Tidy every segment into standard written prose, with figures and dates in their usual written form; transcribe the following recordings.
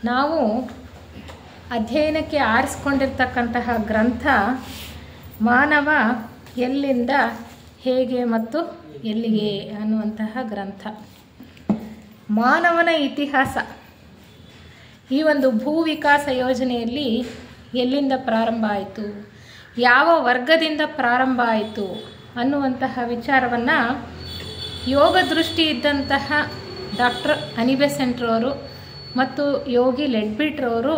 ನಾವು ಅಧ್ಯಯನಕ್ಕೆ ಆರಿಸಿಕೊಂಡಿರ್ತಕ್ಕಂತಹ ಗ್ರಂಥ ಮಾನವ ಎಲ್ಲಿಂದ ಹೇಗೆ ಮತ್ತು ಎಲ್ಲಿಗೆ ಅನ್ನುವಂತಹ ಗ್ರಂಥ. ಮಾನವನ ಇತಿಹಾಸ ಈ ಒಂದು ಭೂ ವಿಕಾಸ ಯೋಜನೆಯಲ್ಲಿ ಎಲ್ಲಿಂದ ಪ್ರಾರಂಭ ಆಯಿತು, ಯಾವ ವರ್ಗದಿಂದ ಪ್ರಾರಂಭ ಆಯಿತು ಅನ್ನುವಂತಹ ವಿಚಾರವನ್ನು ಯೋಗ ದೃಷ್ಟಿ ಇದ್ದಂತಹ ಡಾಕ್ಟರ್ ಅನಿ ಬೆಸೆಂಟ್ರವರು ಮತ್ತು ಯೋಗಿ ಲೆಡ್ಬಿಟ್ರವರು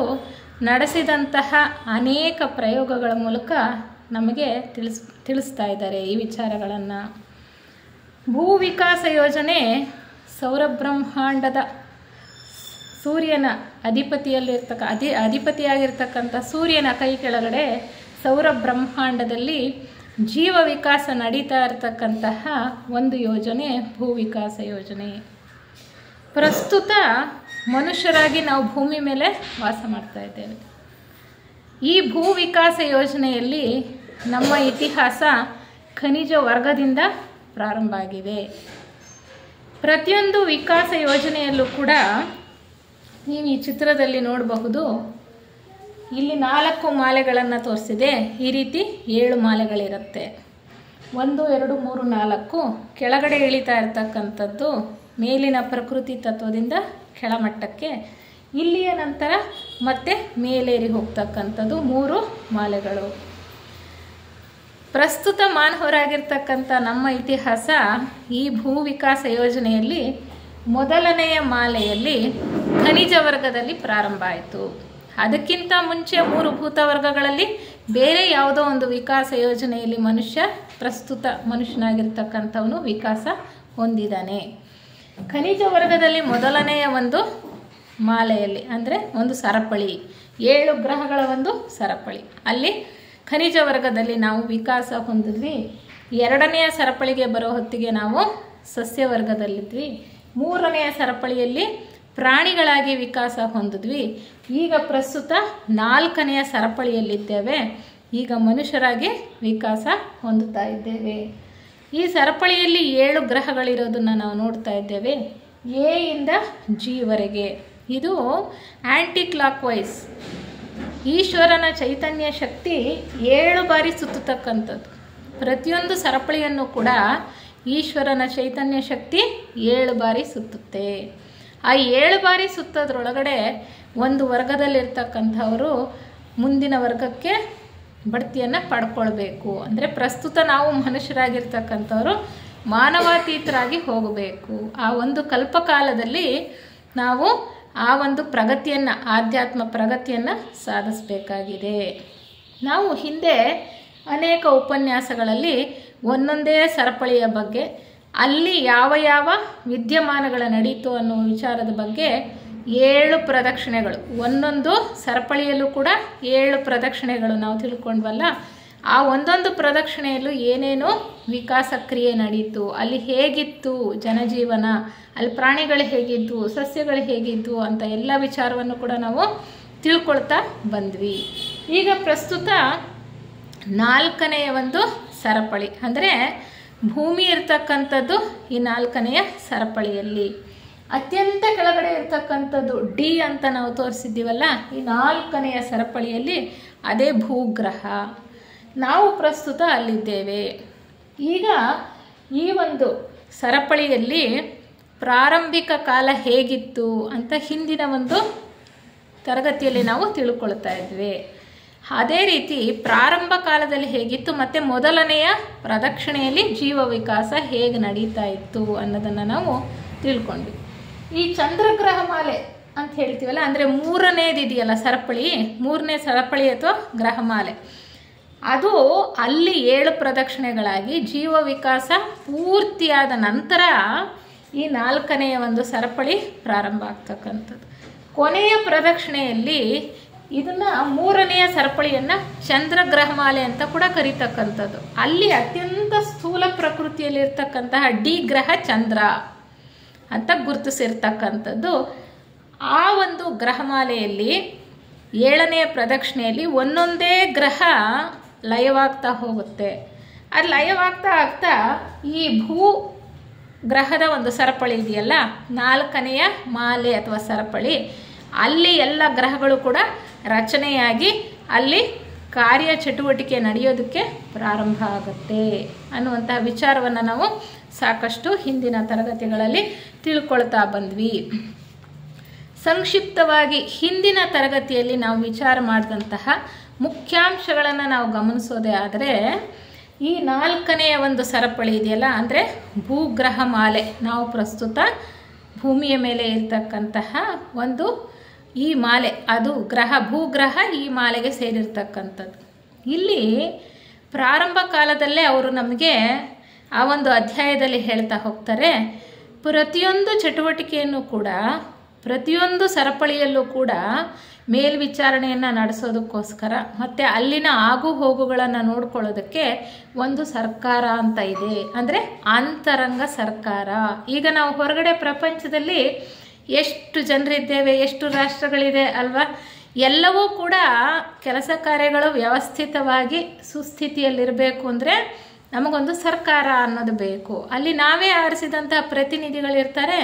ನಡೆಸಿದಂತಹ ಅನೇಕ ಪ್ರಯೋಗಗಳ ಮೂಲಕ ನಮಗೆ ತಿಳಿಸ್ತಾ ಇದ್ದಾರೆ ಈ ವಿಚಾರಗಳನ್ನು. ಭೂ ವಿಕಾಸ ಯೋಜನೆ ಸೌರಬ್ರಹ್ಮಾಂಡದ ಸೂರ್ಯನ ಅಧಿಪತಿಯಾಗಿರ್ತಕ್ಕಂಥ ಸೂರ್ಯನ ಕೈ ಕೆಳಗಡೆ ಸೌರ ಬ್ರಹ್ಮಾಂಡದಲ್ಲಿ ಜೀವ ವಿಕಾಸ ನಡೀತಾ ಇರತಕ್ಕಂತಹ ಒಂದು ಯೋಜನೆ ಭೂ ವಿಕಾಸ ಯೋಜನೆ. ಪ್ರಸ್ತುತ ಮನುಷ್ಯರಾಗಿ ನಾವು ಭೂಮಿ ಮೇಲೆ ವಾಸ ಮಾಡ್ತಾ ಇದ್ದೇವೆ. ಈ ಭೂ ವಿಕಾಸ ಯೋಜನೆಯಲ್ಲಿ ನಮ್ಮ ಇತಿಹಾಸ ಖನಿಜ ವರ್ಗದಿಂದ ಪ್ರಾರಂಭ ಆಗಿದೆ. ಪ್ರತಿಯೊಂದು ವಿಕಾಸ ಯೋಜನೆಯಲ್ಲೂ ಕೂಡ ನೀವು ಈ ಚಿತ್ರದಲ್ಲಿ ನೋಡಬಹುದು, ಇಲ್ಲಿ 4 ಮಾಲೆಗಳನ್ನು ತೋರಿಸಿದೆ. ಈ ರೀತಿ 7 ಮಾಲೆಗಳಿರುತ್ತೆ. 1 2 3 4 ಕೆಳಗಡೆ ಇಳಿತಾ ಇರ್ತಕ್ಕಂಥದ್ದು ಮೇಲಿನ ಪ್ರಕೃತಿ ತತ್ವದಿಂದ ಕೆಳಮಟ್ಟಕ್ಕೆ, ಇಲ್ಲಿಯ ನಂತರ ಮತ್ತೆ ಮೇಲೇರಿ ಹೋಗ್ತಕ್ಕಂಥದ್ದು 3 ಮಾಲೆಗಳು. ಪ್ರಸ್ತುತ ಮಾನವರಾಗಿರ್ತಕ್ಕಂಥ ನಮ್ಮ ಇತಿಹಾಸ ಈ ಭೂ ವಿಕಾಸ ಯೋಜನೆಯಲ್ಲಿ ಮೊದಲನೆಯ ಮಾಲೆಯಲ್ಲಿ ಖನಿಜ ವರ್ಗದಲ್ಲಿ ಪ್ರಾರಂಭ ಆಯಿತು. ಅದಕ್ಕಿಂತ ಮುಂಚೆ 3 ಭೂತ ವರ್ಗಗಳಲ್ಲಿ ಬೇರೆ ಯಾವುದೋ ಒಂದು ವಿಕಾಸ ಯೋಜನೆಯಲ್ಲಿ ಪ್ರಸ್ತುತ ಮನುಷ್ಯನಾಗಿರ್ತಕ್ಕಂಥವನು ವಿಕಾಸ ಹೊಂದಿದ್ದಾನೆ. ಖನಿಜ ವರ್ಗದಲ್ಲಿ ಮೊದಲನೆಯ ಒಂದು ಮಾಲೆಯಲ್ಲಿ ಅಂದರೆ ಒಂದು ಸರಪಳಿ, 7 ಗ್ರಹಗಳ ಒಂದು ಸರಪಳಿ, ಅಲ್ಲಿ ಖನಿಜ ವರ್ಗದಲ್ಲಿ ನಾವು ವಿಕಾಸ ಹೊಂದಿದ್ವಿ. 2ನೆಯ ಸರಪಳಿಗೆ ಬರೋ ಹೊತ್ತಿಗೆ ನಾವು ಸಸ್ಯ ವರ್ಗದಲ್ಲಿದ್ವಿ. 3ನೆಯ ಸರಪಳಿಯಲ್ಲಿ ಪ್ರಾಣಿಗಳಾಗಿ ವಿಕಾಸ ಹೊಂದಿದ್ವಿ. ಈಗ ಪ್ರಸ್ತುತ 4ನೆಯ ಸರಪಳಿಯಲ್ಲಿದ್ದೇವೆ. ಈಗ ಮನುಷ್ಯರಾಗಿ ವಿಕಾಸ ಹೊಂದುತ್ತಾ ಇದ್ದೇವೆ. ಈ ಸರಪಳಿಯಲ್ಲಿ 7 ಗ್ರಹಗಳಿರೋದನ್ನು ನಾವು ನೋಡ್ತಾ ಇದ್ದೇವೆ. ಎ ಇಂದ ಜಿ ವರೆಗೆ ಇದು ಆ್ಯಂಟಿ ಕ್ಲಾಕ್ ವೈಸ್. ಈಶ್ವರನ ಚೈತನ್ಯ ಶಕ್ತಿ 7 ಬಾರಿ ಸುತ್ತತಕ್ಕಂಥದ್ದು. ಪ್ರತಿಯೊಂದು ಸರಪಳಿಯನ್ನು ಕೂಡ ಈಶ್ವರನ ಚೈತನ್ಯ ಶಕ್ತಿ 7 ಬಾರಿ ಸುತ್ತುತ್ತೆ. ಆ 7 ಬಾರಿ ಸುತ್ತೋದ್ರೊಳಗಡೆ ಒಂದು ವರ್ಗದಲ್ಲಿರ್ತಕ್ಕಂಥವರು ಮುಂದಿನ ವರ್ಗಕ್ಕೆ ಬಡ್ತಿಯನ್ನು ಪಡ್ಕೊಳ್ಬೇಕು. ಅಂದರೆ ಪ್ರಸ್ತುತ ನಾವು ಮನುಷ್ಯರಾಗಿರ್ತಕ್ಕಂಥವರು ಮಾನವಾತೀತರಾಗಿ ಹೋಗಬೇಕು. ಆ ಒಂದು ಕಲ್ಪಕಾಲದಲ್ಲಿ ನಾವು ಆ ಒಂದು ಪ್ರಗತಿಯನ್ನು, ಆಧ್ಯಾತ್ಮ ಪ್ರಗತಿಯನ್ನು ಸಾಧಿಸಬೇಕಾಗಿದೆ. ನಾವು ಹಿಂದೆ ಅನೇಕ ಉಪನ್ಯಾಸಗಳಲ್ಲಿ ಒಂದೊಂದೇ ಸರಪಳಿಯ ಬಗ್ಗೆ, ಅಲ್ಲಿ ಯಾವ ಯಾವ ವಿದ್ಯಮಾನಗಳು ನಡೀತು ಅನ್ನುವ ವಿಚಾರದ ಬಗ್ಗೆ 7 ಪ್ರದಕ್ಷಿಣೆಗಳು, ಒಂದೊಂದು ಸರಪಳಿಯಲ್ಲೂ ಕೂಡ 7 ಪ್ರದಕ್ಷಿಣೆಗಳು ನಾವು ತಿಳ್ಕೊಂಡ್ವಲ್ಲ. ಆ ಒಂದೊಂದು ಪ್ರದಕ್ಷಿಣೆಯಲ್ಲೂ ಏನೇನು ವಿಕಾಸ ಕ್ರಿಯೆ ನಡೀತು, ಅಲ್ಲಿ ಹೇಗಿತ್ತು ಜನಜೀವನ, ಅಲ್ಲಿ ಪ್ರಾಣಿಗಳು ಹೇಗಿದ್ವು, ಸಸ್ಯಗಳು ಹೇಗಿದ್ವು ಅಂತ ಎಲ್ಲ ವಿಚಾರವನ್ನು ಕೂಡ ನಾವು ತಿಳ್ಕೊಳ್ತಾ ಬಂದ್ವಿ. ಈಗ ಪ್ರಸ್ತುತ 4ನೆಯ ಒಂದು ಸರಪಳಿ ಅಂದರೆ ಭೂಮಿ ಇರ್ತಕ್ಕಂಥದ್ದು ಈ 4ನೆಯ ಸರಪಳಿಯಲ್ಲಿ. ಅತ್ಯಂತ ಕೆಳಗಡೆ ಇರ್ತಕ್ಕಂಥದ್ದು ಡಿ ಅಂತ ನಾವು ತೋರಿಸಿದ್ದೀವಲ್ಲ, ಈ 4ನೆಯ ಸರಪಳಿಯಲ್ಲಿ ಅದೇ ಭೂಗ್ರಹ. ನಾವು ಪ್ರಸ್ತುತ ಅಲ್ಲಿದ್ದೇವೆ. ಈಗ ಈ ಒಂದು ಸರಪಳಿಯಲ್ಲಿ ಪ್ರಾರಂಭಿಕ ಕಾಲ ಹೇಗಿತ್ತು ಅಂತ ಹಿಂದಿನ ಒಂದು ತರಗತಿಯಲ್ಲಿ ನಾವು ತಿಳ್ಕೊಳ್ತಾ ಇದ್ವಿ. ಅದೇ ರೀತಿ ಪ್ರಾರಂಭ ಕಾಲದಲ್ಲಿ ಹೇಗಿತ್ತು ಮತ್ತು ಮೊದಲನೆಯ ಪ್ರದಕ್ಷಿಣೆಯಲ್ಲಿ ಜೀವ ವಿಕಾಸ ಹೇಗೆ ನಡೀತಾ ಇತ್ತು ಅನ್ನೋದನ್ನು ನಾವು ತಿಳ್ಕೊಂಡ್ವಿ. ಈ ಚಂದ್ರಗ್ರಹ ಮಾಲೆ ಅಂತ ಹೇಳ್ತೀವಲ್ಲ, ಅಂದರೆ 3ನೇದಿದೆಯಲ್ಲ ಸರಪಳಿ, 3ನೇ ಸರಪಳಿ ಅಥವಾ ಗ್ರಹಮಾಲೆ, ಅದು ಅಲ್ಲಿ 7 ಪ್ರದಕ್ಷಿಣೆಗಳಾಗಿ ಜೀವ ವಿಕಾಸ ಪೂರ್ತಿಯಾದ ನಂತರ ಈ 4ನೆಯ ಒಂದು ಸರಪಳಿ ಪ್ರಾರಂಭ ಆಗ್ತಕ್ಕಂಥದ್ದು. ಕೊನೆಯ ಪ್ರದಕ್ಷಿಣೆಯಲ್ಲಿ ಇದನ್ನು 3ನೆಯ ಸರಪಳಿಯನ್ನು ಚಂದ್ರಗ್ರಹಮಾಲೆ ಅಂತ ಕೂಡ ಕರೀತಕ್ಕಂಥದ್ದು. ಅಲ್ಲಿ ಅತ್ಯಂತ ಸ್ಥೂಲ ಪ್ರಕೃತಿಯಲ್ಲಿರ್ತಕ್ಕಂತಹ ಡಿ ಗ್ರಹ ಚಂದ್ರ ಅಂತ ಗುರುತಿಸಿರ್ತಕ್ಕಂಥದ್ದು. ಆ ಒಂದು ಗ್ರಹಮಾಲೆಯಲ್ಲಿ 7ನೆಯ ಪ್ರದಕ್ಷಿಣೆಯಲ್ಲಿ ಒಂದೊಂದೇ ಗ್ರಹ ಲಯವಾಗ್ತಾ ಹೋಗುತ್ತೆ. ಅದು ಲಯವಾಗ್ತಾ ಆಗ್ತಾ ಈ ಭೂ ಗ್ರಹದ ಒಂದು ಸರಪಳಿ ಇದೆಯಲ್ಲ, 4ನೆಯ ಮಾಲೆ ಅಥವಾ ಸರಪಳಿ, ಅಲ್ಲಿ ಎಲ್ಲ ಗ್ರಹಗಳು ಕೂಡ ರಚನೆಯಾಗಿ ಅಲ್ಲಿ ಕಾರ್ಯಚಟುವಟಿಕೆ ನಡೆಯೋದಕ್ಕೆ ಪ್ರಾರಂಭ ಆಗುತ್ತೆ ಅನ್ನುವಂತಹ ವಿಚಾರವನ್ನು ನಾವು ಸಾಕಷ್ಟು ಹಿಂದಿನ ತರಗತಿಗಳಲ್ಲಿ ತಿಳ್ಕೊಳ್ತಾ ಬಂದ್ವಿ. ಸಂಕ್ಷಿಪ್ತವಾಗಿ ಹಿಂದಿನ ತರಗತಿಯಲ್ಲಿ ನಾವು ವಿಚಾರ ಮಾಡಿದಂತಹ ಮುಖ್ಯಾಂಶಗಳನ್ನು ನಾವು ಗಮನಿಸೋದೇ ಆದರೆ, ಈ 4ನೆಯ ಒಂದು ಸರಪಳಿ ಇದೆಯಲ್ಲ, ಅಂದರೆ ಭೂಗ್ರಹ ಮಾಲೆ, ನಾವು ಪ್ರಸ್ತುತ ಭೂಮಿಯ ಮೇಲೆ ಇರ್ತಕ್ಕಂತಹ ಒಂದು ಈ ಮಾಲೆ, ಅದು ಭೂಗ್ರಹ ಈ ಮಾಲೆಗೆ ಸೇರಿರ್ತಕ್ಕಂಥದ್ದು. ಇಲ್ಲಿ ಪ್ರಾರಂಭ ಕಾಲದಲ್ಲೇ ಅವರು ನಮಗೆ ಆ ಒಂದು ಅಧ್ಯಾಯದಲ್ಲಿ ಹೇಳ್ತಾ ಹೋಗ್ತಾರೆ, ಪ್ರತಿಯೊಂದು ಚಟುವಟಿಕೆಯನ್ನು ಕೂಡ, ಪ್ರತಿಯೊಂದು ಸರಪಳಿಯಲ್ಲೂ ಕೂಡ ಮೇಲ್ವಿಚಾರಣೆಯನ್ನು ನಡೆಸೋದಕ್ಕೋಸ್ಕರ ಮತ್ತು ಅಲ್ಲಿನ ಆಗು ಹೋಗುಗಳನ್ನು ನೋಡ್ಕೊಳ್ಳೋದಕ್ಕೆ ಒಂದು ಸರ್ಕಾರ ಅಂತ ಇದೆ, ಅಂದರೆ ಅಂತರಂಗ ಸರ್ಕಾರ. ಈಗ ನಾವು ಹೊರಗಡೆ ಪ್ರಪಂಚದಲ್ಲಿ ಎಷ್ಟು ಜನರಿದ್ದೇವೆ, ಎಷ್ಟು ರಾಷ್ಟ್ರಗಳಿದೆ ಅಲ್ವಾ, ಎಲ್ಲವೂ ಕೂಡ ಕೆಲಸ ಕಾರ್ಯಗಳು ವ್ಯವಸ್ಥಿತವಾಗಿ ಸುಸ್ಥಿತಿಯಲ್ಲಿರಬೇಕು ಅಂದರೆ ನಮಗೊಂದು ಸರ್ಕಾರ ಅನ್ನೋದು ಬೇಕು. ಅಲ್ಲಿ ನಾವೇ ಆರಿಸಿದಂತಹ ಪ್ರತಿನಿಧಿಗಳಿರ್ತಾರೆ,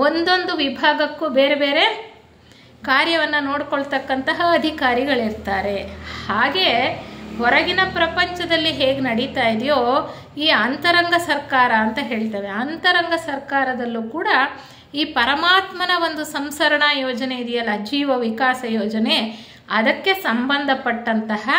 ಒಂದೊಂದು ವಿಭಾಗಕ್ಕೂ ಬೇರೆ ಬೇರೆ ಕಾರ್ಯವನ್ನು ನೋಡ್ಕೊಳ್ತಕ್ಕಂತಹ ಅಧಿಕಾರಿಗಳಿರ್ತಾರೆ. ಹಾಗೆ ಹೊರಗಿನ ಪ್ರಪಂಚದಲ್ಲಿ ಹೇಗೆ ನಡೀತಾ ಇದೆಯೋ ಈ ಅಂತರಂಗ ಸರ್ಕಾರ ಅಂತ ಹೇಳ್ತೇವೆ. ಅಂತರಂಗ ಸರ್ಕಾರದಲ್ಲೂ ಕೂಡ ಈ ಪರಮಾತ್ಮನ ಒಂದು ಸಂಸರಣಾ ಯೋಜನೆ ಇದೆಯಲ್ಲ, ಜೀವ ವಿಕಾಸ ಯೋಜನೆ, ಅದಕ್ಕೆ ಸಂಬಂಧಪಟ್ಟಂತಹ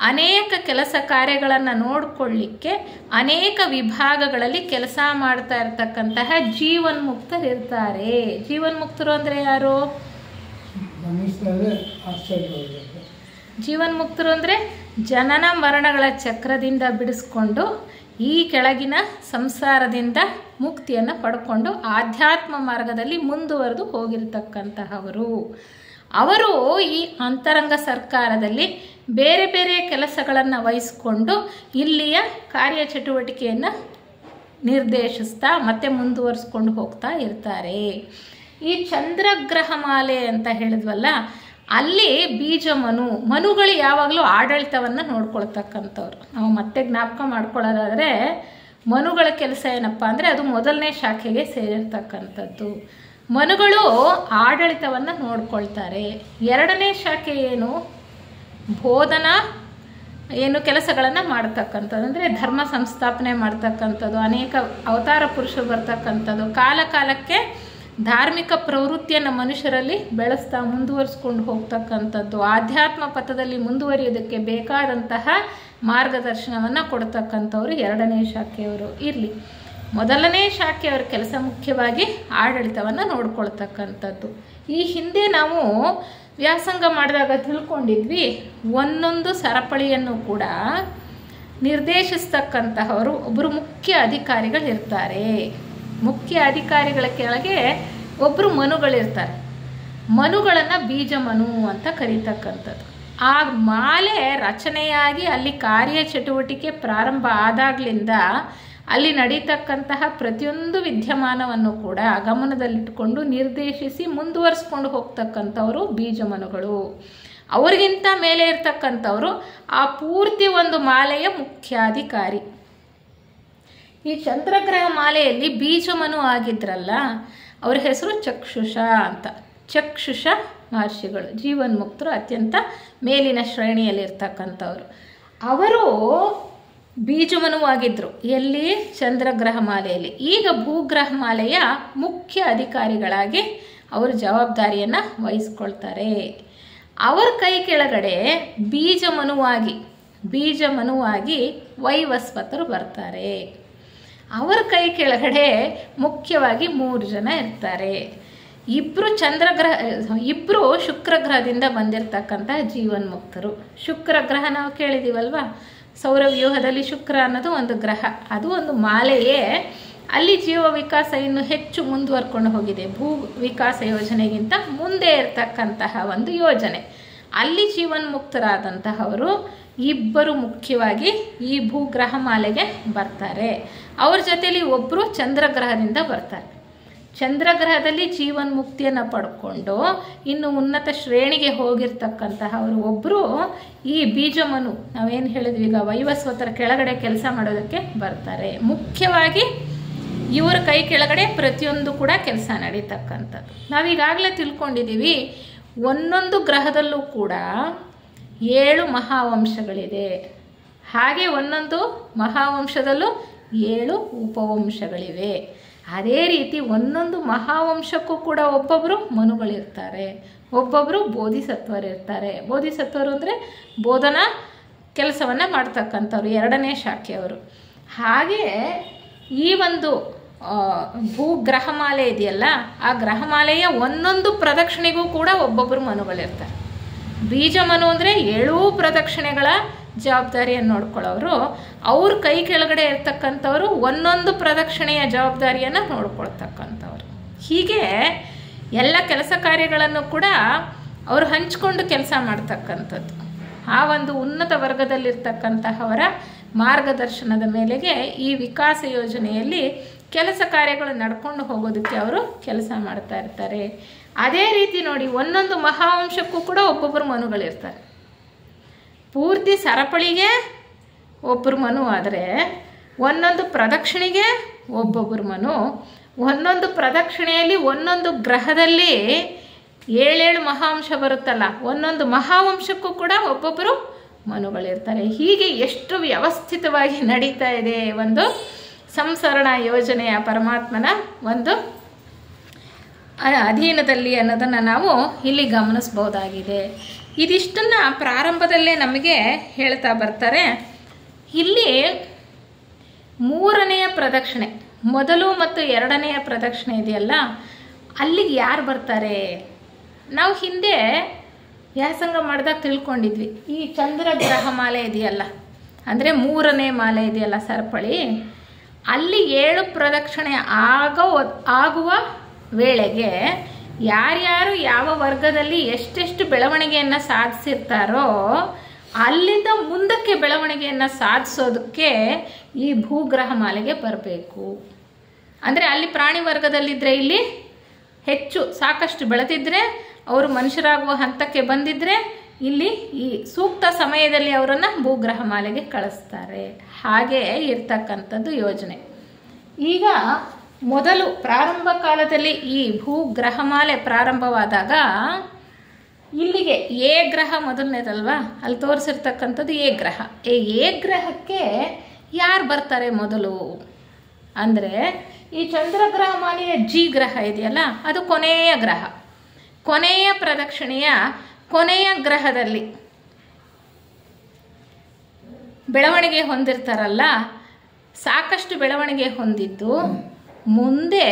ಅನೇಕ ಕೆಲಸ ಕಾರ್ಯಗಳನ್ನು ನೋಡಿಕೊಳ್ಳಿಕ್ಕೆ ಅನೇಕ ವಿಭಾಗಗಳಲ್ಲಿ ಕೆಲಸ ಮಾಡ್ತಾ ಇರ್ತಕ್ಕಂತಹ ಜೀವನ್ಮುಕ್ತರಿರ್ತಾರೆ. ಜೀವನ್ಮುಕ್ತರು ಅಂದರೆ ಯಾರು? ಜೀವನ್ಮುಕ್ತರು ಅಂದರೆ ಜನನ ಮರಣಗಳ ಚಕ್ರದಿಂದ ಬಿಡಿಸ್ಕೊಂಡು ಈ ಕೆಳಗಿನ ಸಂಸಾರದಿಂದ ಮುಕ್ತಿಯನ್ನು ಪಡ್ಕೊಂಡು ಆಧ್ಯಾತ್ಮ ಮಾರ್ಗದಲ್ಲಿ ಮುಂದುವರೆದು ಹೋಗಿರ್ತಕ್ಕಂತಹವರು. ಅವರು ಈ ಅಂತರಂಗ ಸರ್ಕಾರದಲ್ಲಿ ಬೇರೆ ಬೇರೆ ಕೆಲಸಗಳನ್ನು ವಹಿಸಿಕೊಂಡು ಇಲ್ಲಿಯ ಕಾರ್ಯಚಟುವಟಿಕೆಯನ್ನು ನಿರ್ದೇಶಿಸ್ತಾ ಮತ್ತೆ ಮುಂದುವರಿಸ್ಕೊಂಡು ಹೋಗ್ತಾ ಇರ್ತಾರೆ. ಈ ಚಂದ್ರಗ್ರಹ ಮಾಲೆ ಅಂತ ಹೇಳಿದ್ವಲ್ಲ, ಅಲ್ಲಿ ಮನುಗಳು ಯಾವಾಗಲೂ ಆಡಳಿತವನ್ನು ನೋಡ್ಕೊಳ್ತಕ್ಕಂಥವ್ರು. ನಾವು ಮತ್ತೆ ಜ್ಞಾಪಕ ಮಾಡ್ಕೊಳ್ಳೋದಾದರೆ, ಮನುಗಳ ಕೆಲಸ ಏನಪ್ಪ ಅಂದರೆ ಅದು 1ನೇ ಶಾಖೆಗೆ ಸೇರಿರ್ತಕ್ಕಂಥದ್ದು. ಮನುಗಳು ಆಡಳಿತವನ್ನು ನೋಡ್ಕೊಳ್ತಾರೆ. 2ನೇ ಶಾಖೆ ಏನು? ಬೋಧನಾ ಕೆಲಸಗಳನ್ನು ಮಾಡ್ತಕ್ಕಂಥದ್ದು, ಅಂದರೆ ಧರ್ಮ ಸಂಸ್ಥಾಪನೆ ಮಾಡ್ತಕ್ಕಂಥದ್ದು, ಅನೇಕ ಅವತಾರ ಪುರುಷರು ಬರ್ತಕ್ಕಂಥದ್ದು, ಕಾಲಕ್ಕೆ ಧಾರ್ಮಿಕ ಪ್ರವೃತ್ತಿಯನ್ನು ಮನುಷ್ಯರಲ್ಲಿ ಬೆಳೆಸ್ತಾ ಮುಂದುವರಿಸ್ಕೊಂಡು ಹೋಗ್ತಕ್ಕಂಥದ್ದು, ಆಧ್ಯಾತ್ಮ ಪಥದಲ್ಲಿ ಮುಂದುವರಿಯೋದಕ್ಕೆ ಬೇಕಾದಂತಹ ಮಾರ್ಗದರ್ಶನವನ್ನು ಕೊಡ್ತಕ್ಕಂಥವ್ರು 2ನೇ ಶಾಖೆಯವರು ಇರಲಿ. 1ನೇ ಶಾಖೆಯವರ ಕೆಲಸ ಮುಖ್ಯವಾಗಿ ಆಡಳಿತವನ್ನು ನೋಡ್ಕೊಳ್ತಕ್ಕಂಥದ್ದು. ಈ ಹಿಂದೆ ನಾವು ವ್ಯಾಸಂಗ ಮಾಡಿದಾಗ ತಿಳ್ಕೊಂಡಿದ್ವಿ, ಒಂದೊಂದು ಸರಪಳಿಯನ್ನು ಕೂಡ ನಿರ್ದೇಶಿಸ್ತಕ್ಕಂತಹವರು ಒಬ್ಬರು ಮುಖ್ಯ ಅಧಿಕಾರಿಗಳಿರ್ತಾರೆ. ಮುಖ್ಯ ಅಧಿಕಾರಿಗಳ ಕೆಳಗೆ ಒಬ್ಬರು ಮನುಗಳಿರ್ತಾರೆ. ಮನುಗಳನ್ನು ಬೀಜಮನು ಅಂತ ಕರೀತಕ್ಕಂಥದ್ದು. ಆ ಮಾಲೆ ರಚನೆಯಾಗಿ ಅಲ್ಲಿ ಕಾರ್ಯಚಟುವಟಿಕೆ ಪ್ರಾರಂಭ ಆದಾಗ್ಲಿಂದ ಅಲ್ಲಿ ನಡೀತಕ್ಕಂತಹ ಪ್ರತಿಯೊಂದು ವಿದ್ಯಮಾನವನ್ನು ಕೂಡ ಗಮನದಲ್ಲಿಟ್ಟುಕೊಂಡು ನಿರ್ದೇಶಿಸಿ ಮುಂದುವರಿಸ್ಕೊಂಡು ಹೋಗ್ತಕ್ಕಂಥವರು ಬೀಜಮನುಗಳು. ಅವ್ರಿಗಿಂತ ಮೇಲೆ ಇರ್ತಕ್ಕಂಥವರು ಆ ಪೂರ್ತಿ ಒಂದು ಮಾಲೆಯ ಮುಖ್ಯಾಧಿಕಾರಿ. ಈ ಚಂದ್ರಗ್ರಹ ಮಾಲೆಯಲ್ಲಿ ಬೀಜಮನು ಆಗಿದ್ರಲ್ಲ, ಅವ್ರ ಹೆಸರು ಚಕ್ಷುಷ ಅಂತ. ಚಕ್ಷುಷ ಮಹರ್ಷಿಗಳು ಜೀವನ್ಮುಕ್ತರು, ಅತ್ಯಂತ ಮೇಲಿನ ಶ್ರೇಣಿಯಲ್ಲಿರ್ತಕ್ಕಂಥವ್ರು. ಅವರು ಬೀಜಮನುವಾಗಿದ್ದರು ಎಲ್ಲಿ? ಚಂದ್ರಗ್ರಹ ಮಾಲೆಯಲ್ಲಿ. ಈಗ ಭೂಗ್ರಹ ಮಾಲೆಯ ಮುಖ್ಯ ಅಧಿಕಾರಿಗಳಾಗಿ ಅವರು ಜವಾಬ್ದಾರಿಯನ್ನು ವಹಿಸ್ಕೊಳ್ತಾರೆ. ಅವರ ಕೈ ಕೆಳಗಡೆ ಬೀಜಮನುವಾಗಿ ವೈವಸ್ವತರು ಬರ್ತಾರೆ. ಅವರ ಕೈ ಕೆಳಗಡೆ ಮುಖ್ಯವಾಗಿ 3 ಜನ ಇರ್ತಾರೆ. ಇಬ್ಬರು ಶುಕ್ರಗ್ರಹದಿಂದ ಬಂದಿರತಕ್ಕಂತಹ ಜೀವನ್ಮುಕ್ತರು. ಶುಕ್ರಗ್ರಹ ನಾವು ಕೇಳಿದೀವಲ್ವಾ, ಸೌರವ್ಯೂಹದಲ್ಲಿ ಶುಕ್ರ ಅನ್ನೋದು ಒಂದು ಗ್ರಹ, ಅದು ಒಂದು ಮಾಲೆಯೇ. ಅಲ್ಲಿ ಜೀವ ವಿಕಾಸ ಇನ್ನು ಹೆಚ್ಚು ಮುಂದುವರ್ಕೊಂಡು ಹೋಗಿದೆ. ಭೂ ವಿಕಾಸ ಯೋಜನೆಗಿಂತ ಮುಂದೆ ಇರತಕ್ಕಂತಹ ಒಂದು ಯೋಜನೆ. ಅಲ್ಲಿ ಜೀವನ್ಮುಕ್ತರಾದಂತಹವರು ಇಬ್ಬರು ಮುಖ್ಯವಾಗಿ ಈ ಭೂಗ್ರಹ ಮಾಲೆಗೆ ಬರ್ತಾರೆ. ಅವ್ರ ಜೊತೆಯಲ್ಲಿ ಒಬ್ಬರು ಚಂದ್ರಗ್ರಹದಿಂದ ಬರ್ತಾರೆ. ಚಂದ್ರಗ್ರಹದಲ್ಲಿ ಜೀವನ್ಮುಕ್ತಿಯನ್ನು ಪಡ್ಕೊಂಡು ಇನ್ನು ಉನ್ನತ ಶ್ರೇಣಿಗೆ ಹೋಗಿರ್ತಕ್ಕಂತಹ ಅವರು ಒಬ್ಬರು ಈ ಬೀಜಮನು, ನಾವೇನು ಹೇಳಿದ್ವಿ ಈಗ, ವೈವಸ್ವತರ ಕೆಳಗಡೆ ಕೆಲಸ ಮಾಡೋದಕ್ಕೆ ಬರ್ತಾರೆ. ಮುಖ್ಯವಾಗಿ ಇವರ ಕೈ ಕೆಳಗಡೆ ಪ್ರತಿಯೊಂದು ಕೂಡ ಕೆಲಸ ನಡೀತಕ್ಕಂಥದ್ದು. ನಾವೀಗಾಗಲೇ ತಿಳ್ಕೊಂಡಿದ್ದೀವಿ, ಒಂದೊಂದು ಗ್ರಹದಲ್ಲೂ ಕೂಡ 7 ಮಹಾವಂಶಗಳಿದೆ. ಹಾಗೆ ಒಂದೊಂದು ಮಹಾವಂಶದಲ್ಲೂ 7 ಉಪವಂಶಗಳಿವೆ. ಅದೇ ರೀತಿ ಒಂದೊಂದು ಮಹಾವಂಶಕ್ಕೂ ಕೂಡ ಒಬ್ಬೊಬ್ಬರು ಮನುಗಳಿರ್ತಾರೆ, ಒಬ್ಬೊಬ್ಬರು ಬೋಧಿಸತ್ವರಿರ್ತಾರೆ. ಬೋಧಿಸತ್ವರು ಅಂದರೆ ಬೋಧನಾ ಕೆಲಸವನ್ನು ಮಾಡ್ತಕ್ಕಂಥವ್ರು, 2ನೇ ಶಾಖೆಯವರು. ಹಾಗೆ ಈ ಒಂದು ಭೂಗ್ರಹಮಾಲೆ ಇದೆಯಲ್ಲ, ಆ ಗ್ರಹಮಾಲೆಯ ಒಂದೊಂದು ಪ್ರದಕ್ಷಿಣೆಗೂ ಕೂಡ ಒಬ್ಬೊಬ್ಬರು ಮನುಗಳಿರ್ತಾರೆ. ಬೀಜ ಮನು ಅಂದರೆ 7 ಪ್ರದಕ್ಷಿಣೆಗಳ ಜವಾಬ್ದಾರಿಯನ್ನು ನೋಡ್ಕೊಳ್ಳೋರು. ಅವ್ರ ಕೈ ಕೆಳಗಡೆ ಇರ್ತಕ್ಕಂಥವ್ರು ಒಂದೊಂದು ಪ್ರದಕ್ಷಿಣೆಯ ಜವಾಬ್ದಾರಿಯನ್ನು ನೋಡ್ಕೊಳ್ತಕ್ಕಂಥವ್ರು. ಹೀಗೆ ಎಲ್ಲ ಕೆಲಸ ಕಾರ್ಯಗಳನ್ನು ಕೂಡ ಅವರು ಹಂಚಿಕೊಂಡು ಕೆಲಸ ಮಾಡ್ತಕ್ಕಂಥದ್ದು. ಆ ಒಂದು ಉನ್ನತ ವರ್ಗದಲ್ಲಿರ್ತಕ್ಕಂತಹವರ ಮಾರ್ಗದರ್ಶನದ ಮೇಲೆಗೆ ಈ ವಿಕಾಸ ಯೋಜನೆಯಲ್ಲಿ ಕೆಲಸ ಕಾರ್ಯಗಳು ನಡ್ಕೊಂಡು ಹೋಗೋದಕ್ಕೆ ಅವರು ಕೆಲಸ ಮಾಡ್ತಾ ಇರ್ತಾರೆ. ಅದೇ ರೀತಿ ನೋಡಿ, ಒಂದೊಂದು ಮಹಾವಂಶಕ್ಕೂ ಕೂಡ ಒಬ್ಬೊಬ್ಬರು ಮನುಗಳಿರ್ತಾರೆ. ಪೂರ್ತಿ ಸರಪಳಿಗೆ ಒಬ್ಬರು ಮನು ಆದರೆ ಒಂದೊಂದು ಪ್ರದಕ್ಷಿಣೆಗೆ ಒಬ್ಬೊಬ್ಬರು ಮನು. ಒಂದೊಂದು ಪ್ರದಕ್ಷಿಣೆಯಲ್ಲಿ ಒಂದೊಂದು ಗ್ರಹದಲ್ಲಿ 7 ಮಹಾವಂಶ ಬರುತ್ತಲ್ಲ, ಒಂದೊಂದು ಮಹಾವಂಶಕ್ಕೂ ಕೂಡ ಒಬ್ಬೊಬ್ಬರು ಮನುಗಳಿರ್ತಾರೆ. ಹೀಗೆ ಎಷ್ಟು ವ್ಯವಸ್ಥಿತವಾಗಿ ನಡೀತಾ ಇದೆ ಒಂದು ಸಂಸರಣಾ ಯೋಜನೆಯ ಪರಮಾತ್ಮನ ಒಂದು ಅಧೀನದಲ್ಲಿ ಅನ್ನೋದನ್ನು ನಾವು ಇಲ್ಲಿ ಗಮನಿಸ್ಬೋದಾಗಿದೆ. ಇದಿಷ್ಟನ್ನು ಪ್ರಾರಂಭದಲ್ಲೇ ನಮಗೆ ಹೇಳ್ತಾ ಬರ್ತಾರೆ. ಇಲ್ಲಿ 3ನೆಯ ಪ್ರದಕ್ಷಿಣೆ, ಮೊದಲು ಮತ್ತು 2ನೆಯ ಪ್ರದಕ್ಷಿಣೆ ಇದೆಯಲ್ಲ, ಅಲ್ಲಿಗೆ ಯಾರು ಬರ್ತಾರೆ? ನಾವು ಹಿಂದೆ ವ್ಯಾಸಂಗ ಮಾಡಿದಾಗ ತಿಳ್ಕೊಂಡಿದ್ವಿ. ಈ ಚಂದ್ರಗ್ರಹ ಮಾಲೆ ಇದೆಯಲ್ಲ, ಅಂದರೆ 3ನೇ ಮಾಲೆ ಇದೆಯಲ್ಲ ಸರಪಳಿ, ಅಲ್ಲಿ 7 ಪ್ರದಕ್ಷಿಣೆ ಆಗುವ ವೇಳೆಗೆ ಯಾರ್ಯಾರು ಯಾವ ವರ್ಗದಲ್ಲಿ ಎಷ್ಟೆಷ್ಟು ಬೆಳವಣಿಗೆಯನ್ನು ಸಾಧಿಸಿರ್ತಾರೋ ಅಲ್ಲಿಂದ ಮುಂದಕ್ಕೆ ಬೆಳವಣಿಗೆಯನ್ನು ಸಾಧಿಸೋದಕ್ಕೆ ಈ ಭೂಗ್ರಹ ಮಾಲೆಗೆ ಬರಬೇಕು. ಅಂದರೆ ಅಲ್ಲಿ ಪ್ರಾಣಿ ವರ್ಗದಲ್ಲಿದ್ದರೆ ಇಲ್ಲಿ ಹೆಚ್ಚು ಸಾಕಷ್ಟು ಬೆಳೆದಿದ್ದರೆ, ಅವರು ಮನುಷ್ಯರಾಗುವ ಹಂತಕ್ಕೆ ಬಂದಿದ್ದರೆ ಇಲ್ಲಿ ಈ ಸೂಕ್ತ ಸಮಯದಲ್ಲಿ ಅವರನ್ನು ಭೂಗ್ರಹ ಮಾಲೆಗೆ ಕಳಿಸ್ತಾರೆ. ಹಾಗೆ ಇರ್ತಕ್ಕಂಥದ್ದು ಯೋಜನೆ. ಈಗ ಮೊದಲು ಪ್ರಾರಂಭ ಕಾಲದಲ್ಲಿ ಈ ಭೂಗ್ರಹಮಾಲೆ ಪ್ರಾರಂಭವಾದಾಗ ಇಲ್ಲಿಗೆ ಎ ಗ್ರಹ ಮೊದಲನೇದಲ್ವಾ, ಅಲ್ಲಿ ತೋರಿಸಿರ್ತಕ್ಕಂಥದ್ದು ಎ ಗ್ರಹ. ಎ ಗ್ರಹಕ್ಕೆ ಯಾರು ಬರ್ತಾರೆ ಮೊದಲು ಅಂದರೆ, ಈ ಚಂದ್ರಗ್ರಹ ಮಾಲೆಯ ಜಿ ಗ್ರಹ ಇದೆಯಲ್ಲ, ಅದು ಕೊನೆಯ ಗ್ರಹ. ಕೊನೆಯ ಪ್ರದಕ್ಷಿಣೆಯ ಕೊನೆಯ ಗ್ರಹದಲ್ಲಿ ಬೆಳವಣಿಗೆ ಹೊಂದಿರ್ತಾರಲ್ಲ, ಸಾಕಷ್ಟು ಬೆಳವಣಿಗೆ ಹೊಂದಿದ್ದು ಮುಂದೆ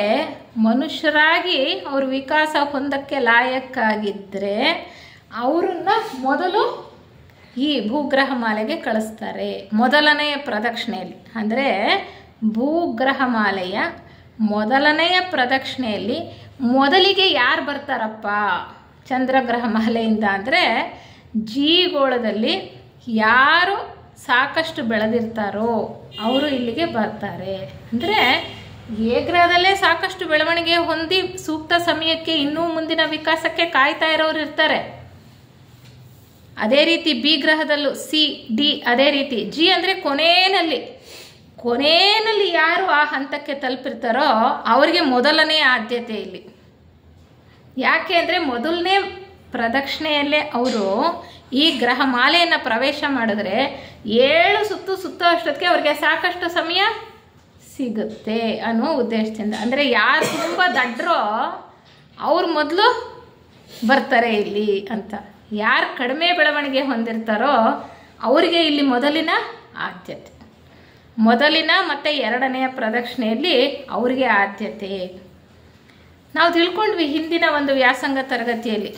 ಮನುಷ್ಯರಾಗಿ ಅವರು ವಿಕಾಸ ಹೊಂದಕ್ಕೆ ಲಾಯಕ್ಕಾಗಿದ್ದರೆ ಅವರನ್ನು ಮೊದಲು ಈ ಭೂಗ್ರಹ ಮಾಲೆಗೆ ಕಳಿಸ್ತಾರೆ. ಮೊದಲನೆಯ ಪ್ರದಕ್ಷಿಣೆಯಲ್ಲಿ, ಅಂದರೆ ಭೂಗ್ರಹ ಮಾಲೆಯ ಮೊದಲನೆಯ ಪ್ರದಕ್ಷಿಣೆಯಲ್ಲಿ ಮೊದಲಿಗೆ ಯಾರು ಬರ್ತಾರಪ್ಪ ಚಂದ್ರಗ್ರಹ ಮಾಲೆಯಿಂದ ಅಂದರೆ, ಜೀಗೋಳದಲ್ಲಿ ಯಾರು ಸಾಕಷ್ಟು ಬೆಳೆದಿರ್ತಾರೋ ಅವರು ಇಲ್ಲಿಗೆ ಬರ್ತಾರೆ. ಅಂದರೆ ಎ ಗ್ರಹದಲ್ಲೇ ಸಾಕಷ್ಟು ಬೆಳವಣಿಗೆ ಹೊಂದಿ ಸೂಕ್ತ ಸಮಯಕ್ಕೆ ಇನ್ನೂ ಮುಂದಿನ ವಿಕಾಸಕ್ಕೆ ಕಾಯ್ತಾ ಇರೋರು ಇರ್ತಾರೆ. ಅದೇ ರೀತಿ ಬಿ ಗ್ರಹದಲ್ಲೂ ಸಿ ಡಿ, ಅದೇ ರೀತಿ ಜಿ ಅಂದರೆ ಕೊನೆಯಲ್ಲಿ ಯಾರು ಆ ಹಂತಕ್ಕೆ ತಲುಪಿರ್ತಾರೋ ಅವರಿಗೆ ಮೊದಲನೇ ಆದ್ಯತೆ ಇಲ್ಲಿ. ಯಾಕೆ ಅಂದರೆ ಮೊದಲನೇ ಪ್ರದಕ್ಷಿಣೆಯಲ್ಲೇ ಅವರು ಈ ಗ್ರಹ ಮಾಲೆಯನ್ನು ಪ್ರವೇಶ ಮಾಡಿದ್ರೆ 7 ಸುತ್ತು ಅಷ್ಟೊತ್ತಿಗೆ ಅವ್ರಿಗೆ ಸಾಕಷ್ಟು ಸಮಯ ಸಿಗುತ್ತೆ ಅನ್ನೋ ಉದ್ದೇಶದಿಂದ. ಅಂದರೆ ಯಾರು ತುಂಬ ದಡ್ರೋ ಅವ್ರು ಮೊದಲು ಬರ್ತಾರೆ ಇಲ್ಲಿ ಅಂತ. ಯಾರು ಕಡಿಮೆ ಬೆಳವಣಿಗೆ ಹೊಂದಿರ್ತಾರೋ ಅವರಿಗೆ ಇಲ್ಲಿ ಮೊದಲಿನ ಆದ್ಯತೆ. ಮೊದಲಿನ ಮತ್ತು 2ನೆಯ ಪ್ರದಕ್ಷಿಣೆಯಲ್ಲಿ ಅವರಿಗೆ ಆದ್ಯತೆ. ನಾವು ತಿಳ್ಕೊಂಡ್ವಿ ಹಿಂದಿನ ಒಂದು ವ್ಯಾಸಂಗ ತರಗತಿಯಲ್ಲಿ,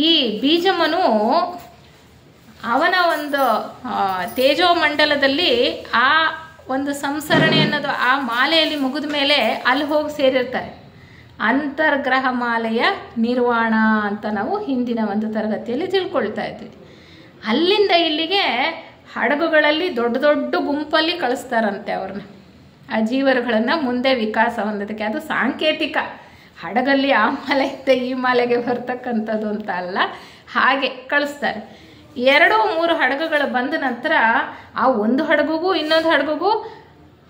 ಈ ಬೀಜಮನು ಅವನ ಒಂದು ತೇಜೋಮಂಡಲದಲ್ಲಿ ಆ ಒಂದು ಸಂಸರಣೆ ಅನ್ನೋದು ಆ ಮಾಲೆಯಲ್ಲಿ ಮುಗಿದ ಮೇಲೆ ಅಲ್ಲಿ ಹೋಗಿ ಸೇರಿರ್ತಾರೆ. ಅಂತರ್ಗ್ರಹ ಮಾಲೆಯ ನಿರ್ವಾಣ ಅಂತ ನಾವು ಹಿಂದಿನ ಒಂದು ತರಗತಿಯಲ್ಲಿ ತಿಳ್ಕೊಳ್ತಾ ಇದ್ವಿ. ಅಲ್ಲಿಂದ ಇಲ್ಲಿಗೆ ಹಡಗುಗಳಲ್ಲಿ ದೊಡ್ಡ ದೊಡ್ಡ ಗುಂಪಲ್ಲಿ ಕಳಿಸ್ತಾರಂತೆ ಅವ್ರನ್ನ, ಆ ಜೀವರುಗಳನ್ನು ಮುಂದೆ ವಿಕಾಸ ಹೊಂದೋದಕ್ಕೆ. ಅದು ಸಾಂಕೇತಿಕ, ಹಡಗಲ್ಲಿ ಆ ಮಾಲೆಯಿಂದ ಈ ಮಾಲೆಗೆ ಬರ್ತಕ್ಕಂಥದ್ದು ಅಂತ ಅಲ್ಲ, ಹಾಗೆ ಕಳಿಸ್ತಾರೆ. 2-3 ಹಡಗುಗಳು ಬಂದ ನಂತರ ಆ ಒಂದು ಹಡಗುಗೂ ಇನ್ನೊಂದು ಹಡಗುಗೂ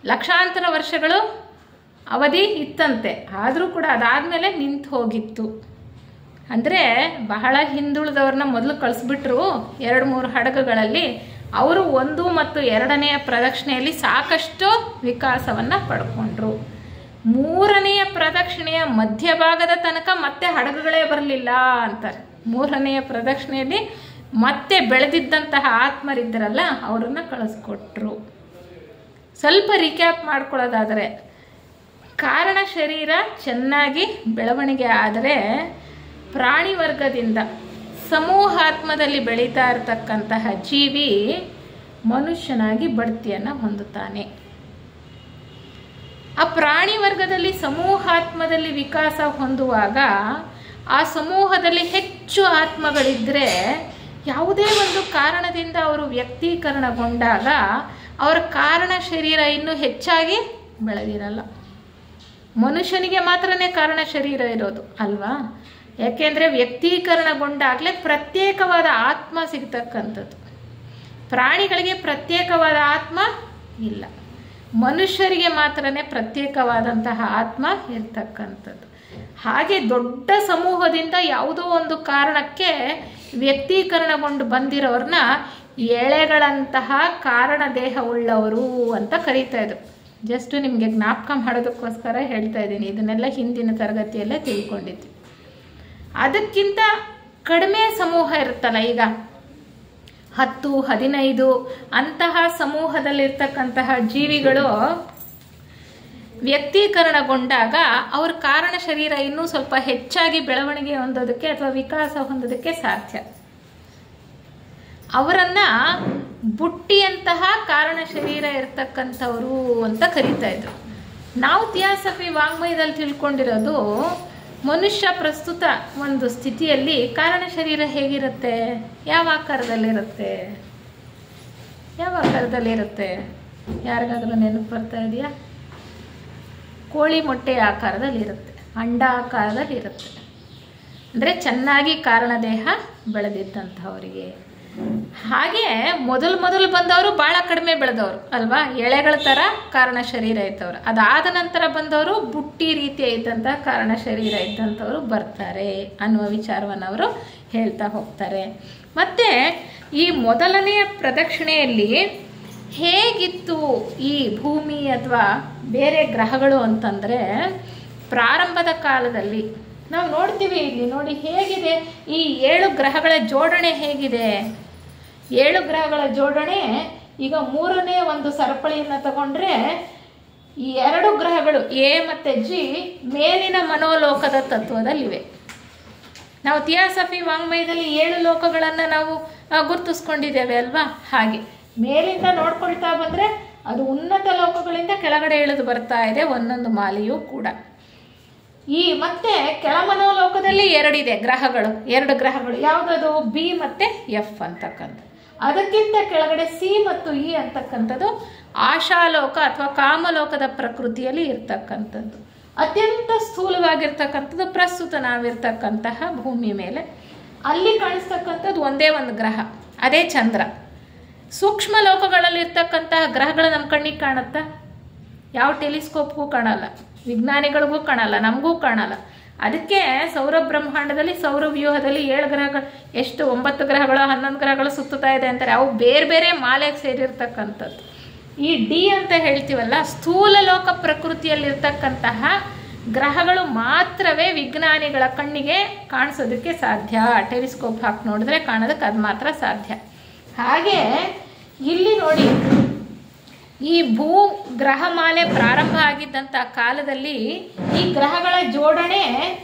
ಲಕ್ಷಾಂತರ ವರ್ಷಗಳು ಅವಧಿ ಇತ್ತಂತೆ. ಆದರೂ ಕೂಡ ಅದಾದಮೇಲೆ ನಿಂತು ಹೋಗಿತ್ತು. ಅಂದರೆ ಬಹಳ ಹಿಂದುಳಿದವ್ರನ್ನ ಮೊದಲು ಕಳಿಸ್ಬಿಟ್ರು 2-3 ಹಡಗುಗಳಲ್ಲಿ. ಅವರು 1 ಮತ್ತು 2ನೆಯ ಪ್ರದಕ್ಷಿಣೆಯಲ್ಲಿ ಸಾಕಷ್ಟು ವಿಕಾಸವನ್ನು ಪಡ್ಕೊಂಡ್ರು. 3ನೆಯ ಪ್ರದಕ್ಷಿಣೆಯ ಮಧ್ಯಭಾಗದ ತನಕ ಮತ್ತೆ ಹಡಗುಗಳೇ ಬರಲಿಲ್ಲ ಅಂತಾರೆ. 3ನೆಯ ಪ್ರದಕ್ಷಿಣೆಯಲ್ಲಿ ಮತ್ತೆ ಬೆಳೆದಿದ್ದಂತಹ ಆತ್ಮರಿದ್ದರಲ್ಲ ಅವರನ್ನು ಕಳಿಸ್ಕೊಟ್ರು. ಸ್ವಲ್ಪ ರೀಕ್ಯಾಪ್ ಮಾಡ್ಕೊಳ್ಳೋದಾದರೆ, ಕಾರಣ ಶರೀರ ಚೆನ್ನಾಗಿ ಬೆಳವಣಿಗೆ ಆದರೆ ಪ್ರಾಣಿ ವರ್ಗದಿಂದ ಸಮೂಹಾತ್ಮದಲ್ಲಿ ಬೆಳೀತಾ ಇರತಕ್ಕಂತಹ ಜೀವಿ ಮನುಷ್ಯನಾಗಿ ಬಡ್ತಿಯನ್ನು ಹೊಂದುತ್ತಾನೆ. ಆ ಪ್ರಾಣಿ ವರ್ಗದಲ್ಲಿ ಸಮೂಹಾತ್ಮದಲ್ಲಿ ವಿಕಾಸ ಹೊಂದುವಾಗ ಆ ಸಮೂಹದಲ್ಲಿ ಹೆಚ್ಚು ಆತ್ಮಗಳಿದ್ದರೆ ಯಾವುದೇ ಒಂದು ಕಾರಣದಿಂದ ಅವರು ವ್ಯಕ್ತೀಕರಣಗೊಂಡಾಗ ಅವರ ಕಾರಣ ಶರೀರ ಇನ್ನೂ ಹೆಚ್ಚಾಗಿ ಬೆಳೆದಿರಲ್ಲ. ಮನುಷ್ಯನಿಗೆ ಮಾತ್ರನೇ ಕಾರಣ ಶರೀರ ಇರೋದು ಅಲ್ವಾ? ಯಾಕೆಂದರೆ ವ್ಯಕ್ತೀಕರಣಗೊಂಡಾಗಲೇ ಪ್ರತ್ಯೇಕವಾದ ಆತ್ಮ ಸಿಗ್ತಕ್ಕಂಥದ್ದು. ಪ್ರಾಣಿಗಳಿಗೆ ಪ್ರತ್ಯೇಕವಾದ ಆತ್ಮ ಇಲ್ಲ, ಮನುಷ್ಯರಿಗೆ ಮಾತ್ರನೇ ಪ್ರತ್ಯೇಕವಾದಂತಹ ಆತ್ಮ ಇರ್ತಕ್ಕಂಥದ್ದು. ಹಾಗೆ ದೊಡ್ಡ ಸಮೂಹದಿಂದ ಯಾವುದೋ ಒಂದು ಕಾರಣಕ್ಕೆ ವ್ಯಕ್ತೀಕರಣಗೊಂಡು ಬಂದಿರೋರನ್ನ ಎಳೆಗಳಂತಹ ಕಾರಣ ದೇಹವುಳ್ಳವರು ಅಂತ ಕರೀತಾ ಇದ್ರು. ಜಸ್ಟ್ ನಿಮಗೆ ಜ್ಞಾಪಕ ಮಾಡೋದಕ್ಕೋಸ್ಕರ ಹೇಳ್ತಾ ಇದ್ದೀನಿ. ಇದನ್ನೆಲ್ಲ ಹಿಂದಿನ ತರಗತಿಯಲ್ಲೇ ತಿಳ್ಕೊಂಡಿದ್ವಿ. ಅದಕ್ಕಿಂತ ಕಡಿಮೆ ಸಮೂಹ ಇರುತ್ತಲ್ಲ, ಈಗ 10-15 ಅಂತಹ ಸಮೂಹದಲ್ಲಿರ್ತಕ್ಕಂತಹ ಜೀವಿಗಳು ವ್ಯಕ್ತೀಕರಣಗೊಂಡಾಗ ಅವ್ರ ಕಾರಣ ಶರೀರ ಇನ್ನೂ ಸ್ವಲ್ಪ ಹೆಚ್ಚಾಗಿ ಬೆಳವಣಿಗೆ ಹೊಂದೋದಕ್ಕೆ ಅಥವಾ ವಿಕಾಸ ಹೊಂದೋದಕ್ಕೆ ಸಾಧ್ಯ. ಅವರನ್ನ ಬುಟ್ಟಿಯಂತಹ ಕಾರಣ ಶರೀರ ಇರ್ತಕ್ಕಂಥವ್ರು ಅಂತ ಕರೀತಾ ಇದ್ರು. ನಾವು ಥಿಯಾಸಫಿ ವಾಂಗ್ಮಯದಲ್ಲಿ ತಿಳ್ಕೊಂಡಿರೋದು, ಮನುಷ್ಯ ಪ್ರಸ್ತುತ ಒಂದು ಸ್ಥಿತಿಯಲ್ಲಿ ಕಾರಣ ಶರೀರ ಹೇಗಿರುತ್ತೆ, ಯಾವ ಆಕಾರದಲ್ಲಿರುತ್ತೆ, ಯಾರಿಗಾದ್ರೂ ನೆನಪು ಬರ್ತಾ ಇದೆಯಾ? ಕೋಳಿ ಮೊಟ್ಟೆಯ ಆಕಾರದಲ್ಲಿರುತ್ತೆ, ಅಂಡಾಕಾರದಲ್ಲಿರುತ್ತೆ. ಅಂದರೆ ಚೆನ್ನಾಗಿ ಕಾರಣದೇಹ ಬೆಳೆದಿದ್ದಂಥವರಿಗೆ. ಹಾಗೆ ಮೊದಲು ಬಂದವರು ಭಾಳ ಕಡಿಮೆ ಬೆಳೆದವರು ಅಲ್ವಾ, ಎಳೆಗಳ ಥರ ಕಾರಣ ಶರೀರ ಇದ್ದವರು. ಅದಾದ ನಂತರ ಬಂದವರು ಬುಟ್ಟಿ ರೀತಿಯ ಇದ್ದಂತಹ ಕಾರಣ ಶರೀರ ಇದ್ದಂಥವರು ಬರ್ತಾರೆ ಅನ್ನುವ ವಿಚಾರವನ್ನು ಅವರು ಹೇಳ್ತಾ ಹೋಗ್ತಾರೆ. ಮತ್ತು ಈ ಮೊದಲನೆಯ ಪ್ರದಕ್ಷಿಣೆಯಲ್ಲಿ ಹೇಗಿತ್ತು ಈ ಭೂಮಿ ಅಥವಾ ಬೇರೆ ಗ್ರಹಗಳು ಅಂತಂದರೆ, ಪ್ರಾರಂಭದ ಕಾಲದಲ್ಲಿ ನಾವು ನೋಡ್ತೀವಿ. ಇಲ್ಲಿ ನೋಡಿ ಹೇಗಿದೆ ಈ 7 ಗ್ರಹಗಳ ಜೋಡಣೆ ಹೇಗಿದೆ. 7 ಗ್ರಹಗಳ ಜೋಡಣೆ, ಈಗ 3ನೇ ಒಂದು ಸರಪಳಿಯನ್ನು ತಗೊಂಡ್ರೆ ಈ 2 ಗ್ರಹಗಳು ಎ ಮತ್ತು ಜಿ ಮೇಲಿನ ಮನೋಲೋಕದ ತತ್ವದಲ್ಲಿವೆ. ನಾವು ಥಿಯಾಸಫಿ ವಾಂಗ್ಮಯದಲ್ಲಿ 7 ಲೋಕಗಳನ್ನು ನಾವು ಗುರುತಿಸ್ಕೊಂಡಿದ್ದೇವೆ ಅಲ್ವಾ. ಹಾಗೆ ಮೇಲಿಂದ ನೋಡ್ಕೊಳ್ತಾ ಬಂದರೆ ಅದು ಉನ್ನತ ಲೋಕಗಳಿಂದ ಕೆಳಗಡೆ ಇಳಿದು ಬರ್ತಾ ಇದೆ ಒಂದೊಂದು ಮಾಲೆಯೂ ಕೂಡ. ಈ ಮತ್ತೆ ಕೆಳಮನೋಲೋಕದಲ್ಲಿ 2 ಇದೆ ಗ್ರಹಗಳು, 2 ಗ್ರಹಗಳು. ಯಾವುದದು? ಬಿ ಮತ್ತು ಎಫ್ ಅಂತಕ್ಕಂಥ. ಅದಕ್ಕಿಂತ ಕೆಳಗಡೆ ಸಿ ಮತ್ತು ಇ ಅಂತಕ್ಕಂಥದ್ದು ಆಶಾಲೋಕ ಅಥವಾ ಕಾಮಲೋಕದ ಪ್ರಕೃತಿಯಲ್ಲಿ ಇರ್ತಕ್ಕಂಥದ್ದು. ಅತ್ಯಂತ ಸ್ಥೂಲವಾಗಿರ್ತಕ್ಕಂಥದ್ದು ಪ್ರಸ್ತುತ ನಾವಿರ್ತಕ್ಕಂತಹ ಭೂಮಿ ಮೇಲೆ. ಅಲ್ಲಿ ಕಾಣಿಸ್ತಕ್ಕಂಥದ್ದು ಒಂದೇ ಒಂದು ಗ್ರಹ, ಅದೇ ಚಂದ್ರ. ಸೂಕ್ಷ್ಮ ಲೋಕಗಳಲ್ಲಿರ್ತಕ್ಕಂತಹ ಗ್ರಹಗಳು ನಮ್ಮ ಕಣ್ಣಿಗೆ ಕಾಣುತ್ತಾ? ಯಾವ ಟೆಲಿಸ್ಕೋಪ್ಗೂ ಕಾಣಲ್ಲ, ವಿಜ್ಞಾನಿಗಳಿಗೂ ಕಾಣಲ್ಲ, ನಮಗೂ ಕಾಣಲ್ಲ. ಅದಕ್ಕೆ ಸೌರ ಬ್ರಹ್ಮಾಂಡದಲ್ಲಿ ಸೌರವ್ಯೂಹದಲ್ಲಿ 7 ಗ್ರಹಗಳು, ಎಷ್ಟು 9 ಗ್ರಹಗಳು 11 ಗ್ರಹಗಳು ಸುತ್ತುತ್ತಾ ಇದೆ ಅಂತಾರೆ. ಅವು ಬೇರೆ ಬೇರೆ ಮಾಲೆಗೆ ಸೇರಿರ್ತಕ್ಕಂಥದ್ದು. ಈ ಡಿ ಅಂತ ಹೇಳ್ತೀವಲ್ಲ, ಸ್ಥೂಲ ಲೋಕ ಪ್ರಕೃತಿಯಲ್ಲಿರ್ತಕ್ಕಂತಹ ಗ್ರಹಗಳು ಮಾತ್ರವೇ ವಿಜ್ಞಾನಿಗಳ ಕಣ್ಣಿಗೆ ಕಾಣಿಸೋದಕ್ಕೆ ಸಾಧ್ಯ. ಟೆಲಿಸ್ಕೋಪ್ ಹಾಕಿ ನೋಡಿದ್ರೆ ಕಾಣೋದಕ್ಕೆ ಅದು ಮಾತ್ರ ಸಾಧ್ಯ. ಹಾಗೆ ಇಲ್ಲಿ ನೋಡಿ, ಈ ಭೂ ಗ್ರಹಮಾಲೆ ಪ್ರಾರಂಭ ಆಗಿದ್ದಂಥ ಕಾಲದಲ್ಲಿ ಈ ಗ್ರಹಗಳ ಜೋಡಣೆ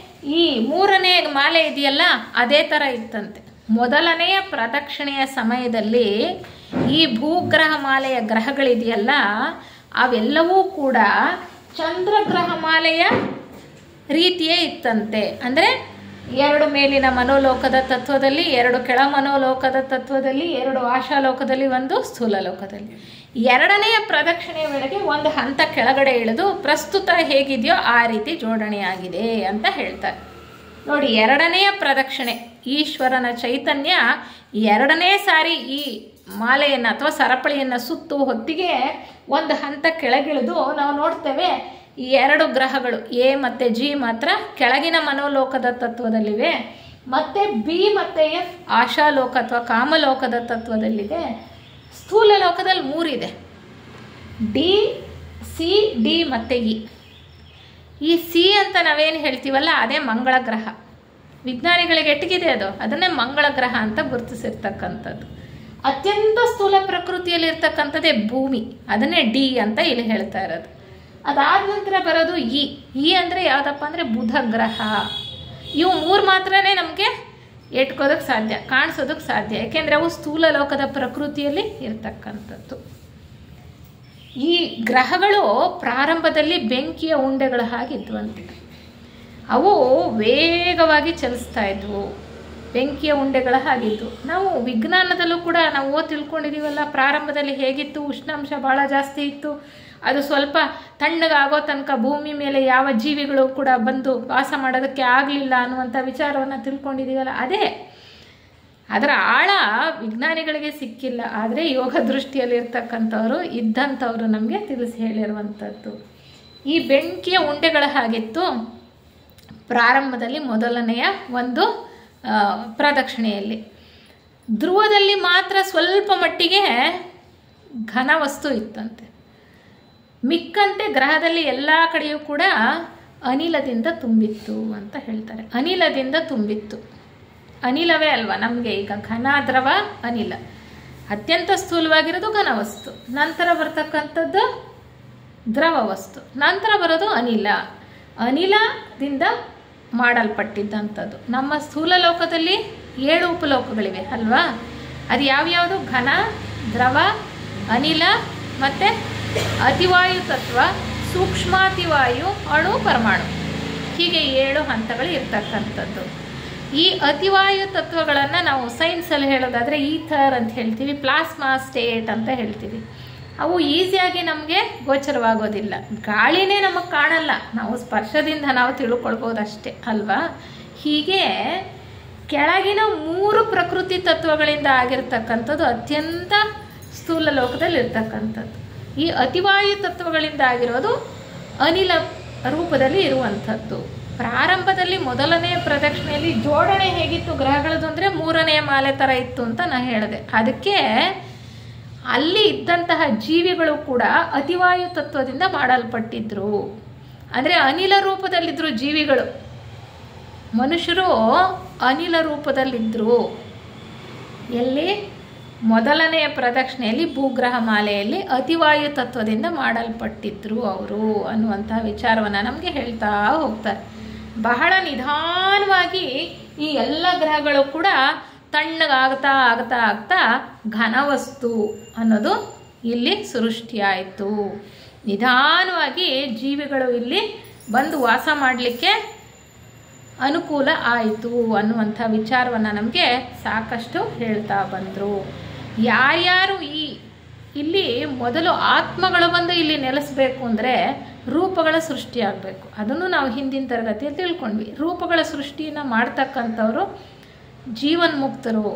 ಈ 3ನೇ ಮಾಲೆ ಇದೆಯಲ್ಲ ಅದೇ ಥರ ಇತ್ತಂತೆ. ಮೊದಲನೆಯ ಪ್ರದಕ್ಷಿಣೆಯ ಸಮಯದಲ್ಲಿ ಈ ಭೂಗ್ರಹ ಮಾಲೆಯ ಗ್ರಹಗಳಿದೆಯಲ್ಲ ಅವೆಲ್ಲವೂ ಕೂಡ ಚಂದ್ರಗ್ರಹ ಮಾಲೆಯ ರೀತಿಯೇ ಇತ್ತಂತೆ. ಅಂದರೆ 2 ಮೇಲಿನ ಮನೋಲೋಕದ ತತ್ವದಲ್ಲಿ, 2 ಕೆಳ ಮನೋಲೋಕದ ತತ್ವದಲ್ಲಿ, 2 ಆಶಾಲೋಕದಲ್ಲಿ, 1 ಸ್ಥೂಲ ಲೋಕದಲ್ಲಿ. 2ನೆಯ ಪ್ರದಕ್ಷಿಣೆಯ ವೇಳೆಗೆ ಒಂದು ಹಂತ ಕೆಳಗಡೆ ಇಳಿದು ಪ್ರಸ್ತುತ ಹೇಗಿದೆಯೋ ಆ ರೀತಿ ಜೋಡಣೆಯಾಗಿದೆ ಅಂತ ಹೇಳ್ತಾರೆ. ನೋಡಿ, 2ನೆಯ ಪ್ರದಕ್ಷಿಣೆ ಈಶ್ವರನ ಚೈತನ್ಯ 2ನೇ ಸಾರಿ ಈ ಮಾಲೆಯನ್ನು ಅಥವಾ ಸರಪಳಿಯನ್ನು ಸುತ್ತು ಹೊತ್ತಿಗೆ ಒಂದು ಹಂತ ಕೆಳಗಿಳಿದು ನಾವು ನೋಡ್ತೇವೆ ಈ 2 ಗ್ರಹಗಳು ಎ ಮತ್ತು ಜಿ ಮಾತ್ರ ಕೆಳಗಿನ ಮನೋಲೋಕದ ತತ್ವದಲ್ಲಿವೆ. ಮತ್ತು ಬಿ ಮತ್ತು ಎಫ್ ಆಶಾಲೋಕ ಅಥವಾ ಕಾಮಲೋಕದ ತತ್ವದಲ್ಲಿದೆ. ಸ್ಥೂಲ ಲೋಕದಲ್ಲಿ 3 ಇದೆ, ಡಿ, ಸಿ, ಡಿ ಮತ್ತು ಇ. ಈ ಸಿ ಅಂತ ನಾವೇನು ಹೇಳ್ತೀವಲ್ಲ ಅದೇ ಮಂಗಳ ಗ್ರಹ. ವಿಜ್ಞಾನಿಗಳಿಗೆ ಎಟ್ಟಿಗಿದೆ ಅದನ್ನೇ ಮಂಗಳ ಗ್ರಹ ಅಂತ ಗುರುತಿಸಿರ್ತಕ್ಕಂಥದ್ದು. ಅತ್ಯಂತ ಸ್ಥೂಲ ಪ್ರಕೃತಿಯಲ್ಲಿರ್ತಕ್ಕಂಥದ್ದೇ ಭೂಮಿ, ಅದನ್ನೇ ಡಿ ಅಂತ ಇಲ್ಲಿ ಹೇಳ್ತಾ ಇರೋದು. ಅದಾದ ನಂತರ ಬರೋದು ಇ ಅಂದರೆ ಯಾವುದಪ್ಪ ಅಂದರೆ ಬುಧ ಗ್ರಹ. ಇವು 3 ಮಾತ್ರನೇ ನಮಗೆ ಎಟ್ಕೋದಕ್ಕೆ ಸಾಧ್ಯ, ಕಾಣಿಸೋದಕ್ಕೆ ಸಾಧ್ಯ, ಯಾಕೆಂದರೆ ಅವು ಸ್ಥೂಲ ಲೋಕದ ಪ್ರಕೃತಿಯಲ್ಲಿ ಇರ್ತಕ್ಕಂಥದ್ದು. ಈ ಗ್ರಹಗಳು ಪ್ರಾರಂಭದಲ್ಲಿ ಬೆಂಕಿಯ ಉಂಡೆಗಳ ಹಾಗಿದ್ವಂತೆ. ಅವು ವೇಗವಾಗಿ ಚಲಿಸ್ತಾ ಇದ್ವು, ಬೆಂಕಿಯ ಉಂಡೆಗಳ ಹಾಗಿದ್ದು. ನಾವು ವಿಜ್ಞಾನದಲ್ಲೂ ಕೂಡ ನಾವು ತಿಳ್ಕೊಂಡಿದ್ದೀವಲ್ಲ, ಪ್ರಾರಂಭದಲ್ಲಿ ಹೇಗಿತ್ತು, ಉಷ್ಣಾಂಶ ಭಾಳ ಜಾಸ್ತಿ ಇತ್ತು, ಅದು ಸ್ವಲ್ಪ ತಣ್ಣಗಾಗೋ ತನಕ ಭೂಮಿ ಮೇಲೆ ಯಾವ ಜೀವಿಗಳು ಕೂಡ ಬಂದು ವಾಸ ಮಾಡೋದಕ್ಕೆ ಆಗಲಿಲ್ಲ ಅನ್ನುವಂಥ ವಿಚಾರವನ್ನು ತಿಳ್ಕೊಂಡಿದ್ದೀವಲ್ಲ, ಅದೇ ಅದರ ಆಳ ವಿಜ್ಞಾನಿಗಳಿಗೆ ಸಿಕ್ಕಿಲ್ಲ. ಆದರೆ ಯೋಗ ದೃಷ್ಟಿಯಲ್ಲಿರ್ತಕ್ಕಂಥವ್ರು ಇದ್ದಂಥವ್ರು ನಮಗೆ ತಿಳಿಸಿ ಹೇಳಿರುವಂಥದ್ದು. ಈ ಬೆಂಕಿಯ ಉಂಡೆಗಳ ಹಾಗಿತ್ತು ಪ್ರಾರಂಭದಲ್ಲಿ ಮೊದಲನೆಯ ಒಂದು ಪ್ರದಕ್ಷಿಣೆಯಲ್ಲಿ. ಧ್ರುವದಲ್ಲಿ ಮಾತ್ರ ಸ್ವಲ್ಪ ಮಟ್ಟಿಗೆ ಘನ ವಸ್ತು ಇತ್ತಂತೆ. ಮಿಕ್ಕಂತೆ ಗ್ರಹದಲ್ಲಿ ಎಲ್ಲ ಕಡೆಯೂ ಕೂಡ ಅನಿಲದಿಂದ ತುಂಬಿತ್ತು ಅಂತ ಹೇಳ್ತಾರೆ. ಅನಿಲದಿಂದ ತುಂಬಿತ್ತು. ಅನಿಲವೇ ಅಲ್ವಾ ನಮಗೆ ಈಗ ಘನ, ದ್ರವ, ಅನಿಲ. ಅತ್ಯಂತ ಸ್ಥೂಲವಾಗಿರೋದು ಘನ ವಸ್ತು, ನಂತರ ಬರ್ತಕ್ಕಂಥದ್ದು ದ್ರವ ವಸ್ತು, ನಂತರ ಬರೋದು ಅನಿಲ. ಅನಿಲದಿಂದ ಮಾಡಲ್ಪಟ್ಟಿದ್ದಂಥದ್ದು. ನಮ್ಮ ಸ್ಥೂಲ ಲೋಕದಲ್ಲಿ 7 ಉಪಲೋಕಗಳಿವೆ ಅಲ್ವಾ? ಅದು ಯಾವ್ಯಾವುದು? ಘನ, ದ್ರವ, ಅನಿಲ ಮತ್ತು ಅತಿವಾಯು ತತ್ವ, ಸೂಕ್ಷ್ಮಾತಿವಾಯು, ಅಣು, ಪರಮಾಣು. ಹೀಗೆ 7 ಹಂತಗಳು ಇರ್ತಕ್ಕಂಥದ್ದು. ಈ ಅತಿವಾಯು ತತ್ವಗಳನ್ನು ನಾವು ಸೈನ್ಸಲ್ಲಿ ಹೇಳೋದಾದರೆ ಈಥರ್ ಅಂತ ಹೇಳ್ತೀವಿ, ಪ್ಲಾಸ್ಮಾ ಸ್ಟೇಟ್ ಅಂತ ಹೇಳ್ತೀವಿ. ಅವು ಈಸಿಯಾಗಿ ನಮಗೆ ಗೋಚರವಾಗೋದಿಲ್ಲ. ಗಾಳಿನೇ ನಮಗೆ ಕಾಣಲ್ಲ, ನಾವು ಸ್ಪರ್ಶದಿಂದ ನಾವು ತಿಳ್ಕೊಳ್ಬೋದಷ್ಟೇ ಅಲ್ವಾ? ಹೀಗೆ ಕೆಳಗಿನ 3 ಪ್ರಕೃತಿ ತತ್ವಗಳಿಂದ ಆಗಿರ್ತಕ್ಕಂಥದ್ದು ಅತ್ಯಂತ ಸ್ಥೂಲ ಲೋಕದಲ್ಲಿ ಇರ್ತಕ್ಕಂಥದ್ದು. ಈ ಅತಿವಾಯು ತತ್ವಗಳಿಂದ ಆಗಿರೋದು ಅನಿಲ ರೂಪದಲ್ಲಿ ಇರುವಂಥದ್ದು. ಪ್ರಾರಂಭದಲ್ಲಿ ಮೊದಲನೇ ಪ್ರದಕ್ಷಿಣೆಯಲ್ಲಿ ಜೋಡಣೆ ಹೇಗಿತ್ತು ಗ್ರಹಗಳದ್ದು ಅಂದರೆ 3ನೇ ಮಾಲೆ ಥರ ಇತ್ತು ಅಂತ ನಾನು ಹೇಳಿದೆ. ಅದಕ್ಕೆ ಅಲ್ಲಿ ಇದ್ದಂತಹ ಜೀವಿಗಳು ಕೂಡ ಅತಿವಾಯು ತತ್ವದಿಂದ ಮಾಡಲ್ಪಟ್ಟಿದ್ರು. ಅಂದರೆ ಅನಿಲ ರೂಪದಲ್ಲಿದ್ದರು ಜೀವಿಗಳು. ಮನುಷ್ಯರು ಅನಿಲ ರೂಪದಲ್ಲಿದ್ದರು. ಎಲ್ಲಿ? ಮೊದಲನೆಯ ಪ್ರದಕ್ಷಿಣೆಯಲ್ಲಿ ಭೂಗ್ರಹ ಮಾಲೆಯಲ್ಲಿ ಅತಿವಾಯು ತತ್ವದಿಂದ ಮಾಡಲ್ಪಟ್ಟಿದ್ರು ಅವರು ಅನ್ನುವಂಥ ವಿಚಾರವನ್ನು ನಮಗೆ ಹೇಳ್ತಾ ಹೋಗ್ತಾರೆ. ಬಹಳ ನಿಧಾನವಾಗಿ ಈ ಎಲ್ಲ ಗ್ರಹಗಳು ಕೂಡ ತಣ್ಣಗಾಗ್ತಾ ಆಗ್ತಾ ಆಗ್ತಾ ಘನವಸ್ತು ಅನ್ನೋದು ಇಲ್ಲಿ ಸೃಷ್ಟಿಯಾಯಿತು. ನಿಧಾನವಾಗಿ ಜೀವಿಗಳು ಇಲ್ಲಿ ಬಂದು ವಾಸ ಮಾಡಲಿಕ್ಕೆ ಅನುಕೂಲ ಆಯಿತು ಅನ್ನುವಂಥ ವಿಚಾರವನ್ನು ನಮಗೆ ಸಾಕಷ್ಟು ಹೇಳ್ತಾ ಬಂದರು. ಯಾರ್ಯಾರು ಇಲ್ಲಿ ಮೊದಲು ಆತ್ಮಗಳು ಬಂದು ಇಲ್ಲಿ ನೆಲೆಸಬೇಕು ಅಂದರೆ ರೂಪಗಳ ಸೃಷ್ಟಿಯಾಗಬೇಕು. ಅದನ್ನು ನಾವು ಹಿಂದಿನ ತರಗತಿಯಲ್ಲಿ ತಿಳ್ಕೊಂಡ್ವಿ. ರೂಪಗಳ ಸೃಷ್ಟಿಯನ್ನು ಮಾಡ್ತಕ್ಕಂಥವ್ರು ಜೀವನ್ಮುಕ್ತರು.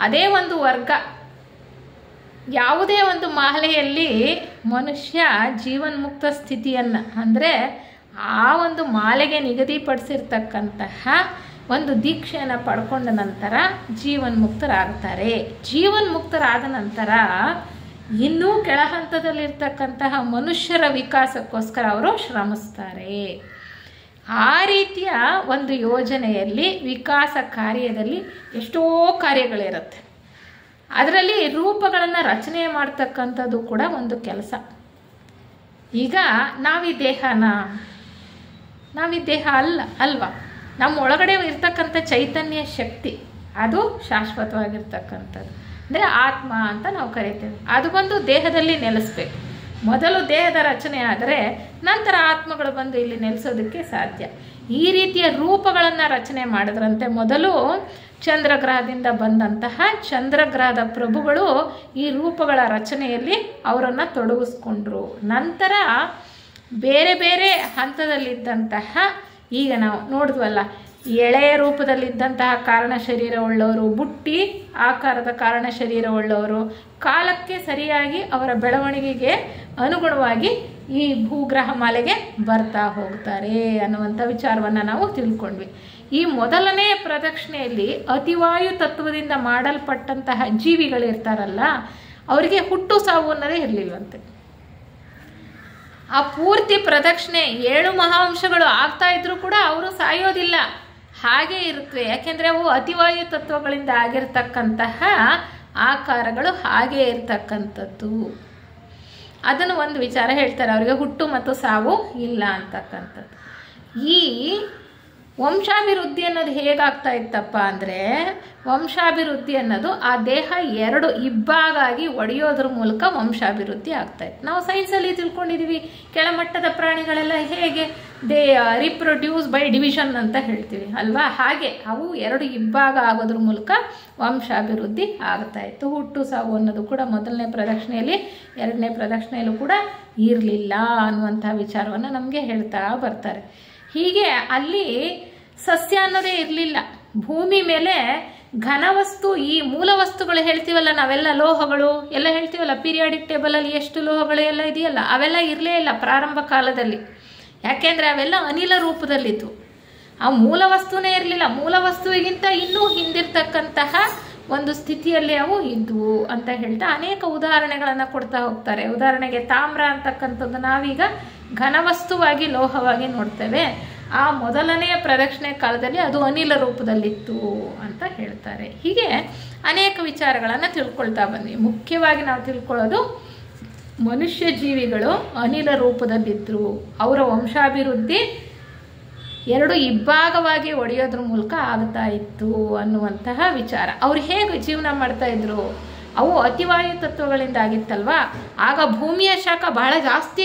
ಅದೇ ಒಂದು ವರ್ಗ. ಯಾವುದೇ ಒಂದು ಮಾಲೆಯಲ್ಲಿ ಮನುಷ್ಯ ಜೀವನ್ಮುಕ್ತ ಸ್ಥಿತಿಯನ್ನು ಅಂದರೆ ಆ ಒಂದು ಮಾಲೆಗೆ ನಿಗದಿಪಡಿಸಿರ್ತಕ್ಕಂತಹ ಒಂದು ದೀಕ್ಷೆಯನ್ನು ಪಡ್ಕೊಂಡ ನಂತರ ಜೀವನ್ಮುಕ್ತರಾಗ್ತಾರೆ. ಜೀವನ್ಮುಕ್ತರಾದ ನಂತರ ಇನ್ನೂ ಕೆಳ ಹಂತದಲ್ಲಿರ್ತಕ್ಕಂತಹ ಮನುಷ್ಯರ ವಿಕಾಸಕ್ಕೋಸ್ಕರ ಅವರು ಶ್ರಮಿಸ್ತಾರೆ. ಆ ರೀತಿಯ ಒಂದು ಯೋಜನೆಯಲ್ಲಿ ವಿಕಾಸ ಕಾರ್ಯದಲ್ಲಿ ಎಷ್ಟೋ ಕಾರ್ಯಗಳಿರುತ್ತೆ. ಅದರಲ್ಲಿ ರೂಪಗಳನ್ನು ರಚನೆ ಮಾಡ್ತಕ್ಕಂಥದ್ದು ಕೂಡ ಒಂದು ಕೆಲಸ. ಈಗ ನಾವೀ ದೇಹ ಅಲ್ವಾ? ನಮ್ಮ ಒಳಗಡೆ ಇರ್ತಕ್ಕಂಥ ಚೈತನ್ಯ ಶಕ್ತಿ ಅದು ಶಾಶ್ವತವಾಗಿರ್ತಕ್ಕಂಥದ್ದು. ಅಂದರೆ ಆತ್ಮ ಅಂತ ನಾವು ಕರಿತೇವೆ. ಅದು ಬಂದು ದೇಹದಲ್ಲಿ ನೆಲೆಸಬೇಕು. ಮೊದಲು ದೇಹದ ರಚನೆ ಆದರೆ ನಂತರ ಆತ್ಮಗಳು ಬಂದು ಇಲ್ಲಿ ನೆಲೆಸೋದಕ್ಕೆ ಸಾಧ್ಯ. ಈ ರೀತಿಯ ರೂಪಗಳನ್ನು ರಚನೆ ಮಾಡಿದ್ರಂತೆ ಮೊದಲು ಚಂದ್ರಗ್ರಹದಿಂದ ಬಂದಂತಹ ಚಂದ್ರಗ್ರಹದ ಪ್ರಭುಗಳು ಈ ರೂಪಗಳ ರಚನೆಯಲ್ಲಿ ಅವರನ್ನು ತೊಡಗಿಸ್ಕೊಂಡ್ರು. ನಂತರ ಬೇರೆ ಬೇರೆ ಹಂತದಲ್ಲಿದ್ದಂತಹ ಈಗ ನಾವು ನೋಡಿದ್ವಲ್ಲ, ಎಳೆಯ ರೂಪದಲ್ಲಿದ್ದಂತಹ ಕಾರಣ ಶರೀರವುಳ್ಳವರು, ಬುಟ್ಟಿ ಆಕಾರದ ಕಾರಣ ಶರೀರವುಳ್ಳವರು ಕಾಲಕ್ಕೆ ಸರಿಯಾಗಿ ಅವರ ಬೆಳವಣಿಗೆಗೆ ಅನುಗುಣವಾಗಿ ಈ ಭೂಗ್ರಹ ಮಾಲೆಗೆ ಬರ್ತಾ ಹೋಗ್ತಾರೆ ಅನ್ನುವಂಥ ವಿಚಾರವನ್ನು ನಾವು ತಿಳ್ಕೊಂಡ್ವಿ. ಈ ಮೊದಲನೇ ಪ್ರದಕ್ಷಿಣೆಯಲ್ಲಿ ಅತಿವಾಯು ತತ್ವದಿಂದ ಮಾಡಲ್ಪಟ್ಟಂತಹ ಜೀವಿಗಳಿರ್ತಾರಲ್ಲ, ಅವರಿಗೆ ಹುಟ್ಟು ಸಾವು ಅನ್ನೋದೇ ಇರಲಿಲ್ವಂತೆ. ಆ ಪೂರ್ತಿ ಪ್ರದಕ್ಷಿಣೆ 7 ಮಹಾಂಶಗಳು ಆಗ್ತಾ ಇದ್ರು ಕೂಡ ಅವರು ಸಾಯೋದಿಲ್ಲ, ಹಾಗೆ ಇರುತ್ತವೆ. ಯಾಕೆಂದರೆ ಅವು ಅತಿವಾಯು ತತ್ವಗಳಿಂದ ಆಗಿರ್ತಕ್ಕಂತಹ ಆಕಾರಗಳು ಹಾಗೇ ಇರ್ತಕ್ಕಂಥದ್ದು. ಅದನ್ನು ಒಂದು ವಿಚಾರ ಹೇಳ್ತಾರೆ, ಅವರಿಗೆ ಹುಟ್ಟು ಮತ್ತು ಸಾವು ಇಲ್ಲ ಅಂತಕ್ಕಂಥದ್ದು. ಈ ವಂಶಾಭಿವೃದ್ಧಿ ಅನ್ನೋದು ಹೇಗಾಗ್ತಾ ಇತ್ತಪ್ಪ ಅಂದರೆ, ವಂಶಾಭಿವೃದ್ಧಿ ಅನ್ನೋದು ಆ ದೇಹ 2 ಇಬ್ಬಾಗಾಗಿ ಒಡೆಯೋದ್ರ ಮೂಲಕ ವಂಶಾಭಿವೃದ್ಧಿ ಆಗ್ತಾ ಇತ್ತು. ನಾವು ಸೈನ್ಸಲ್ಲಿ ತಿಳ್ಕೊಂಡಿದ್ದೀವಿ, ಕೆಳಮಟ್ಟದ ಪ್ರಾಣಿಗಳೆಲ್ಲ ಹೇಗೆ ದೇ ರಿಪ್ರೊಡ್ಯೂಸ್ ಬೈ ಡಿವಿಷನ್ ಅಂತ ಹೇಳ್ತೀವಿ ಅಲ್ವಾ, ಹಾಗೆ ಅವು 2 ಇಬ್ಬಾಗ ಆಗೋದ್ರ ಮೂಲಕ ವಂಶಾಭಿವೃದ್ಧಿ ಆಗ್ತಾ ಇತ್ತು. ಹುಟ್ಟು ಸಾವು ಅನ್ನೋದು ಕೂಡ ಮೊದಲನೇ ಪ್ರದಕ್ಷಿಣೆಯಲ್ಲಿ, 2ನೇ ಪ್ರದಕ್ಷಿಣೆಯಲ್ಲೂ ಕೂಡ ಇರಲಿಲ್ಲ ಅನ್ನುವಂಥ ವಿಚಾರವನ್ನು ನಮಗೆ ಹೇಳ್ತಾ ಬರ್ತಾರೆ. ಹೀಗೆ ಅಲ್ಲಿ ಸಸ್ಯ ಅನ್ನೋದೇ ಇರಲಿಲ್ಲ. ಭೂಮಿ ಮೇಲೆ ಘನವಸ್ತು, ಈ ಮೂಲ ವಸ್ತುಗಳು ಹೇಳ್ತೀವಲ್ಲ ನಾವೆಲ್ಲ, ಲೋಹಗಳು ಎಲ್ಲ ಹೇಳ್ತೀವಲ್ಲ, ಪೀರಿಯಾಡಿಕ್ ಟೇಬಲಲ್ಲಿ ಎಷ್ಟು ಲೋಹಗಳು ಎಲ್ಲ ಇದೆಯಲ್ಲ, ಅವೆಲ್ಲ ಇರಲೇ ಇಲ್ಲ ಪ್ರಾರಂಭ ಕಾಲದಲ್ಲಿ. ಯಾಕೆಂದರೆ ಅವೆಲ್ಲ ಅನಿಲ ರೂಪದಲ್ಲಿತ್ತು. ಆ ಮೂಲ ವಸ್ತುನೇ ಇರಲಿಲ್ಲ. ಮೂಲ ವಸ್ತುವಿಗಿಂತ ಇನ್ನೂ ಹಿಂದಿರ್ತಕ್ಕಂತಹ ಒಂದು ಸ್ಥಿತಿಯಲ್ಲಿ ಅವು ಇದ್ವು ಅಂತ ಹೇಳ್ತಾ ಅನೇಕ ಉದಾಹರಣೆಗಳನ್ನು ಕೊಡ್ತಾ ಹೋಗ್ತಾರೆ. ಉದಾಹರಣೆಗೆ ತಾಮ್ರ ಅಂತಕ್ಕಂಥದ್ದು ನಾವೀಗ ಘನವಸ್ತುವಾಗಿ ಲೋಹವಾಗಿ ನೋಡ್ತೇವೆ. ಆ ಮೊದಲನೆಯ ಪ್ರದಕ್ಷಿಣೆ ಕಾಲದಲ್ಲಿ ಅದು ಅನಿಲ ರೂಪದಲ್ಲಿತ್ತು ಅಂತ ಹೇಳ್ತಾರೆ. ಹೀಗೆ ಅನೇಕ ವಿಚಾರಗಳನ್ನು ತಿಳ್ಕೊಳ್ತಾ ಬಂದ್ವಿ. ಮುಖ್ಯವಾಗಿ ನಾವು ತಿಳ್ಕೊಳ್ಳೋದು, ಮನುಷ್ಯ ಜೀವಿಗಳು ಅನಿಲ ರೂಪದಲ್ಲಿದ್ದರು. ಅವರ ವಂಶಾಭಿವೃದ್ಧಿ 2 ಇಬ್ಬಾಗವಾಗಿ ಒಡೆಯೋದ್ರ ಮೂಲಕ ಆಗ್ತಾ ಇತ್ತು ಅನ್ನುವಂತಹ ವಿಚಾರ. ಅವ್ರು ಹೇಗೆ ಜೀವನ ಮಾಡ್ತಾ ಇದ್ರು? ಅವು ಅತಿವಾಯು ತತ್ವಗಳಿಂದ ಆಗಿತ್ತಲ್ವಾ, ಆಗ ಭೂಮಿಯ ಶಾಖ ಬಹಳ ಜಾಸ್ತಿ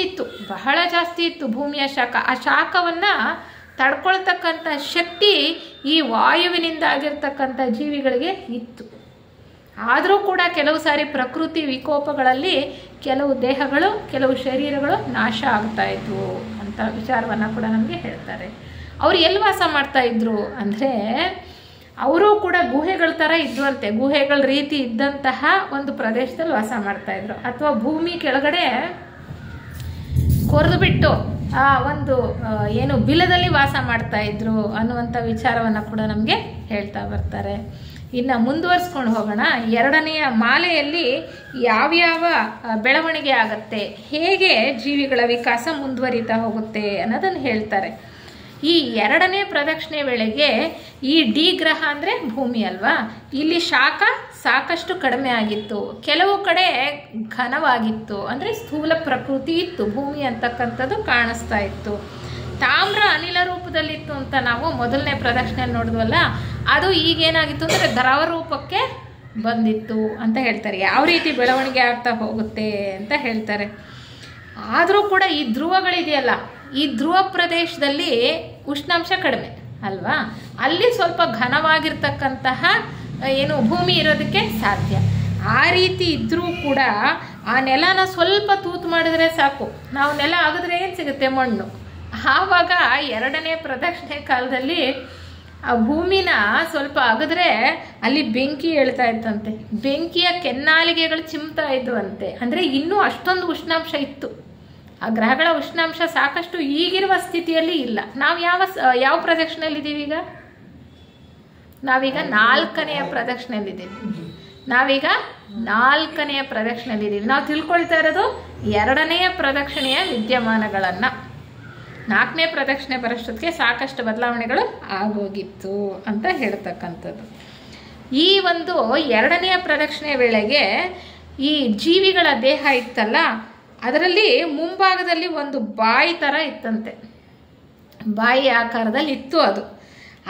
ಇತ್ತು ಭೂಮಿಯ ಶಾಖ. ಆ ಶಾಖವನ್ನು ತಡ್ಕೊಳ್ತಕ್ಕಂಥ ಶಕ್ತಿ ಈ ವಾಯುವಿನಿಂದ ಆಗಿರ್ತಕ್ಕಂಥ ಜೀವಿಗಳಿಗೆ ಇತ್ತು. ಆದರೂ ಕೂಡ ಕೆಲವು ಸಾರಿ ಪ್ರಕೃತಿ ವಿಕೋಪಗಳಲ್ಲಿ ಕೆಲವು ದೇಹಗಳು, ಕೆಲವು ಶರೀರಗಳು ನಾಶ ಆಗ್ತಾ ಇದ್ವು ಅಂತ ವಿಚಾರವನ್ನು ಕೂಡ ನಮಗೆ ಹೇಳ್ತಾರೆ. ಅವ್ರು ಎಲ್ಲಿ ವಾಸ ಮಾಡ್ತಾ ಇದ್ರು ಅಂದರೆ, ಅವರು ಕೂಡ ಗುಹೆಗಳ ಥರ ಇದ್ವಂತೆ. ಗುಹೆಗಳ ರೀತಿ ಇದ್ದಂತಹ ಒಂದು ಪ್ರದೇಶದಲ್ಲಿ ವಾಸ ಮಾಡ್ತಾ ಇದ್ರು, ಅಥವಾ ಭೂಮಿ ಕೆಳಗಡೆ ಕೊರೆದು ಬಿಟ್ಟು ಒಂದು ಏನು ಬಿಲದಲ್ಲಿ ವಾಸ ಮಾಡ್ತಾ ಇದ್ರು ಅನ್ನುವಂಥ ವಿಚಾರವನ್ನು ಕೂಡ ನಮಗೆ ಹೇಳ್ತಾ ಬರ್ತಾರೆ. ಇನ್ನು ಮುಂದುವರಿಸ್ಕೊಂಡು ಹೋಗೋಣ. 2ನೆಯ ಮಾಲೆಯಲ್ಲಿ ಯಾವ್ಯಾವ ಬೆಳವಣಿಗೆ ಆಗತ್ತೆ, ಹೇಗೆ ಜೀವಿಗಳ ವಿಕಾಸ ಮುಂದುವರಿತಾ ಹೋಗುತ್ತೆ ಅನ್ನೋದನ್ನು ಹೇಳ್ತಾರೆ. ಈ 2ನೇ ಪ್ರದಕ್ಷಿಣೆ ವೇಳೆಗೆ ಈ ಡಿ ಗ್ರಹ ಅಂದರೆ ಭೂಮಿ ಅಲ್ವಾ, ಇಲ್ಲಿ ಶಾಖ ಸಾಕಷ್ಟು ಕಡಿಮೆ ಆಗಿತ್ತು. ಕೆಲವು ಕಡೆ ಘನವಾಗಿತ್ತು, ಅಂದರೆ ಸ್ಥೂಲ ಪ್ರಕೃತಿ ಇತ್ತು. ಭೂಮಿ ಅಂತಕ್ಕಂಥದ್ದು ಕಾಣಿಸ್ತಾ ಇತ್ತು. ತಾಮ್ರ ಅನಿಲ ರೂಪದಲ್ಲಿತ್ತು ಅಂತ ನಾವು ಮೊದಲನೇ ಪ್ರದಕ್ಷಿಣೆಯಲ್ಲಿ ನೋಡಿದ್ವಲ್ಲ, ಅದು ಈಗೇನಾಗಿತ್ತು ಅಂದರೆ ದ್ರವ ರೂಪಕ್ಕೆ ಬಂದಿತ್ತು ಅಂತ ಹೇಳ್ತಾರೆ. ಯಾವ ರೀತಿ ಬೆಳವಣಿಗೆ ಆಗ್ತಾ ಹೋಗುತ್ತೆ ಅಂತ ಹೇಳ್ತಾರೆ. ಆದರೂ ಕೂಡ ಈ ಧ್ರುವಗಳಿದೆಯಲ್ಲ, ಈ ಧ್ರುವ ಪ್ರದೇಶದಲ್ಲಿ ಉಷ್ಣಾಂಶ ಕಡಿಮೆ ಅಲ್ವಾ, ಅಲ್ಲಿ ಸ್ವಲ್ಪ ಘನವಾಗಿರ್ತಕ್ಕಂತಹ ಏನು ಭೂಮಿ ಇರೋದಕ್ಕೆ ಸಾಧ್ಯ. ಆ ರೀತಿ ಇದ್ದರೂ ಕೂಡ ಆ ನೆಲನ ಸ್ವಲ್ಪ ತೂತು ಮಾಡಿದ್ರೆ ಸಾಕು, ನಾವು ನೆಲ ಆಗಿದ್ರೆ ಏನು ಸಿಗುತ್ತೆ? ಮಣ್ಣು. ಆವಾಗ 2ನೇ ಪ್ರದಕ್ಷಿಣೆ ಕಾಲದಲ್ಲಿ ಆ ಭೂಮಿನ ಸ್ವಲ್ಪ ಅಗದ್ರೆ ಅಲ್ಲಿ ಬೆಂಕಿ ಹೇಳ್ತಾ ಇತ್ತಂತೆ. ಬೆಂಕಿಯ ಕೆನ್ನಾಲಿಗೆಗಳು ಚಿಮ್ತಾ ಇದ್ವಂತೆ. ಅಂದರೆ ಇನ್ನೂ ಅಷ್ಟೊಂದು ಉಷ್ಣಾಂಶ ಇತ್ತು. ಆ ಗ್ರಹಗಳ ಉಷ್ಣಾಂಶ ಸಾಕಷ್ಟು ಈಗಿರುವ ಸ್ಥಿತಿಯಲ್ಲಿ ಇಲ್ಲ. ನಾವು ಯಾವ ಪ್ರದಕ್ಷಿಣೆಯಲ್ಲಿದ್ದೀವಿ ಈಗ? ನಾವೀಗ 4ನೆಯ ಪ್ರದಕ್ಷಿಣೆಯಲ್ಲಿದ್ದೀವಿ. ನಾವು ತಿಳ್ಕೊಳ್ತಾ ಇರೋದು 2ನೆಯ ಪ್ರದಕ್ಷಿಣೆಯ ವಿದ್ಯಮಾನಗಳನ್ನು. 4ನೇ ಪ್ರದಕ್ಷಿಣೆ ಬರೋಷ್ಟೊತ್ತಿಗೆ ಸಾಕಷ್ಟು ಬದಲಾವಣೆಗಳು ಆಗೋಗಿತ್ತು ಅಂತ ಹೇಳ್ತಕ್ಕಂಥದ್ದು. ಈ ಒಂದು 2ನೆಯ ಪ್ರದಕ್ಷಿಣೆ ವೇಳೆಗೆ ಈ ಜೀವಿಗಳ ದೇಹ ಇತ್ತಲ್ಲ, ಅದರಲ್ಲಿ ಮುಂಭಾಗದಲ್ಲಿ ಒಂದು ಬಾಯಿ ಥರ ಇತ್ತಂತೆ. ಬಾಯಿ ಆಕಾರದಲ್ಲಿ ಇತ್ತು ಅದು.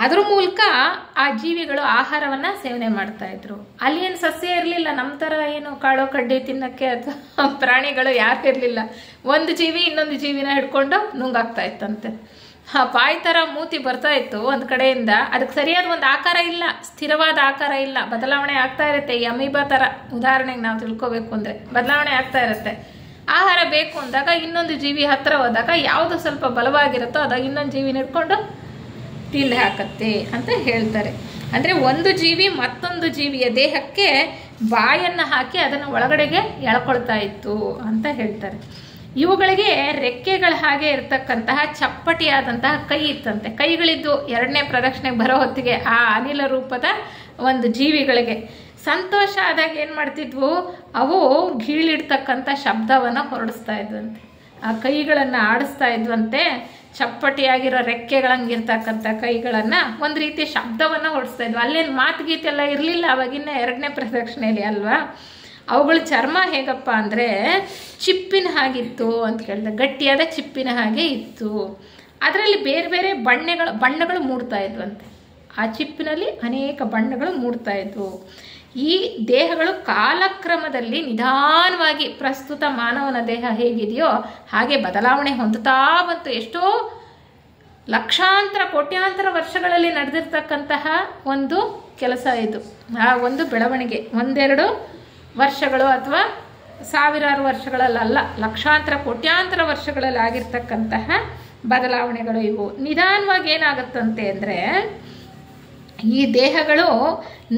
ಅದ್ರ ಮೂಲಕ ಆ ಜೀವಿಗಳು ಆಹಾರವನ್ನು ಸೇವನೆ ಮಾಡ್ತಾ ಇದ್ರು. ಅಲ್ಲಿ ಏನು ಸಸ್ಯ ಇರಲಿಲ್ಲ, ನಮ್ಮ ಥರ ಏನು ಕಾಳು ಕಡ್ಡಿ ತಿನ್ನಕ್ಕೆ ಅಥವಾ ಪ್ರಾಣಿಗಳು ಯಾರು ಇರಲಿಲ್ಲ. ಒಂದು ಜೀವಿ ಇನ್ನೊಂದು ಜೀವಿನ ಹಿಡ್ಕೊಂಡು ನುಂಗಾಗ್ತಾ ಇತ್ತಂತೆ. ಆ ಬಾಯಿ ಥರ ಮೂತಿ ಬರ್ತಾ ಇತ್ತು ಒಂದು ಕಡೆಯಿಂದ. ಅದಕ್ಕೆ ಸರಿಯಾದ ಒಂದು ಆಕಾರ ಇಲ್ಲ, ಸ್ಥಿರವಾದ ಆಕಾರ ಇಲ್ಲ, ಬದಲಾವಣೆ ಆಗ್ತಾ ಇರುತ್ತೆ. ಈ ಅಮೀಬಾ ಥರ ಉದಾಹರಣೆಗೆ ನಾವು ತಿಳ್ಕೊಬೇಕು ಅಂದರೆ ಬದಲಾವಣೆ ಆಗ್ತಾ ಇರುತ್ತೆ. ಆಹಾರ ಬೇಕು ಅಂದಾಗ ಇನ್ನೊಂದು ಜೀವಿ ಹತ್ತಿರ ಹೋದಾಗ ಯಾವುದು ಸ್ವಲ್ಪ ಬಲವಾಗಿರುತ್ತೋ ಅದು ಇನ್ನೊಂದು ಜೀವಿನ ಹಿಡ್ಕೊಂಡು ತಿಂದು ಹಾಕತ್ತೆ ಅಂತ ಹೇಳ್ತಾರೆ. ಅಂದರೆ ಒಂದು ಜೀವಿ ಮತ್ತೊಂದು ಜೀವಿಯ ದೇಹಕ್ಕೆ ಬಾಯನ್ನು ಹಾಕಿ ಅದನ್ನು ಒಳಗಡೆಗೆ ಎಳ್ಕೊಳ್ತಾ ಇತ್ತು ಅಂತ ಹೇಳ್ತಾರೆ. ಇವುಗಳಿಗೆ ರೆಕ್ಕೆಗಳ ಹಾಗೆ ಇರ್ತಕ್ಕಂತಹ ಚಪ್ಪಟಿಯಾದಂತಹ ಕೈ ಇತ್ತಂತೆ. ಕೈಗಳಿದ್ದು ಎರಡನೇ ಪ್ರದಕ್ಷಿಣೆಗೆ ಬರೋ ಹೊತ್ತಿಗೆ ಆ ಅನಿಲ ರೂಪದ ಒಂದು ಜೀವಿಗಳಿಗೆ ಸಂತೋಷ ಆದಾಗ ಏನು ಮಾಡ್ತಿದ್ವು, ಅವು ಗೀಳಿಡ್ತಕ್ಕಂಥ ಶಬ್ದವನ್ನು ಹೊರಡಿಸ್ತಾ ಇದ್ವಂತೆ. ಆ ಕೈಗಳನ್ನು ಆಡಿಸ್ತಾ ಇದ್ವಂತೆ. ಚಪ್ಪಟಿಯಾಗಿರೋ ರೆಕ್ಕೆಗಳಂಗಿರ್ತಕ್ಕಂಥ ಕೈಗಳನ್ನು ಒಂದು ರೀತಿಯ ಶಬ್ದವನ್ನು ಹೊರಡಿಸ್ತಾ ಇದ್ವು. ಅಲ್ಲೇನು ಮಾತು ಗೀತೆಲ್ಲ ಇರಲಿಲ್ಲ ಅವಾಗಿನ್ನ ಎರಡನೇ ಪ್ರದಕ್ಷಿಣೆಯಲ್ಲಿ ಅಲ್ವಾ. ಅವುಗಳ ಚರ್ಮ ಹೇಗಪ್ಪ ಅಂದರೆ ಚಿಪ್ಪಿನ ಹಾಗಿತ್ತು ಅಂತ ಕೇಳಿದೆ. ಗಟ್ಟಿಯಾದ ಚಿಪ್ಪಿನ ಹಾಗೆ ಇತ್ತು. ಅದರಲ್ಲಿ ಬೇರೆ ಬೇರೆ ಬಣ್ಣಗಳು ಮೂಡ್ತಾ ಇದ್ವಂತೆ. ಆ ಚಿಪ್ಪಿನಲ್ಲಿ ಅನೇಕ ಬಣ್ಣಗಳು ಮೂಡ್ತಾ ಇದ್ವು. ಈ ದೇಹಗಳು ಕಾಲಕ್ರಮದಲ್ಲಿ ನಿಧಾನವಾಗಿ ಪ್ರಸ್ತುತ ಮಾನವನ ದೇಹ ಹೇಗಿದೆಯೋ ಹಾಗೆ ಬದಲಾವಣೆ ಹೊಂದುತ್ತಾ ಬಂತು. ಎಷ್ಟೋ ಲಕ್ಷಾಂತರ ಕೋಟ್ಯಾಂತರ ವರ್ಷಗಳಲ್ಲಿ ನಡೆದಿರ್ತಕ್ಕಂತಹ ಒಂದು ಕೆಲಸ ಇದು. ಆ ಒಂದು ಬೆಳವಣಿಗೆ ಒಂದೆರಡು ವರ್ಷಗಳು ಅಥವಾ ಸಾವಿರಾರು ವರ್ಷಗಳಲ್ಲ, ಲಕ್ಷಾಂತರ ಕೋಟ್ಯಾಂತರ ವರ್ಷಗಳಲ್ಲಿ ಆಗಿರ್ತಕ್ಕಂತಹ ಬದಲಾವಣೆಗಳು ಇವು. ನಿಧಾನವಾಗಿ ಏನಾಗುತ್ತಂತೆ ಅಂದರೆ ಈ ದೇಹಗಳು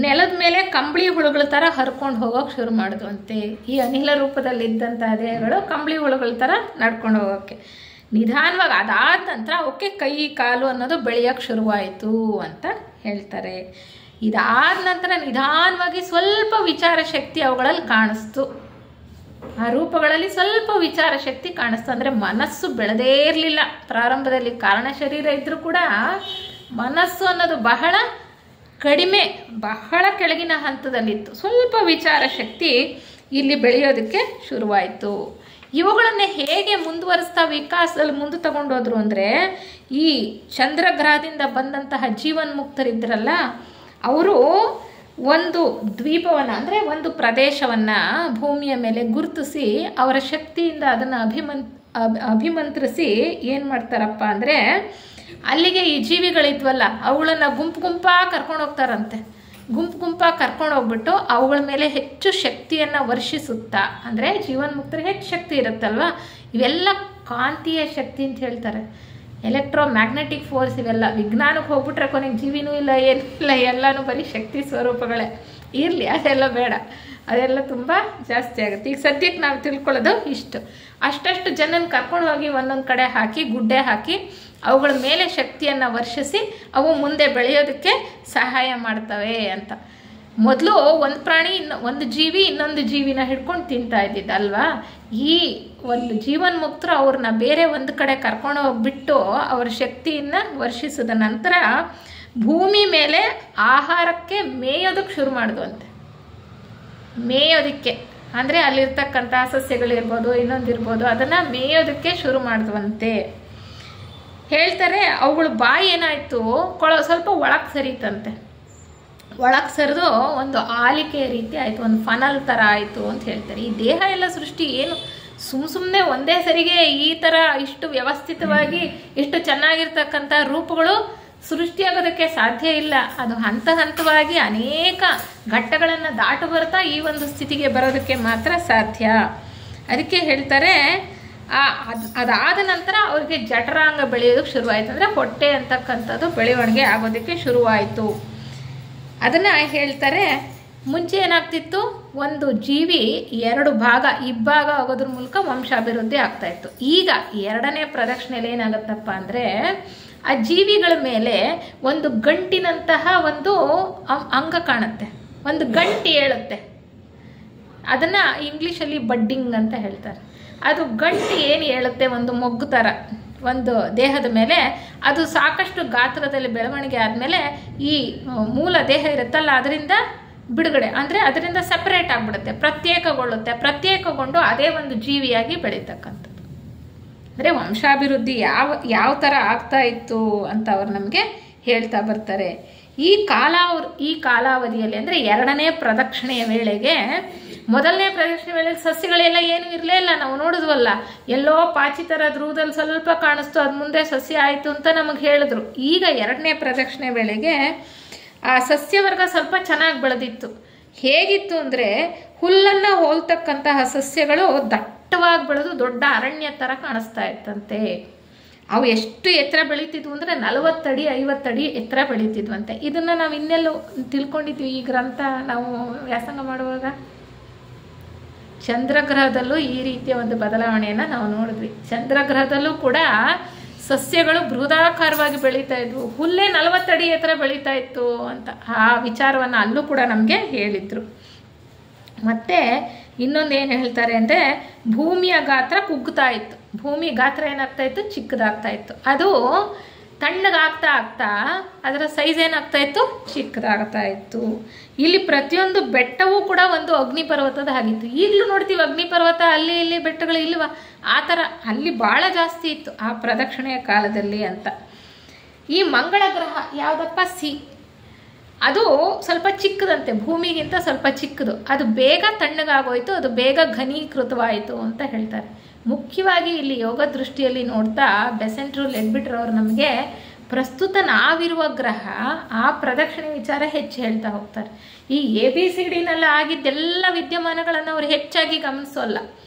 ನೆಲದ ಮೇಲೆ ಕಂಬಳಿ ಹುಳುಗಳ ಥರ ಹರ್ಕೊಂಡು ಹೋಗೋಕೆ ಶುರು ಮಾಡಿದ್ವಂತೆ. ಈ ಅನಿಲ ರೂಪದಲ್ಲಿದ್ದಂತಹ ದೇಹಗಳು ಕಂಬಳಿ ಹುಳುಗಳ ಥರ ನಡ್ಕೊಂಡು ಹೋಗೋಕ್ಕೆ ನಿಧಾನವಾಗಿ ಅದಾದ ನಂತರ ಅವಕ್ಕೆ ಕೈ ಕಾಲು ಅನ್ನೋದು ಬೆಳೆಯೋಕ್ಕೆ ಶುರುವಾಯಿತು ಅಂತ ಹೇಳ್ತಾರೆ. ಇದಾದ ನಂತರ ನಿಧಾನವಾಗಿ ಸ್ವಲ್ಪ ವಿಚಾರ ಶಕ್ತಿ ಅವುಗಳಲ್ಲಿ ಕಾಣಿಸ್ತು. ಆ ರೂಪಗಳಲ್ಲಿ ಸ್ವಲ್ಪ ವಿಚಾರ ಶಕ್ತಿ ಕಾಣಿಸ್ತು. ಅಂದರೆ ಮನಸ್ಸು ಬೆಳೆದೇ ಇರಲಿಲ್ಲ ಪ್ರಾರಂಭದಲ್ಲಿ. ಕಾರಣ ಶರೀರ ಇದ್ರೂ ಕೂಡ ಮನಸ್ಸು ಅನ್ನೋದು ಬಹಳ ಕಡಿಮೆ, ಬಹಳ ಕೆಳಗಿನ ಹಂತದಲ್ಲಿತ್ತು. ಸ್ವಲ್ಪ ವಿಚಾರ ಶಕ್ತಿ ಇಲ್ಲಿ ಬೆಳೆಯೋದಕ್ಕೆ ಶುರುವಾಯಿತು. ಇವುಗಳನ್ನೇ ಹೇಗೆ ಮುಂದುವರಿಸ್ತಾ ವಿಕಾಸದಲ್ಲಿ ಮುಂದೆ ತಗೊಂಡೋದ್ರು ಅಂದರೆ ಈ ಚಂದ್ರಗ್ರಹದಿಂದ ಬಂದಂತಹ ಜೀವನ್ಮುಕ್ತರಿದ್ರಲ್ಲ, ಅವರು ಒಂದು ದ್ವೀಪವನ್ನು ಅಂದರೆ ಒಂದು ಪ್ರದೇಶವನ್ನು ಭೂಮಿಯ ಮೇಲೆ ಗುರುತಿಸಿ ಅವರ ಶಕ್ತಿಯಿಂದ ಅದನ್ನು ಅಭಿಮಂತ್ರಿಸಿ ಏನು ಮಾಡ್ತಾರಪ್ಪ ಅಂದರೆ ಅಲ್ಲಿಗೆ ಈ ಜೀವಿಗಳಿದ್ವಲ್ಲ ಅವುಗಳನ್ನು ಗುಂಪಾಗಿ ಕರ್ಕೊಂಡು ಹೋಗ್ತಾರಂತೆ. ಗುಂಪಾಗಿ ಕರ್ಕೊಂಡು ಹೋಗ್ಬಿಟ್ಟು ಅವುಗಳ ಮೇಲೆ ಹೆಚ್ಚು ಶಕ್ತಿಯನ್ನು ವರ್ಷಿಸುತ್ತಾ, ಅಂದರೆ ಜೀವನ್ಮುಕ್ತರಿಗೆ ಹೆಚ್ಚು ಶಕ್ತಿ ಇರುತ್ತಲ್ವ, ಇವೆಲ್ಲ ಕಾಂತೀಯ ಶಕ್ತಿ ಅಂತ ಹೇಳ್ತಾರೆ. ಎಲೆಕ್ಟ್ರೋ ಮ್ಯಾಗ್ನೆಟಿಕ್ ಫೋರ್ಸ್ ಇವೆಲ್ಲ. ವಿಜ್ಞಾನಕ್ಕೆ ಹೋಗ್ಬಿಟ್ರೆ ಕೊನೆಗೆ ಜೀವಿನೂ ಇಲ್ಲ, ಏನಿಲ್ಲ, ಎಲ್ಲನೂ ಬರೀ ಶಕ್ತಿ ಸ್ವರೂಪಗಳೇ. ಇರಲಿ, ಅದೆಲ್ಲ ಬೇಡ, ಅದೆಲ್ಲ ತುಂಬ ಜಾಸ್ತಿ ಆಗುತ್ತೆ. ಈಗ ಸದ್ಯಕ್ಕೆ ನಾವು ತಿಳ್ಕೊಳ್ಳೋದು ಇಷ್ಟು. ಅಷ್ಟಷ್ಟು ಜನನ ಕರ್ಕೊಂಡು ಹೋಗಿ ಒಂದೊಂದು ಕಡೆ ಹಾಕಿ ಗುಡ್ಡೆ ಹಾಕಿ ಅವುಗಳ ಮೇಲೆ ಶಕ್ತಿಯನ್ನು ವರ್ಷಿಸಿ ಅವು ಮುಂದೆ ಬೆಳೆಯೋದಕ್ಕೆ ಸಹಾಯ ಮಾಡ್ತವೆ ಅಂತ. ಮೊದಲು ಒಂದು ಪ್ರಾಣಿ ಒಂದು ಜೀವಿ ಇನ್ನೊಂದು ಜೀವಿನ ಹಿಡ್ಕೊಂಡು ತಿಂತಾ ಇದ್ದಿದ್ದಲ್ವಾ. ಈ ಒಂದು ಜೀವನ್ಮುಕ್ತರು ಅವ್ರನ್ನ ಬೇರೆ ಒಂದು ಕಡೆ ಕರ್ಕೊಂಡು ಹೋಗ್ಬಿಟ್ಟು ಅವರ ಶಕ್ತಿಯನ್ನು ವರ್ಷಿಸಿದ ನಂತರ ಭೂಮಿ ಮೇಲೆ ಆಹಾರಕ್ಕೆ ಮೇಯೋದಕ್ಕೆ ಶುರು ಮಾಡಿದ್ವಂತೆ. ಮೇಯೋದಕ್ಕೆ ಅಂದರೆ ಅಲ್ಲಿರ್ತಕ್ಕಂಥ ಸಸ್ಯಗಳಿರ್ಬೋದು ಇನ್ನೊಂದಿರ್ಬೋದು ಅದನ್ನು ಮೇಯೋದಕ್ಕೆ ಶುರು ಮಾಡಿದ್ವಂತೆ ಹೇಳ್ತಾರೆ. ಅವುಗಳ ಬಾಯಿ ಏನಾಯಿತು, ಸ್ವಲ್ಪ ಒಳಗೆ ಸರಿತಂತೆ. ಒಳಗೆ ಸರಿದು ಒಂದು ಆಲಿಕೆ ರೀತಿ ಆಯಿತು, ಒಂದು ಫನಲ್ ಥರ ಆಯಿತು ಅಂತ ಹೇಳ್ತಾರೆ. ಈ ದೇಹ ಎಲ್ಲ ಸೃಷ್ಟಿ ಏನು ಸುಮ್ಮನೆ ಒಂದೇ ಸರಿಗೆ ಈ ಥರ ಇಷ್ಟು ವ್ಯವಸ್ಥಿತವಾಗಿ ಇಷ್ಟು ಚೆನ್ನಾಗಿರ್ತಕ್ಕಂಥ ರೂಪಗಳು ಸೃಷ್ಟಿಯಾಗೋದಕ್ಕೆ ಸಾಧ್ಯ ಇಲ್ಲ. ಅದು ಹಂತ ಹಂತವಾಗಿ ಅನೇಕ ಘಟ್ಟಗಳನ್ನು ದಾಟು ಬರ್ತಾ ಈ ಒಂದು ಸ್ಥಿತಿಗೆ ಬರೋದಕ್ಕೆ ಮಾತ್ರ ಸಾಧ್ಯ. ಅದಕ್ಕೆ ಹೇಳ್ತಾರೆ ಅದಾದ ನಂತರ ಅವ್ರಿಗೆ ಜಠರಾಂಗ ಬೆಳೆಯೋದಕ್ಕೆ ಶುರುವಾಯಿತು. ಅಂದರೆ ಹೊಟ್ಟೆ ಅಂತಕ್ಕಂಥದ್ದು ಬೆಳವಣಿಗೆ ಆಗೋದಕ್ಕೆ ಶುರುವಾಯಿತು. ಅದನ್ನು ಹೇಳ್ತಾರೆ. ಮುಂಚೆ ಏನಾಗ್ತಿತ್ತು, ಒಂದು ಜೀವಿ ಎರಡು ಭಾಗ ಇಬ್ಬಾಗ ಆಗೋದ್ರ ಮೂಲಕ ವಂಶಾಭಿವೃದ್ಧಿ ಆಗ್ತಾಯಿತ್ತು. ಈಗ ಎರಡನೇ ಪ್ರದಕ್ಷಿಣೆಯಲ್ಲಿ ಏನಾಗುತ್ತಪ್ಪ ಅಂದರೆ ಆ ಜೀವಿಗಳ ಮೇಲೆ ಒಂದು ಗಂಟಿನಂತಹ ಒಂದು ಅಂಗ ಕಾಣುತ್ತೆ, ಒಂದು ಗಂಟು ಹೇಳುತ್ತೆ. ಅದನ್ನು ಇಂಗ್ಲೀಷಲ್ಲಿ ಬಡ್ಡಿಂಗ್ ಅಂತ ಹೇಳ್ತಾರೆ. ಅದು ಗಂಟು ಏನು ಹೇಳುತ್ತೆ, ಒಂದು ಮೊಗ್ಗು ಥರ ಒಂದು ದೇಹದ ಮೇಲೆ ಅದು ಸಾಕಷ್ಟು ಗಾತ್ರದಲ್ಲಿ ಬೆಳವಣಿಗೆ ಆದಮೇಲೆ ಈ ಮೂಲ ದೇಹ ಇರುತ್ತಲ್ಲ ಅದರಿಂದ ಬಿಡುಗಡೆ ಅಂದರೆ ಅದರಿಂದ ಸೆಪರೇಟ್ ಆಗಿಬಿಡುತ್ತೆ, ಪ್ರತ್ಯೇಕಗೊಂಡು ಅದೇ ಒಂದು ಜೀವಿಯಾಗಿ ಬೆಳೀತಕ್ಕಂಥದ್ದು. ಅಂದರೆ ವಂಶಾಭಿವೃದ್ಧಿ ಯಾವ ಥರ ಆಗ್ತಾ ಇತ್ತು ಅಂತ ಅವರು ನಮಗೆ ಹೇಳ್ತಾ ಬರ್ತಾರೆ. ಈ ಕಾಲಾವಧಿಯಲ್ಲಿ ಅಂದರೆ ಎರಡನೇ ಪ್ರದಕ್ಷಿಣೆಯ ವೇಳೆಗೆ, ಮೊದಲನೇ ಪ್ರದಕ್ಷಿಣೆ ವೇಳೆಗೆ ಸಸ್ಯಗಳೆಲ್ಲ ಏನೂ ಇರಲೇ ಇಲ್ಲ. ನಾವು ನೋಡಿದ್ವಲ್ಲ, ಎಲ್ಲೋ ಪಾಚಿ ಥರ ಧ್ರುವದಲ್ಲಿ ಸ್ವಲ್ಪ ಕಾಣಿಸ್ತು, ಅದು ಮುಂದೆ ಸಸ್ಯ ಆಯಿತು ಅಂತ ನಮಗೆ ಹೇಳಿದ್ರು. ಈಗ ಎರಡನೇ ಪ್ರದಕ್ಷಿಣೆ ವೇಳೆಗೆ ಆ ಸಸ್ಯವರ್ಗ ಸ್ವಲ್ಪ ಚೆನ್ನಾಗಿ ಬೆಳೆದಿತ್ತು. ಹೇಗಿತ್ತು ಅಂದರೆ ಹುಲ್ಲನ್ನು ಹೋಲ್ತಕ್ಕಂತಹ ಸಸ್ಯಗಳು ದಟ್ಟವಾಗಿ ಬೆಳೆದು ದೊಡ್ಡ ಅರಣ್ಯ ಥರ ಕಾಣಿಸ್ತಾ ಇತ್ತಂತೆ. ಅವು ಎಷ್ಟು ಎತ್ತರ ಬೆಳೀತಿದ್ವು ಅಂದರೆ 40 ಅಡಿ 50 ಅಡಿ ಎತ್ತರ ಬೆಳೀತಿದ್ವಂತೆ. ಇದನ್ನು ನಾವು ಇನ್ನೆಲ್ಲೂ ತಿಳ್ಕೊಂಡಿದ್ವಿ ಈ ಗ್ರಂಥ ನಾವು ವ್ಯಾಸಂಗ ಮಾಡುವಾಗ. ಚಂದ್ರಗ್ರಹದಲ್ಲೂ ಈ ರೀತಿಯ ಒಂದು ಬದಲಾವಣೆಯನ್ನು ನಾವು ನೋಡಿದ್ವಿ. ಚಂದ್ರಗ್ರಹದಲ್ಲೂ ಕೂಡ ಸಸ್ಯಗಳು ಬೃಹದಾಕಾರವಾಗಿ ಬೆಳೀತಾ ಇದ್ವು, ಹುಲ್ಲೇ 40 ಅಡಿ ಎತ್ತರ ಬೆಳೀತಾ ಇತ್ತು ಅಂತ ಆ ವಿಚಾರವನ್ನು ಅಲ್ಲೂ ಕೂಡ ನಮಗೆ ಹೇಳಿದರು. ಮತ್ತು ಇನ್ನೊಂದು ಏನು ಹೇಳ್ತಾರೆ ಅಂದರೆ ಭೂಮಿಯ ಗಾತ್ರ ಕುಗ್ಗುತ್ತಾ ಇತ್ತು. ಭೂಮಿ ಗಾತ್ರ ಏನಾಗ್ತಾ ಇತ್ತು, ಚಿಕ್ಕದಾಗ್ತಾ ಇತ್ತು. ಅದು ತಣ್ಣಗಾಗ್ತಾ ಆಗ್ತಾ ಅದರ ಸೈಜ್ ಏನಾಗ್ತಾ ಇತ್ತು, ಚಿಕ್ಕದಾಗ್ತಾ ಇತ್ತು. ಇಲ್ಲಿ ಪ್ರತಿಯೊಂದು ಬೆಟ್ಟವೂ ಕೂಡ ಒಂದು ಅಗ್ನಿ ಪರ್ವತದ ಹಾಗಿತ್ತು. ಈಗಲೂ ನೋಡ್ತೀವಿ ಅಗ್ನಿ ಪರ್ವತ, ಅಲ್ಲಿ ಇಲ್ಲಿ ಬೆಟ್ಟಗಳು ಇಲ್ವಾ, ಆ ಥರ ಅಲ್ಲಿ ಭಾಳ ಜಾಸ್ತಿ ಇತ್ತು ಆ ಪ್ರದಕ್ಷಿಣೆಯ ಕಾಲದಲ್ಲಿ ಅಂತ. ಈ ಮಂಗಳ ಗ್ರಹ ಯಾವುದಪ್ಪ, ಅದು ಸ್ವಲ್ಪ ಚಿಕ್ಕದಂತೆ, ಭೂಮಿಗಿಂತ ಸ್ವಲ್ಪ ಚಿಕ್ಕದು. ಅದು ಬೇಗ ತಣ್ಣಗಾಗೋಯ್ತು, ಅದು ಬೇಗ ಘನೀಕೃತವಾಯಿತು ಅಂತ ಹೇಳ್ತಾರೆ. ಮುಖ್ಯವಾಗಿ ಇಲ್ಲಿ ಯೋಗ ದೃಷ್ಟಿಯಲ್ಲಿ ನೋಡ್ತಾ ಬೆಸೆಂಟ್ರು ಲೆಡ್ಬಿಟ್ರವರು ನಮಗೆ ಪ್ರಸ್ತುತ ನಾವಿರುವ ಗ್ರಹ ಆ ಪ್ರದಕ್ಷಿಣೆ ವಿಚಾರ ಹೆಚ್ಚು ಹೇಳ್ತಾ ಹೋಗ್ತಾರೆ. ಈ ABCDನಲ್ಲಿ ಆಗಿದ್ದೆಲ್ಲ ವಿದ್ಯಮಾನಗಳನ್ನು ಅವರು ಹೆಚ್ಚಾಗಿ ಗಮನಿಸೋಲ್ಲ.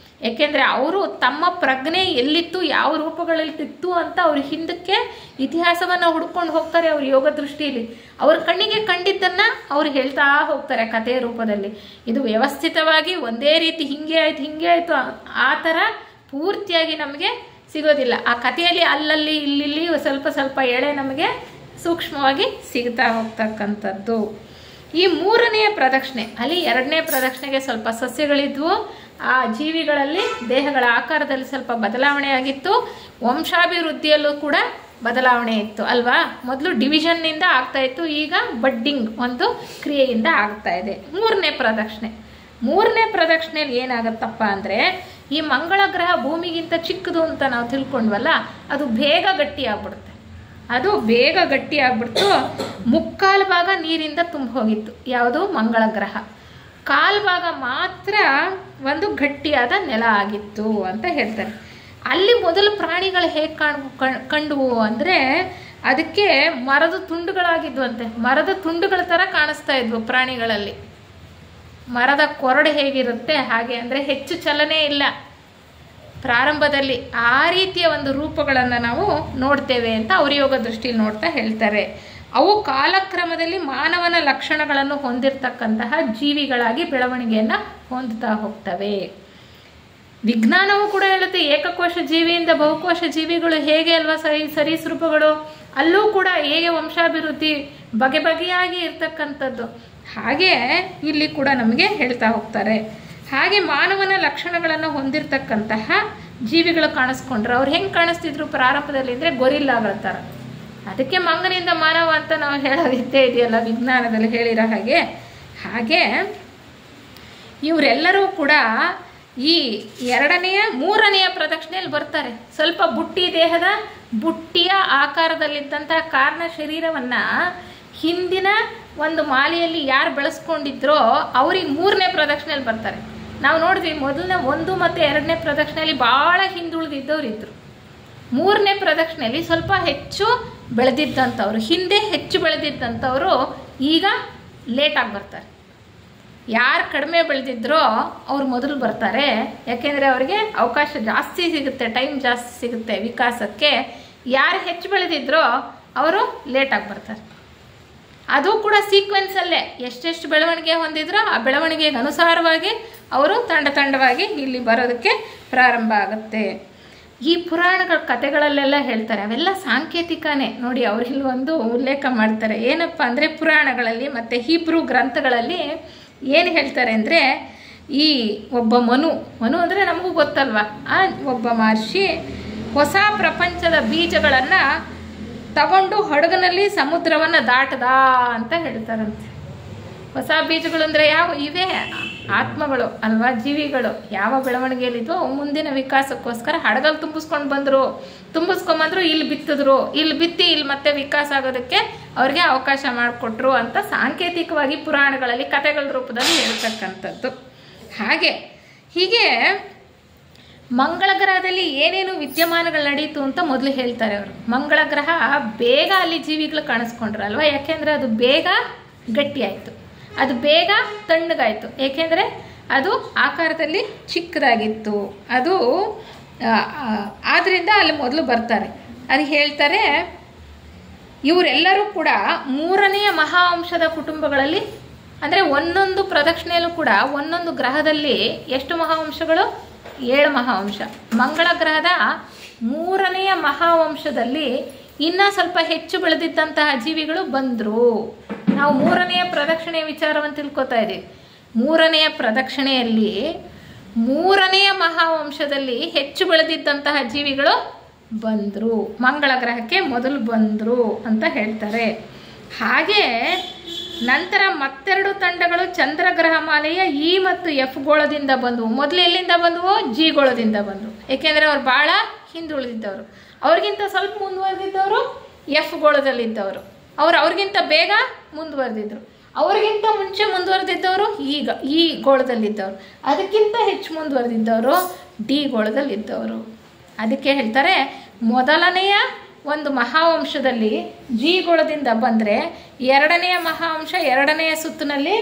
ಏಕೆಂದರೆ ಅವರು ತಮ್ಮ ಪ್ರಜ್ಞೆ ಎಲ್ಲಿತ್ತು, ಯಾವ ರೂಪಗಳಲ್ಲಿತ್ತು ಅಂತ ಅವ್ರ ಹಿಂದಕ್ಕೆ ಇತಿಹಾಸವನ್ನು ಹುಡ್ಕೊಂಡು ಹೋಗ್ತಾರೆ. ಅವ್ರ ಯೋಗ ದೃಷ್ಟಿಯಲ್ಲಿ ಅವ್ರ ಕಣ್ಣಿಗೆ ಕಂಡಿದ್ದನ್ನು ಅವ್ರು ಹೇಳ್ತಾ ಹೋಗ್ತಾರೆ ಕಥೆಯ ರೂಪದಲ್ಲಿ. ಇದು ವ್ಯವಸ್ಥಿತವಾಗಿ ಒಂದೇ ರೀತಿ ಹಿಂಗೆ ಆಯಿತು ಆ ಥರ ಪೂರ್ತಿಯಾಗಿ ನಮಗೆ ಸಿಗೋದಿಲ್ಲ. ಆ ಕಥೆಯಲ್ಲಿ ಅಲ್ಲಲ್ಲಿ ಇಲ್ಲಿ ಸ್ವಲ್ಪ ಸ್ವಲ್ಪ ಎಳೆ ನಮಗೆ ಸೂಕ್ಷ್ಮವಾಗಿ ಸಿಗ್ತಾ ಹೋಗ್ತಕ್ಕಂಥದ್ದು. ಈ 3ನೆಯ ಪ್ರದಕ್ಷಿಣೆ, ಅಲ್ಲಿ 2ನೇ ಪ್ರದಕ್ಷಿಣೆಗೆ ಸ್ವಲ್ಪ ಸಸ್ಯಗಳಿದ್ವು, ಆ ಜೀವಿಗಳಲ್ಲಿ ದೇಹಗಳ ಆಕಾರದಲ್ಲಿ ಸ್ವಲ್ಪ ಬದಲಾವಣೆ ಆಗಿತ್ತು. ವಂಶಾಭಿವೃದ್ಧಿಯಲ್ಲೂ ಕೂಡ ಬದಲಾವಣೆ ಇತ್ತು ಅಲ್ವಾ. ಮೊದಲು ಡಿವಿಷನ್ನಿಂದ ಆಗ್ತಾ ಇತ್ತು, ಈಗ ಬಡ್ಡಿಂಗ್ ಒಂದು ಕ್ರಿಯೆಯಿಂದ ಆಗ್ತಾ ಇದೆ. 3ನೇ ಪ್ರದಕ್ಷಿಣೆಯಲ್ಲಿ ಏನಾಗತ್ತಪ್ಪ ಅಂದರೆ ಈ ಮಂಗಳ ಗ್ರಹ ಭೂಮಿಗಿಂತ ಚಿಕ್ಕದು ಅಂತ ನಾವು ತಿಳ್ಕೊಂಡ್ವಲ್ಲ, ಅದು ಬೇಗ ಗಟ್ಟಿ ಆಗ್ಬಿಡ್ತು. ಮುಕ್ಕಾಲು ಭಾಗ ನೀರಿಂದ ತುಂಬ ಹೋಗಿತ್ತು ಯಾವುದು, ಮಂಗಳ ಗ್ರಹ. ಕಾಲು ಭಾಗ ಮಾತ್ರ ಒಂದು ಗಟ್ಟಿಯಾದ ನೆಲ ಆಗಿತ್ತು ಅಂತ ಹೇಳ್ತಾರೆ. ಅಲ್ಲಿ ಮೊದಲು ಪ್ರಾಣಿಗಳು ಹೇಗೆ ಕಂಡುವು ಅಂದರೆ ಅದಕ್ಕೆ ಮರದ ತುಂಡುಗಳಾಗಿದ್ವಂತೆ. ಮರದ ತುಂಡುಗಳ ಥರ ಕಾಣಿಸ್ತಾ ಇದ್ವು ಪ್ರಾಣಿಗಳಲ್ಲಿ. ಮರದ ಕೊರಡು ಹೇಗಿರುತ್ತೆ ಹಾಗೆ, ಅಂದರೆ ಹೆಚ್ಚು ಚಲನೆ ಇಲ್ಲ ಪ್ರಾರಂಭದಲ್ಲಿ. ಆ ರೀತಿಯ ಒಂದು ರೂಪಗಳನ್ನು ನಾವು ನೋಡ್ತೇವೆ ಅಂತ ಅವ್ರ ಯೋಗ ದೃಷ್ಟಿಯಲ್ಲಿ ನೋಡ್ತಾ ಹೇಳ್ತಾರೆ. ಅವು ಕಾಲಕ್ರಮದಲ್ಲಿ ಮಾನವನ ಲಕ್ಷಣಗಳನ್ನು ಹೊಂದಿರತಕ್ಕಂತಹ ಜೀವಿಗಳಾಗಿ ಬೆಳವಣಿಗೆಯನ್ನು ಹೊಂದುತ್ತಾ ಹೋಗ್ತವೆ. ವಿಜ್ಞಾನವೂ ಕೂಡ ಹೇಳುತ್ತೆ ಏಕಕೋಶ ಜೀವಿಯಿಂದ ಬಹುಕೋಶ ಜೀವಿಗಳು ಹೇಗೆ ಅಲ್ವಾ, ಸರೀಸೃಪಗಳು ಅಲ್ಲೂ ಕೂಡ ಹೇಗೆ ವಂಶಾಭಿವೃದ್ಧಿ ಬಗೆಯಾಗಿ ಇರ್ತಕ್ಕಂಥದ್ದು ಹಾಗೆ ಇಲ್ಲಿ ಕೂಡ ನಮಗೆ ಹೇಳ್ತಾ ಹೋಗ್ತಾರೆ. ಹಾಗೆ ಮಾನವನ ಲಕ್ಷಣಗಳನ್ನು ಹೊಂದಿರತಕ್ಕಂತಹ ಜೀವಿಗಳು ಕಾಣಿಸ್ಕೊಂಡ್ರೆ ಅವ್ರು ಹೆಂಗೆ ಕಾಣಿಸ್ತಿದ್ರು ಪ್ರಾರಂಭದಲ್ಲಿ ಅಂದರೆ ಗೊರಿಲ್ಲಾಗಳ ಥರ. ಅದಕ್ಕೆ ಮಂಗನಿಂದ ಮಾನವ ಅಂತ ನಾವು ಹೇಳೋದಿದ್ದೇ ಇದೆಯಲ್ಲ ವಿಜ್ಞಾನದಲ್ಲಿ ಹೇಳಿರೋ ಹಾಗೆ ಇವರೆಲ್ಲರೂ ಕೂಡ ಈ 3ನೆಯ ಪ್ರದಕ್ಷಿಣೆಯಲ್ಲಿ ಬರ್ತಾರೆ. ಸ್ವಲ್ಪ ಬುಟ್ಟಿಯ ಆಕಾರದಲ್ಲಿದ್ದಂತಹ ಕಾರಣ ಶರೀರವನ್ನು ಹಿಂದಿನ ಒಂದು ಮಾಲೆಯಲ್ಲಿ ಯಾರು ಬೆಳೆಸ್ಕೊಂಡಿದ್ರೋ ಅವ್ರಿಗೆ 3ನೇ ಪ್ರದಕ್ಷಿಣೆಯಲ್ಲಿ ಬರ್ತಾರೆ. ನಾವು ನೋಡಿದ್ವಿ ಮೊದಲನೇ 1 ಮತ್ತು 2ನೇ ಪ್ರದಕ್ಷಿಣೆಯಲ್ಲಿ ಭಾಳ ಹಿಂದುಳಿದಿದ್ದವ್ರು ಇದ್ರು. 3ನೇ ಪ್ರದಕ್ಷಿಣೆಯಲ್ಲಿ ಸ್ವಲ್ಪ ಹೆಚ್ಚು ಬೆಳೆದಿದ್ದಂಥವ್ರು, ಹಿಂದೆ ಹೆಚ್ಚು ಬೆಳೆದಿದ್ದಂಥವರು ಈಗ ಲೇಟಾಗಿ ಬರ್ತಾರೆ. ಯಾರು ಕಡಿಮೆ ಬೆಳೆದಿದ್ರೋ ಅವ್ರು ಮೊದಲು ಬರ್ತಾರೆ. ಯಾಕೆಂದರೆ ಅವರಿಗೆ ಅವಕಾಶ ಜಾಸ್ತಿ ಸಿಗುತ್ತೆ, ಟೈಮ್ ಜಾಸ್ತಿ ಸಿಗುತ್ತೆ ವಿಕಾಸಕ್ಕೆ. ಯಾರು ಹೆಚ್ಚು ಬೆಳೆದಿದ್ರೋ ಅವರು ಲೇಟಾಗಿ ಬರ್ತಾರೆ. ಅದು ಕೂಡ ಸೀಕ್ವೆನ್ಸಲ್ಲೇ ಎಷ್ಟೆಷ್ಟು ಬೆಳವಣಿಗೆ ಹೊಂದಿದ್ರೋ ಆ ಬೆಳವಣಿಗೆಗೆ ಅನುಸಾರವಾಗಿ ಅವರು ತಂಡವಾಗಿ ಇಲ್ಲಿ ಬರೋದಕ್ಕೆ ಪ್ರಾರಂಭ ಆಗುತ್ತೆ. ಈ ಪುರಾಣಗಳ ಕಥೆಗಳಲ್ಲೆಲ್ಲ ಹೇಳ್ತಾರೆ, ಅವೆಲ್ಲ ಸಾಂಕೇತಿಕನೇ ನೋಡಿ. ಅವ್ರು ಇಲ್ಲಿ ಒಂದು ಉಲ್ಲೇಖ ಮಾಡ್ತಾರೆ, ಏನಪ್ಪ ಅಂದರೆ ಪುರಾಣಗಳಲ್ಲಿ ಮತ್ತು ಹೀಬ್ರೂ ಗ್ರಂಥಗಳಲ್ಲಿ ಏನು ಹೇಳ್ತಾರೆ ಅಂದರೆ ಈ ಒಬ್ಬ ಮನು ಅಂದರೆ ನಮಗೂ ಗೊತ್ತಲ್ವ, ಆ ಒಬ್ಬ ಮಹರ್ಷಿ ಹೊಸ ಪ್ರಪಂಚದ ಬೀಜಗಳನ್ನು ತಗೊಂಡು ಹಡಗಿನಲ್ಲಿ ಸಮುದ್ರವನ್ನು ದಾಟದ ಅಂತ ಹೇಳ್ತಾರಂತೆ. ಹೊಸ ಬೀಜಗಳು ಅಂದರೆ ಯಾವ, ಇವೇ ಆತ್ಮಗಳು ಅಲ್ವಾ, ಜೀವಿಗಳು ಯಾವ ಬೆಳವಣಿಗೆಯಲ್ಲಿದ್ವೋ ಮುಂದಿನ ವಿಕಾಸಕ್ಕೋಸ್ಕರ ಹಡಗಲ್ಲಿ ತುಂಬಿಸ್ಕೊಂಬಂದ್ರು, ಇಲ್ಲಿ ಬಿತ್ತಿದ್ರು, ಇಲ್ಲಿ ಬಿತ್ತಿ ಇಲ್ಲಿ ಮತ್ತೆ ವಿಕಾಸ ಆಗೋದಕ್ಕೆ ಅವ್ರಿಗೆ ಅವಕಾಶ ಮಾಡಿಕೊಟ್ರು ಅಂತ ಸಾಂಕೇತಿಕವಾಗಿ ಪುರಾಣಗಳಲ್ಲಿ ಕಥೆಗಳ ರೂಪದಲ್ಲಿ ಹೇಳ್ತಕ್ಕಂಥದ್ದು. ಹೀಗೆ ಮಂಗಳ ಗ್ರಹದಲ್ಲಿ ಏನೇನು ವಿದ್ಯಮಾನಗಳು ನಡೀತು ಅಂತ ಮೊದಲು ಹೇಳ್ತಾರೆ ಅವರು. ಮಂಗಳ ಗ್ರಹ ಬೇಗ ಅಲ್ಲಿ ಜೀವಿಗಳು ಕಾಣಿಸ್ಕೊಂಡ್ರಲ್ವ, ಯಾಕೆಂದರೆ ಅದು ಬೇಗ ಗಟ್ಟಿಯಾಯಿತು, ಅದು ಬೇಗ ತಣ್ಣಗಾಯಿತು. ಏಕೆಂದರೆ ಅದು ಆಕಾರದಲ್ಲಿ ಚಿಕ್ಕದಾಗಿತ್ತು. ಅದು ಆದ್ದರಿಂದ ಅಲ್ಲಿ ಮೊದಲು ಬರ್ತಾರೆ. ಅದು ಹೇಳ್ತಾರೆ ಇವರೆಲ್ಲರೂ ಕೂಡ 3ನೇ ಮಹಾವಂಶದ ಕುಟುಂಬಗಳಲ್ಲಿ ಅಂದರೆ ಒಂದೊಂದು ಪ್ರದಕ್ಷಿಣೆಯಲ್ಲೂ ಕೂಡ ಒಂದೊಂದು ಗ್ರಹದಲ್ಲಿ ಎಷ್ಟು ಮಹಾವಂಶಗಳು? 7 ಮಹಾವಂಶ. ಮಂಗಳ ಗ್ರಹದ 3ನೇ ಮಹಾವಂಶದಲ್ಲಿ ಇನ್ನೂ ಸ್ವಲ್ಪ ಹೆಚ್ಚು ಬೆಳೆದಿದ್ದಂತಹ ಜೀವಿಗಳು ಬಂದರು. ನಾವು 3ನೇ ಪ್ರದಕ್ಷಿಣೆಯ ವಿಚಾರವನ್ನು ತಿಳ್ಕೊತಾ ಇದ್ದೀವಿ. 3ನೇ ಪ್ರದಕ್ಷಿಣೆಯಲ್ಲಿ 3ನೇ ಮಹಾವಂಶದಲ್ಲಿ ಹೆಚ್ಚು ಬೆಳೆದಿದ್ದಂತಹ ಜೀವಿಗಳು ಬಂದರು, ಮಂಗಳ ಗ್ರಹಕ್ಕೆ ಮೊದಲು ಬಂದರು ಅಂತ ಹೇಳ್ತಾರೆ. ಹಾಗೆ ನಂತರ ಮತ್ತೆರಡು ತಂಡಗಳು ಚಂದ್ರಗ್ರಹ ಮಾಲೆಯ ಇ ಮತ್ತು ಎಫ್ ಗೋಳದಿಂದ ಬಂದವು. ಮೊದಲು ಎಲ್ಲಿಂದ ಬಂದವು? ಜಿ ಗೋಳದಿಂದ ಬಂದವು. ಏಕೆಂದರೆ ಅವ್ರು ಭಾಳ ಹಿಂದುಳಿದಿದ್ದವರು. ಅವ್ರಿಗಿಂತ ಸ್ವಲ್ಪ ಮುಂದುವರೆದಿದ್ದವರು ಎಫ್ ಗೋಳದಲ್ಲಿದ್ದವರು. ಅವ್ರಿಗಿಂತ ಬೇಗ ಮುಂದುವರೆದಿದ್ರು. ಅವ್ರಿಗಿಂತ ಮುಂಚೆ ಮುಂದುವರೆದಿದ್ದವರು ಈಗ ಈ ಗೋಳದಲ್ಲಿದ್ದವರು. ಅದಕ್ಕಿಂತ ಹೆಚ್ಚು ಮುಂದುವರೆದಿದ್ದವರು ಡಿ ಗೋಳದಲ್ಲಿದ್ದವರು. ಅದಕ್ಕೆ ಹೇಳ್ತಾರೆ, ಮೊದಲನೆಯ ಒಂದು ಮಹಾವಂಶದಲ್ಲಿ ಜಿ ಗೋಳದಿಂದ ಬಂದರೆ 2ನೇ ಮಹಾವಂಶ 2ನೇ ಸುತ್ತಿನಲ್ಲಿ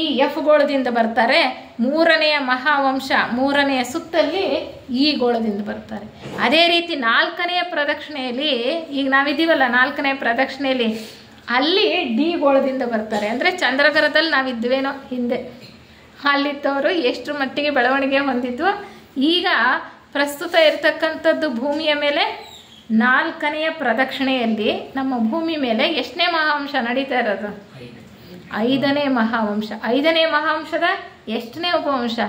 ಈ ಎಫ್ ಗೋಳದಿಂದ ಬರ್ತಾರೆ. 3ನೇ ಮಹಾವಂಶ 3ನೇ ಸುತ್ತಲ್ಲಿ ಈ ಗೋಳದಿಂದ ಬರ್ತಾರೆ. ಅದೇ ರೀತಿ 4ನೇ ಪ್ರದಕ್ಷಿಣೆಯಲ್ಲಿ, ಈಗ ನಾವಿದ್ದೀವಲ್ಲ 4ನೇ ಪ್ರದಕ್ಷಿಣೆಯಲ್ಲಿ, ಅಲ್ಲಿ ಡಿ ಗೋಳದಿಂದ ಬರ್ತಾರೆ. ಅಂದರೆ ಚಂದ್ರಗ್ರಹದಲ್ಲಿ ನಾವಿದ್ವೇನೋ ಹಿಂದೆ, ಅಲ್ಲಿದ್ದವರು ಎಷ್ಟು ಮಟ್ಟಿಗೆ ಬೆಳವಣಿಗೆ ಹೊಂದಿದ್ವು. ಈಗ ಪ್ರಸ್ತುತ ಇರತಕ್ಕಂಥದ್ದು ಭೂಮಿಯ ಮೇಲೆ 4ನೇ ಪ್ರದಕ್ಷಿಣೆಯಲ್ಲಿ ನಮ್ಮ ಭೂಮಿ ಮೇಲೆ ಎಷ್ಟನೇ ಮಹಾವಂಶ ನಡೀತಾ ಇರೋದು? 5ನೇ ಮಹಾವಂಶ. 5ನೇ ಮಹಾವಂಶದ ಎಷ್ಟನೇ ಉಪವಂಶ?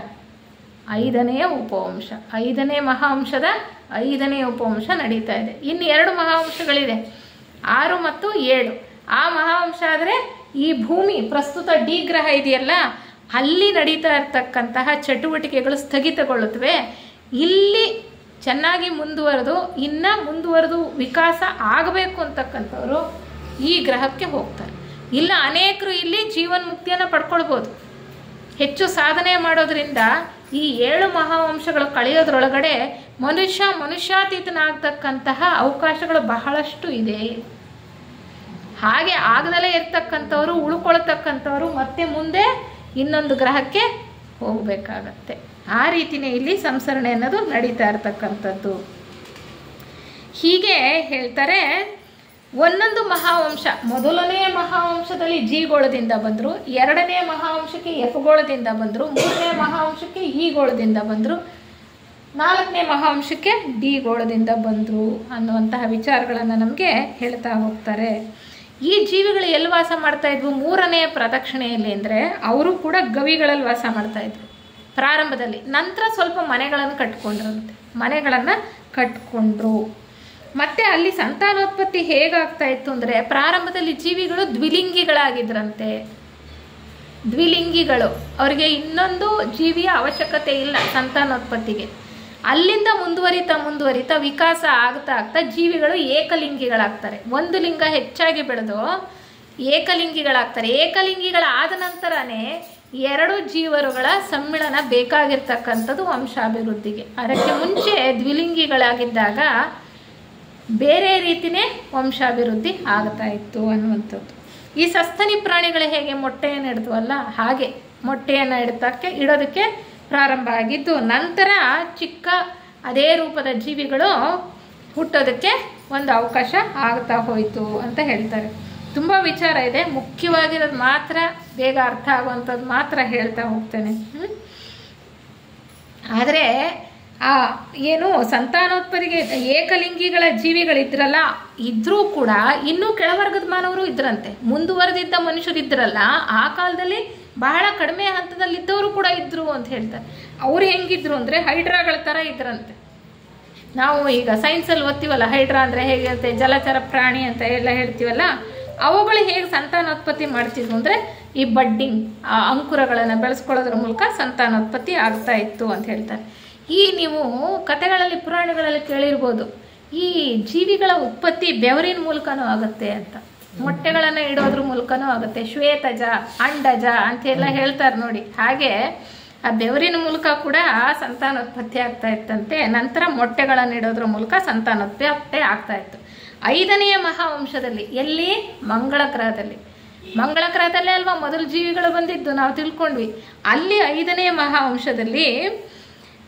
5ನೇ ಉಪವಂಶ. 5ನೇ ಮಹಾವಂಶದ 5ನೇ ಉಪವಂಶ ನಡೀತಾ ಇದೆ. ಇನ್ನು 2 ಮಹಾವಂಶಗಳಿದೆ, 6 ಮತ್ತು 7. ಆ ಮಹಾವಂಶ ಆದರೆ ಈ ಭೂಮಿ ಪ್ರಸ್ತುತ ಡಿ ಗ್ರಹ ಇದೆಯಲ್ಲ, ಅಲ್ಲಿ ನಡೀತಾ ಇರ್ತಕ್ಕಂತಹ ಚಟುವಟಿಕೆಗಳು ಸ್ಥಗಿತಗೊಳ್ಳುತ್ತವೆ. ಇಲ್ಲಿ ಚೆನ್ನಾಗಿ ಮುಂದುವರೆದು ವಿಕಾಸ ಆಗಬೇಕು ಅಂತಕ್ಕಂಥವ್ರು ಈ ಗ್ರಹಕ್ಕೆ ಹೋಗ್ತಾರೆ. ಇಲ್ಲ, ಅನೇಕರು ಇಲ್ಲಿ ಜೀವನ್ಮುಕ್ತಿಯನ್ನು ಪಡ್ಕೊಳ್ಬೋದು. ಹೆಚ್ಚು ಸಾಧನೆ ಮಾಡೋದ್ರಿಂದ ಈ 7 ಮಹಾವಂಶಗಳು ಕಳೆಯೋದ್ರೊಳಗಡೆ ಮನುಷ್ಯಾತೀತನಾಗ್ತಕ್ಕಂತಹ ಅವಕಾಶಗಳು ಬಹಳಷ್ಟು ಇದೆ. ಹಾಗೆ ಆಗದಲ್ಲೇ ಇರ್ತಕ್ಕಂಥವ್ರು, ಉಳ್ಕೊಳ್ತಕ್ಕಂಥವ್ರು ಮತ್ತೆ ಮುಂದೆ ಇನ್ನೊಂದು ಗ್ರಹಕ್ಕೆ ಹೋಗಬೇಕಾಗತ್ತೆ. ಆ ರೀತಿಯೇ ಇಲ್ಲಿ ಸಂಸರಣೆ ಅನ್ನೋದು ನಡೀತಾ ಇರ್ತಕ್ಕಂಥದ್ದು. ಹೀಗೆ ಹೇಳ್ತಾರೆ, ಒಂದೊಂದು ಮಹಾವಂಶ, ಮೊದಲನೇ ಮಹಾವಂಶದಲ್ಲಿ ಜಿ ಗೋಳದಿಂದ ಬಂದರು, 2ನೇ ಮಹಾವಂಶಕ್ಕೆ ಎಫ್ ಗೋಳದಿಂದ ಬಂದರು, 3ನೇ ಮಹಾವಂಶಕ್ಕೆ ಇ ಗೋಳದಿಂದ ಬಂದರು, 4ನೇ ಮಹಾವಂಶಕ್ಕೆ ಡಿ ಗೋಳದಿಂದ ಬಂದರು ಅನ್ನುವಂತಹ ವಿಚಾರಗಳನ್ನು ನಮಗೆ ಹೇಳ್ತಾ ಹೋಗ್ತಾರೆ. ಈ ಜೀವಿಗಳು ಎಲ್ಲಿ ವಾಸ ಮಾಡ್ತಾ ಇದ್ವು? 3ನೇ ಪ್ರದಕ್ಷಿಣೆಯಲ್ಲಿ. ಅಂದರೆ ಅವರು ಕೂಡ ಗವಿಗಳಲ್ಲಿ ವಾಸ ಮಾಡ್ತಾ ಇದ್ರು ಪ್ರಾರಂಭದಲ್ಲಿ. ನಂತರ ಸ್ವಲ್ಪ ಮನೆಗಳನ್ನು ಕಟ್ಕೊಂಡ್ರು. ಮತ್ತೆ ಅಲ್ಲಿ ಸಂತಾನೋತ್ಪತ್ತಿ ಹೇಗಾಗ್ತಾ ಇತ್ತು ಅಂದರೆ, ಪ್ರಾರಂಭದಲ್ಲಿ ಜೀವಿಗಳು ದ್ವಿಲಿಂಗಿಗಳಾಗಿದ್ರಂತೆ. ದ್ವಿಲಿಂಗಿಗಳು, ಅವರಿಗೆ ಇನ್ನೊಂದು ಜೀವಿಯ ಅವಶ್ಯಕತೆ ಇಲ್ಲ ಸಂತಾನೋತ್ಪತ್ತಿಗೆ. ಅಲ್ಲಿಂದ ಮುಂದುವರಿತಾ ವಿಕಾಸ ಆಗ್ತಾ ಜೀವಿಗಳು ಏಕಲಿಂಗಿಗಳಾಗ್ತಾರೆ. ಒಂದು ಲಿಂಗ ಹೆಚ್ಚಾಗಿ ಬೆಳೆದು ಏಕಲಿಂಗಿಗಳಾಗ್ತಾರೆ. ಏಕಲಿಂಗಿಗಳಾದ ನಂತರನೇ 2 ಜೀವರುಗಳ ಸಮ್ಮಿಳನ ಬೇಕಾಗಿರ್ತಕ್ಕಂಥದ್ದು ವಂಶಾಭಿವೃದ್ಧಿಗೆ. ಅದಕ್ಕೆ ಮುಂಚೆ ದ್ವಿಲಿಂಗಿಗಳಾಗಿದ್ದಾಗ ಬೇರೆ ರೀತಿಯೇ ವಂಶಾಭಿವೃದ್ಧಿ ಆಗ್ತಾ ಇತ್ತು ಅನ್ನುವಂಥದ್ದು. ಈ ಸಸ್ತನಿ ಪ್ರಾಣಿಗಳು ಹೇಗೆ ಮೊಟ್ಟೆಯನ್ನು ಇಡ್ತವಲ್ಲ, ಹಾಗೆ ಮೊಟ್ಟೆಯನ್ನು ಇಡೋದಕ್ಕೆ ಪ್ರಾರಂಭ ಆಗಿದ್ದು, ನಂತರ ಚಿಕ್ಕ ಅದೇ ರೂಪದ ಜೀವಿಗಳು ಹುಟ್ಟೋದಕ್ಕೆ ಒಂದು ಅವಕಾಶ ಆಗ್ತಾ ಹೋಯಿತು ಅಂತ ಹೇಳ್ತಾರೆ. ತುಂಬ ವಿಚಾರ ಇದೆ, ಮುಖ್ಯವಾಗಿರೋದು ಮಾತ್ರ ಬೇಗ ಅರ್ಥ ಆಗುವಂಥದ್ದು ಮಾತ್ರ ಹೇಳ್ತಾ ಹೋಗ್ತೇನೆ. ಆದರೆ ಏನು ಸಂತಾನೋತ್ಪತ್ತಿಗೆ ಏಕಲಿಂಗಿಗಳ ಜೀವಿಗಳಿದ್ರಲ್ಲ, ಇದ್ರೂ ಕೂಡ ಇನ್ನೂ ಕೆಳವರ್ಗದ ಮಾನವರು ಇದ್ರಂತೆ. ಮುಂದುವರೆದಿದ್ದ ಮನುಷ್ಯರಿದ್ರಲ್ಲ, ಆ ಕಾಲದಲ್ಲಿ ಬಹಳ ಕಡಿಮೆ ಹಂತದಲ್ಲಿದ್ದವರು ಕೂಡ ಇದ್ರು ಅಂತ ಹೇಳ್ತಾರೆ. ಅವ್ರು ಹೆಂಗಿದ್ರು ಅಂದರೆ ಹೈಡ್ರಾಗಳ ಥರ ಇದ್ರಂತೆ. ನಾವು ಈಗ ಸೈನ್ಸಲ್ಲಿ ಓದ್ತೀವಲ್ಲ, ಹೈಡ್ರಾ ಅಂದರೆ ಹೇಗಿರುತ್ತೆ, ಜಲಚರ ಪ್ರಾಣಿ ಅಂತ ಎಲ್ಲ ಹೇಳ್ತೀವಲ್ಲ, ಅವುಗಳು ಹೇಗೆ ಸಂತಾನೋತ್ಪತ್ತಿ ಮಾಡ್ತಿದ್ವು ಅಂದರೆ ಈ ಬಡ್ಡಿಂಗ್, ಆ ಅಂಕುರಗಳನ್ನು ಬೆಳೆಸ್ಕೊಳ್ಳೋದ್ರ ಮೂಲಕ ಸಂತಾನೋತ್ಪತ್ತಿ ಆಗ್ತಾ ಇತ್ತು ಅಂತ ಹೇಳ್ತಾರೆ. ನೀವು ಕಥೆಗಳಲ್ಲಿ ಪುರಾಣಗಳಲ್ಲಿ ಕೇಳಿರ್ಬೋದು, ಈ ಜೀವಿಗಳ ಉತ್ಪತ್ತಿ ಬೆವರಿನ ಮೂಲಕನೂ ಆಗುತ್ತೆ ಅಂತ. ಮೊಟ್ಟೆಗಳನ್ನು ಇಡೋದ್ರ ಮೂಲಕನೂ ಆಗುತ್ತೆ. ಶ್ವೇತಜ, ಅಂಡಜ ಅಂತೆಲ್ಲ ಹೇಳ್ತಾರೆ ನೋಡಿ. ಹಾಗೆ ಆ ಬೆವರಿನ ಮೂಲಕ ಕೂಡ ಸಂತಾನೋತ್ಪತ್ತಿ ಆಗ್ತಾ ಇತ್ತಂತೆ. ನಂತರ ಮೊಟ್ಟೆಗಳನ್ನು ಇಡೋದ್ರ ಮೂಲಕ ಸಂತಾನೋತ್ಪತ್ತಿ ಆಗ್ತಾ ಇತ್ತು. 5ನೇ ಮಹಾವಂಶದಲ್ಲಿ, ಎಲ್ಲಿ? ಮಂಗಳ ಗ್ರಹದಲ್ಲೇ ಅಲ್ವಾ ಮೊದಲು ಜೀವಿಗಳು ಬಂದಿದ್ದು, ನಾವು ತಿಳ್ಕೊಂಡ್ವಿ. ಅಲ್ಲಿ 5ನೇ ಮಹಾವಂಶದಲ್ಲಿ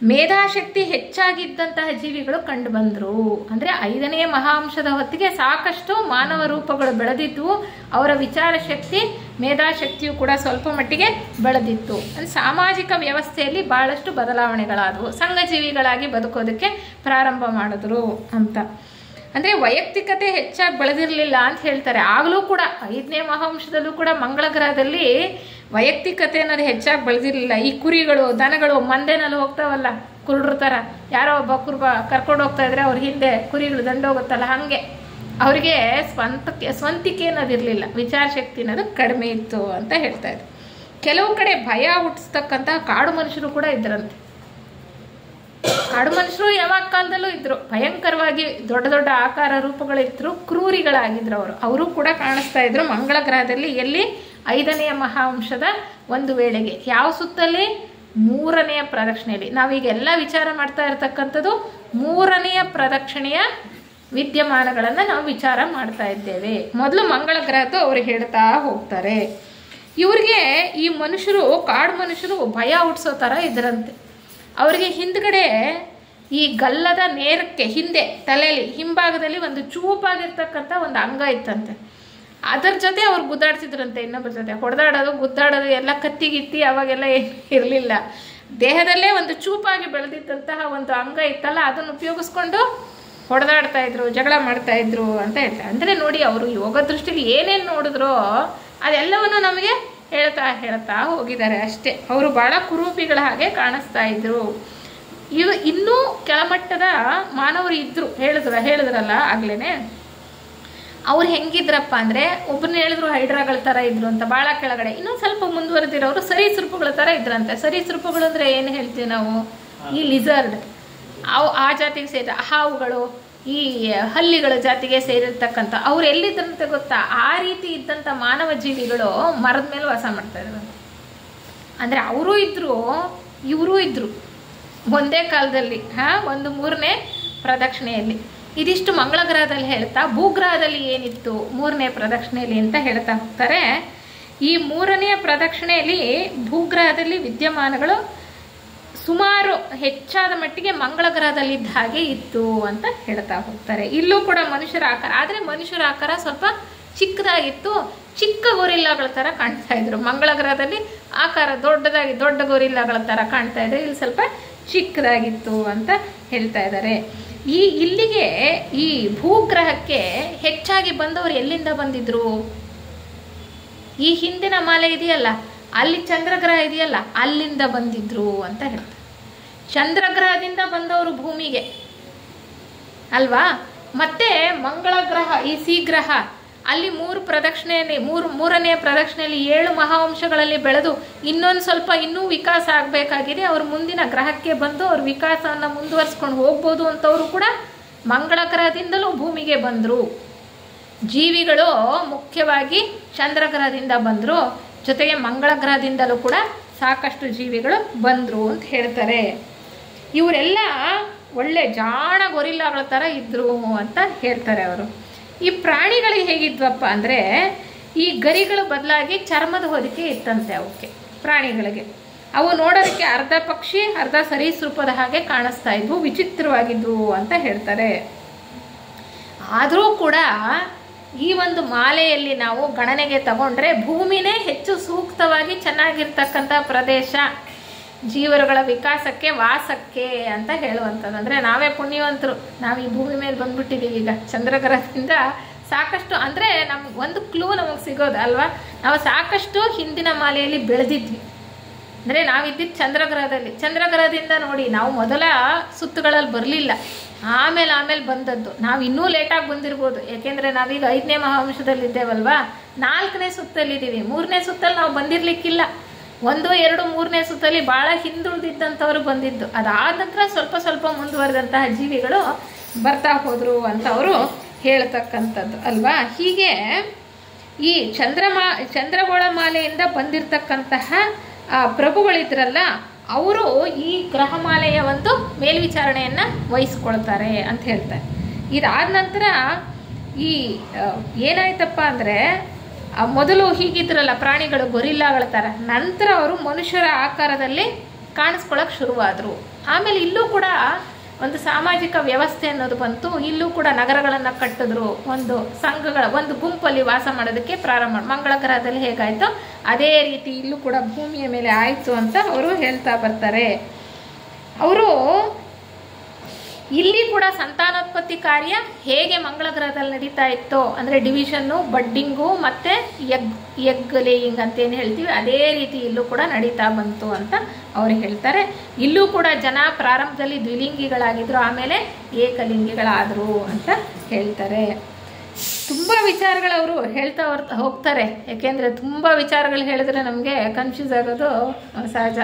ಮೇಧಾಶಕ್ತಿ ಹೆಚ್ಚಾಗಿದ್ದಂತಹ ಜೀವಿಗಳು ಕಂಡು ಬಂದರು. ಅಂದರೆ 5ನೇ ಮಹಾಂಶದ ಹೊತ್ತಿಗೆ ಸಾಕಷ್ಟು ಮಾನವ ರೂಪಗಳು ಬೆಳೆದಿದ್ವು. ಅವರ ವಿಚಾರ ಶಕ್ತಿ, ಮೇಧಾಶಕ್ತಿಯು ಕೂಡ ಸ್ವಲ್ಪ ಮಟ್ಟಿಗೆ ಬೆಳೆದಿತ್ತು. ಅಂದರೆ ಸಾಮಾಜಿಕ ವ್ಯವಸ್ಥೆಯಲ್ಲಿ ಭಾಳಷ್ಟು ಬದಲಾವಣೆಗಳಾದವು. ಸಂಘಜೀವಿಗಳಾಗಿ ಬದುಕೋದಕ್ಕೆ ಪ್ರಾರಂಭ ಮಾಡಿದ್ರು ಅಂತ. ಅಂದರೆ ವೈಯಕ್ತಿಕತೆ ಹೆಚ್ಚಾಗಿ ಬೆಳೆದಿರಲಿಲ್ಲ ಅಂತ ಹೇಳ್ತಾರೆ. ಆಗಲೂ ಕೂಡ 5ನೇ ಮಹಾಂಶದಲ್ಲೂ ಕೂಡ ಮಂಗಳ ಗ್ರಹದಲ್ಲಿ ವೈಯಕ್ತಿಕತೆ ಅನ್ನೋದು ಹೆಚ್ಚಾಗಿ ಬೆಳೆದಿರಲಿಲ್ಲ. ಈ ಕುರಿಗಳು, ದನಗಳು ಮಂದೆನಲ್ಲಿ ಹೋಗ್ತಾವಲ್ಲ ಕುರುಡ್ರ ಥರ, ಯಾರೋ ಒಬ್ಬ ಕುರುಬ ಕರ್ಕೊಂಡು ಹೋಗ್ತಾ ಇದ್ರೆ ಅವ್ರ ಹಿಂದೆ ಕುರಿಗಳು ದಂಡೋಗುತ್ತಲ್ಲ, ಹಾಗೆ ಅವರಿಗೆ ಸ್ವಂತಿಕೆ ಅನ್ನೋದಿರಲಿಲ್ಲ, ವಿಚಾರ ಶಕ್ತಿ ಅನ್ನೋದು ಕಡಿಮೆ ಇತ್ತು ಅಂತ ಹೇಳ್ತಾ ಇದ್ರು. ಕೆಲವು ಕಡೆ ಭಯ ಹುಟ್ಟಿಸ್ತಕ್ಕಂತಹ ಕಾಡು ಮನುಷ್ಯರು ಕೂಡ ಇದ್ರಂತೆ. ಕಾಡು ಮನುಷ್ಯರು ಯಾವಾಗ ಕಾಲದಲ್ಲೂ ಇದ್ರು, ಭಯಂಕರವಾಗಿ ದೊಡ್ಡ ದೊಡ್ಡ ಆಕಾರ ರೂಪಗಳಿದ್ರು, ಕ್ರೂರಿಗಳಾಗಿದ್ರು ಅವರು ಕೂಡ ಕಾಣಿಸ್ತಾ ಇದ್ರು ಮಂಗಳ ಗ್ರಹದಲ್ಲಿ. ಎಲ್ಲಿ? 5ನೇ ಮಹಾಂಶದ ಒಂದು ವೇಳೆಗೆ. ಯಾವ ಸುತ್ತಲ್ಲಿ? 3ನೇ ಪ್ರದಕ್ಷಿಣೆಯಲ್ಲಿ. ನಾವೀಗೆಲ್ಲ ವಿಚಾರ ಮಾಡ್ತಾ ಇರ್ತಕ್ಕಂಥದ್ದು 3ನೇ ಪ್ರದಕ್ಷಿಣೆಯ ವಿದ್ಯಮಾನಗಳನ್ನು ನಾವು ವಿಚಾರ ಮಾಡ್ತಾ ಇದ್ದೇವೆ. ಮೊದಲು ಮಂಗಳ ಗ್ರಹದ್ದು ಅವರು ಹೇಳ್ತಾ ಹೋಗ್ತಾರೆ. ಇವ್ರಿಗೆ ಈ ಮನುಷ್ಯರು, ಕಾಡು ಮನುಷ್ಯರು ಭಯ ಹುಟ್ಟಿಸೋ ಥರ ಇದ್ರಂತೆ. ಅವರಿಗೆ ಹಿಂದ್ಗಡೆ ಈ ಗಲ್ಲದ ನೇರಕ್ಕೆ ಹಿಂದೆ ತಲೆಯಲ್ಲಿ ಹಿಂಭಾಗದಲ್ಲಿ ಒಂದು ಚೂಪಾಗಿರ್ತಕ್ಕಂಥ ಒಂದು ಅಂಗ ಇತ್ತಂತೆ. ಅದರ ಜೊತೆ ಅವ್ರು ಗುದ್ದಾಡ್ತಿದ್ರಂತೆ, ಇನ್ನೊಬ್ಬರ ಜೊತೆ ಹೊಡೆದಾಡೋದು ಗುದ್ದಾಡೋದು ಎಲ್ಲ ಕತ್ತಿಗಿತ್ತಿ ಅವಾಗೆಲ್ಲ ಏನು ಇರಲಿಲ್ಲ. ದೇಹದಲ್ಲೇ ಒಂದು ಚೂಪಾಗಿ ಬೆಳೆದಿದ್ದಂತಹ ಒಂದು ಅಂಗ ಇತ್ತಲ್ಲ, ಅದನ್ನು ಉಪಯೋಗಿಸ್ಕೊಂಡು ಹೊಡೆದಾಡ್ತಾ ಇದ್ರು, ಜಗಳ ಮಾಡ್ತಾ ಇದ್ರು ಅಂತ ಹೇಳ್ತಾರೆ. ಅಂದರೆ ನೋಡಿ, ಅವರು ಯೋಗ ದೃಷ್ಟಿಲಿ ಏನೇನು ನೋಡಿದ್ರೋ ಅದೆಲ್ಲವನ್ನು ನಮಗೆ ಹೇಳ್ತಾ ಹೋಗಿದ್ದಾರೆ ಅಷ್ಟೇ. ಅವರು ಭಾಳ ಕುರೂಪಿಗಳ ಹಾಗೆ ಕಾಣಿಸ್ತಾ ಇದ್ರು. ಇನ್ನೂ ಕೆಳಮಟ್ಟದ ಮಾನವರು ಇದ್ರು, ಹೇಳಿದ್ರಲ್ಲ ಆಗ್ಲೇನೆ. ಅವ್ರು ಹೆಂಗಿದ್ರಪ್ಪ ಅಂದರೆ, ಒಬ್ಬರನ್ನ ಹೇಳಿದ್ರು ಹೈಡ್ರಾಗಳ ಥರ ಇದ್ರು ಅಂತ, ಭಾಳ ಕೆಳಗಡೆ. ಇನ್ನೊಂದು ಸ್ವಲ್ಪ ಮುಂದುವರೆದಿರೋರು ಸರೀಸೃಪಗಳ ಥರ ಇದ್ರಂತೆ. ಸರೀಸೃಪಗಳು ಅಂದರೆ ಏನು ಹೇಳ್ತೀವಿ ನಾವು? ಈ ಲಿಸರ್ಡ್, ಆ ಜಾತಿಗೆ ಸೇರಿದ ಹಾವುಗಳು, ಈ ಹಲ್ಲಿಗಳ ಜಾತಿಗೆ ಸೇರಿರ್ತಕ್ಕಂಥ ಅವ್ರು ಎಲ್ಲಿದ್ರಂತೆ ಗೊತ್ತಾ? ಆ ರೀತಿ ಇದ್ದಂಥ ಮಾನವ ಜೀವಿಗಳು ಮರದ ಮೇಲೆ ವಾಸ ಮಾಡ್ತಾ ಇದ್ರು. ಅಂದರೆ ಅವರೂ ಇದ್ರು, ಇವರೂ ಇದ್ರು ಒಂದೇ ಕಾಲದಲ್ಲಿ. ಒಂದು 3ನೇ ಪ್ರದಕ್ಷಿಣೆಯಲ್ಲಿ. ಇದಿಷ್ಟು ಮಂಗಳ ಗ್ರಹದಲ್ಲಿ ಹೇಳ್ತಾ, ಭೂಗ್ರಹದಲ್ಲಿ ಏನಿತ್ತು 3ನೇ ಪ್ರದಕ್ಷಿಣೆಯಲ್ಲಿ ಅಂತ ಹೇಳ್ತಾ ಹೋಗ್ತಾರೆ. ಈ 3ನೇ ಪ್ರದಕ್ಷಿಣೆಯಲ್ಲಿ ಭೂಗ್ರಹದಲ್ಲಿ ವಿದ್ಯಮಾನಗಳು ಸುಮಾರು ಹೆಚ್ಚಾದ ಮಟ್ಟಿಗೆ ಮಂಗಳ ಗ್ರಹದಲ್ಲಿದ್ದ ಹಾಗೆ ಇತ್ತು ಅಂತ ಹೇಳ್ತಾ ಹೋಗ್ತಾರೆ. ಇಲ್ಲೂ ಕೂಡ ಮನುಷ್ಯರ ಆಕಾರ, ಆದರೆ ಮನುಷ್ಯರ ಆಕಾರ ಸ್ವಲ್ಪ ಚಿಕ್ಕದಾಗಿತ್ತು, ಚಿಕ್ಕ ಗೊರಿಲ್ಲಾಗಳ ಥರ ಕಾಣ್ತಾ ಇದ್ರು. ಮಂಗಳ ಗ್ರಹದಲ್ಲಿ ಆಕಾರ ದೊಡ್ಡ ಗೊರಿಲ್ಲಾಗಳ ಥರ ಕಾಣ್ತಾ ಇದ್ರು, ಇಲ್ಲಿ ಸ್ವಲ್ಪ ಚಿಕ್ಕದಾಗಿತ್ತು ಅಂತ ಹೇಳ್ತಾ ಇದ್ದಾರೆ. ಇಲ್ಲಿಗೆ ಈ ಭೂಗ್ರಹಕ್ಕೆ ಹೆಚ್ಚಾಗಿ ಬಂದವರು ಎಲ್ಲಿಂದ ಬಂದಿದ್ರು? ಈ ಹಿಂದಿನ ಮಾಲೆ ಇದೆಯಲ್ಲ, ಅಲ್ಲಿ ಚಂದ್ರಗ್ರಹ ಇದೆಯಲ್ಲ, ಅಲ್ಲಿಂದ ಬಂದಿದ್ರು ಅಂತ ಹೇಳ್ತಾರೆ. ಚಂದ್ರಗ್ರಹದಿಂದ ಬಂದವರು ಭೂಮಿಗೆ ಅಲ್ವಾ? ಮತ್ತೆ ಮಂಗಳ ಗ್ರಹ, ಈ ಸಿ ಗ್ರಹ, ಅಲ್ಲಿ 3 ಪ್ರದಕ್ಷಿಣೆಯಲ್ಲಿ 3ನೇ ಪ್ರದಕ್ಷಿಣೆಯಲ್ಲಿ 7 ಮಹಾವಂಶಗಳಲ್ಲಿ ಬೆಳೆದು ಇನ್ನೂ ವಿಕಾಸ ಆಗಬೇಕಾಗಿದೆ. ಅವರು ಮುಂದಿನ ಗ್ರಹಕ್ಕೆ ಬಂದು ಅವ್ರ ವಿಕಾಸವನ್ನು ಮುಂದುವರಿಸ್ಕೊಂಡು ಹೋಗ್ಬೋದು ಅಂತವರು ಕೂಡ ಮಂಗಳ ಗ್ರಹದಿಂದಲೂ ಭೂಮಿಗೆ ಬಂದರು. ಜೀವಿಗಳು ಮುಖ್ಯವಾಗಿ ಚಂದ್ರಗ್ರಹದಿಂದ ಬಂದರು, ಜೊತೆಗೆ ಮಂಗಳ ಗ್ರಹದಿಂದಲೂ ಕೂಡ ಸಾಕಷ್ಟು ಜೀವಿಗಳು ಬಂದರು ಅಂತ ಹೇಳ್ತಾರೆ. ಇವರೆಲ್ಲ ಒಳ್ಳೆ ಜಾಣ ಗೊರಿಲ್ಲಾಗಳ ಥರ ಇದ್ರು ಅಂತ ಹೇಳ್ತಾರೆ ಅವರು. ಈ ಪ್ರಾಣಿಗಳಿಗೆ ಹೇಗಿದ್ವಪ್ಪ ಅಂದರೆ, ಈ ಗರಿಗಳು ಬದಲಾಗಿ ಚರ್ಮದ ಹೊದಿಕೆ ಇತ್ತಂತೆ ಅವಕ್ಕೆ, ಪ್ರಾಣಿಗಳಿಗೆ. ಅವು ನೋಡೋದಕ್ಕೆ ಅರ್ಧ ಪಕ್ಷಿ ಅರ್ಧ ಸರೀಸೃಪದ ಹಾಗೆ ಕಾಣಿಸ್ತಾ ಇದ್ವು, ವಿಚಿತ್ರವಾಗಿದ್ವು ಅಂತ ಹೇಳ್ತಾರೆ. ಆದರೂ ಕೂಡ ಈ ಒಂದು ಮಾಲೆಯಲ್ಲಿ ನಾವು ಗಣನೆಗೆ ತಗೊಂಡ್ರೆ ಭೂಮಿನೇ ಹೆಚ್ಚು ಸೂಕ್ತವಾಗಿ ಚೆನ್ನಾಗಿರ್ತಕ್ಕಂಥ ಪ್ರದೇಶ ಜೀವರುಗಳ ವಿಕಾಸಕ್ಕೆ, ವಾಸಕ್ಕೆ ಅಂತ ಹೇಳುವಂಥದ್ದು. ಅಂದರೆ ನಾವೇ ಪುಣ್ಯವಂತರು, ನಾವು ಈ ಭೂಮಿ ಮೇಲೆ ಬಂದ್ಬಿಟ್ಟಿದ್ದೀವಿ ಈಗ ಚಂದ್ರಗ್ರಹದಿಂದ. ಸಾಕಷ್ಟು ಅಂದರೆ ನಮ್ಗೆ ಒಂದು ಕ್ಲೂ ನಮಗೆ ಸಿಗೋದು ಅಲ್ವಾ, ನಾವು ಸಾಕಷ್ಟು ಹಿಂದಿನ ಮಾಲೆಯಲ್ಲಿ ಬೆಳೆದಿದ್ವಿ. ಅಂದರೆ ನಾವಿದ್ದಿದ್ದು ಚಂದ್ರಗ್ರಹದಿಂದ ನೋಡಿ, ನಾವು ಮೊದಲ ಸುತ್ತುಗಳಲ್ಲಿ ಬರಲಿಲ್ಲ, ಆಮೇಲೆ ಬಂದದ್ದು. ನಾವು ಇನ್ನೂ ಲೇಟಾಗಿ ಬಂದಿರ್ಬೋದು, ಯಾಕೆಂದರೆ ನಾವೀಗ 5ನೇ ಮಹಾವಂಶದಲ್ಲಿದ್ದೇವಲ್ವಾ, 4ನೇ ಸುತ್ತಲ್ಲಿದ್ದೀವಿ. 3ನೇ ಸುತ್ತಲ್ಲಿ ನಾವು ಬಂದಿರಲಿಕ್ಕಿಲ್ಲ. 1, 2, 3ನೇ ಸುತ್ತಲ್ಲಿ ಭಾಳ ಹಿಂದುಳಿದಿದ್ದಂಥವ್ರು ಬಂದಿದ್ದು. ಅದಾದ ನಂತರ ಸ್ವಲ್ಪ ಮುಂದುವರೆದಂತಹ ಜೀವಿಗಳು ಬರ್ತಾ ಹೋದರು ಅಂತ ಅವರು ಹೇಳ್ತಕ್ಕಂಥದ್ದು ಅಲ್ವಾ. ಹೀಗೆ ಈ ಚಂದ್ರಗೋಳ ಮಾಲೆಯಿಂದ ಬಂದಿರತಕ್ಕಂತಹ ಪ್ರಭುಗಳಿದ್ರಲ್ಲ, ಅವರು ಈ ಗ್ರಹಮಾಲೆಯ ಒಂದು ಮೇಲ್ವಿಚಾರಣೆಯನ್ನು ವಹಿಸ್ಕೊಳ್ತಾರೆ ಅಂತ ಹೇಳ್ತಾರೆ. ಇದಾದ ನಂತರ ಈ ಏನಾಯ್ತಪ್ಪ ಅಂದರೆ, ಮೊದಲು ಹೀಗಿದ್ರಲ್ಲ ಪ್ರಾಣಿಗಳು ಗೊರಿಲ್ಲಾಗಳ ಥರ, ನಂತರ ಅವರು ಮನುಷ್ಯರ ಆಕಾರದಲ್ಲಿ ಕಾಣಿಸ್ಕೊಳ್ಳೋಕೆ ಶುರುವಾದರು. ಆಮೇಲೆ ಇಲ್ಲೂ ಕೂಡ ಒಂದು ಸಾಮಾಜಿಕ ವ್ಯವಸ್ಥೆ ಅನ್ನೋದು ಬಂತು. ಇಲ್ಲೂ ಕೂಡ ನಗರಗಳನ್ನು ಕಟ್ಟಿದ್ರು, ಒಂದು ಸಂಘಗಳ ಒಂದು ಗುಂಪಲ್ಲಿ ವಾಸ ಮಾಡೋದಕ್ಕೆ ಪ್ರಾರಂಭ. ಮಂಗಳ ಗ್ರಹದಲ್ಲಿ ಹೇಗಾಯಿತೋ ಅದೇ ರೀತಿ ಇಲ್ಲೂ ಕೂಡ ಭೂಮಿಯ ಮೇಲೆ ಆಯಿತು ಅಂತ ಅವರು ಹೇಳ್ತಾ ಬರ್ತಾರೆ. ಅವರು ಇಲ್ಲಿ ಕೂಡ ಸಂತಾನೋತ್ಪತ್ತಿ ಕಾರ್ಯ ಹೇಗೆ ಮಂಗಳ ಗ್ರಹದಲ್ಲಿ ನಡೀತಾ ಇತ್ತೋ, ಅಂದರೆ ಡಿವಿಷನ್ನು, ಬಡ್ಡಿಂಗು ಮತ್ತು ಎಗ್ ಲೇಯಿಂಗ್ ಅಂತೇನು ಹೇಳ್ತೀವಿ, ಅದೇ ರೀತಿ ಇಲ್ಲೂ ಕೂಡ ನಡೀತಾ ಬಂತು ಅಂತ ಅವರು ಹೇಳ್ತಾರೆ. ಇಲ್ಲೂ ಕೂಡ ಜನ ಪ್ರಾರಂಭದಲ್ಲಿ ದ್ವಿಲಿಂಗಿಗಳಾಗಿದ್ರು, ಆಮೇಲೆ ಏಕಲಿಂಗಿಗಳಾದರು ಅಂತ ಹೇಳ್ತಾರೆ. ತುಂಬ ವಿಚಾರಗಳು ಅವರು ಹೇಳ್ತಾ ಹೋಗ್ತಾರೆ. ಯಾಕೆಂದರೆ ತುಂಬ ವಿಚಾರಗಳು ಹೇಳಿದ್ರೆ ನಮಗೆ ಕನ್ಫ್ಯೂಸ್ ಆಗೋದು ಸಹಜ.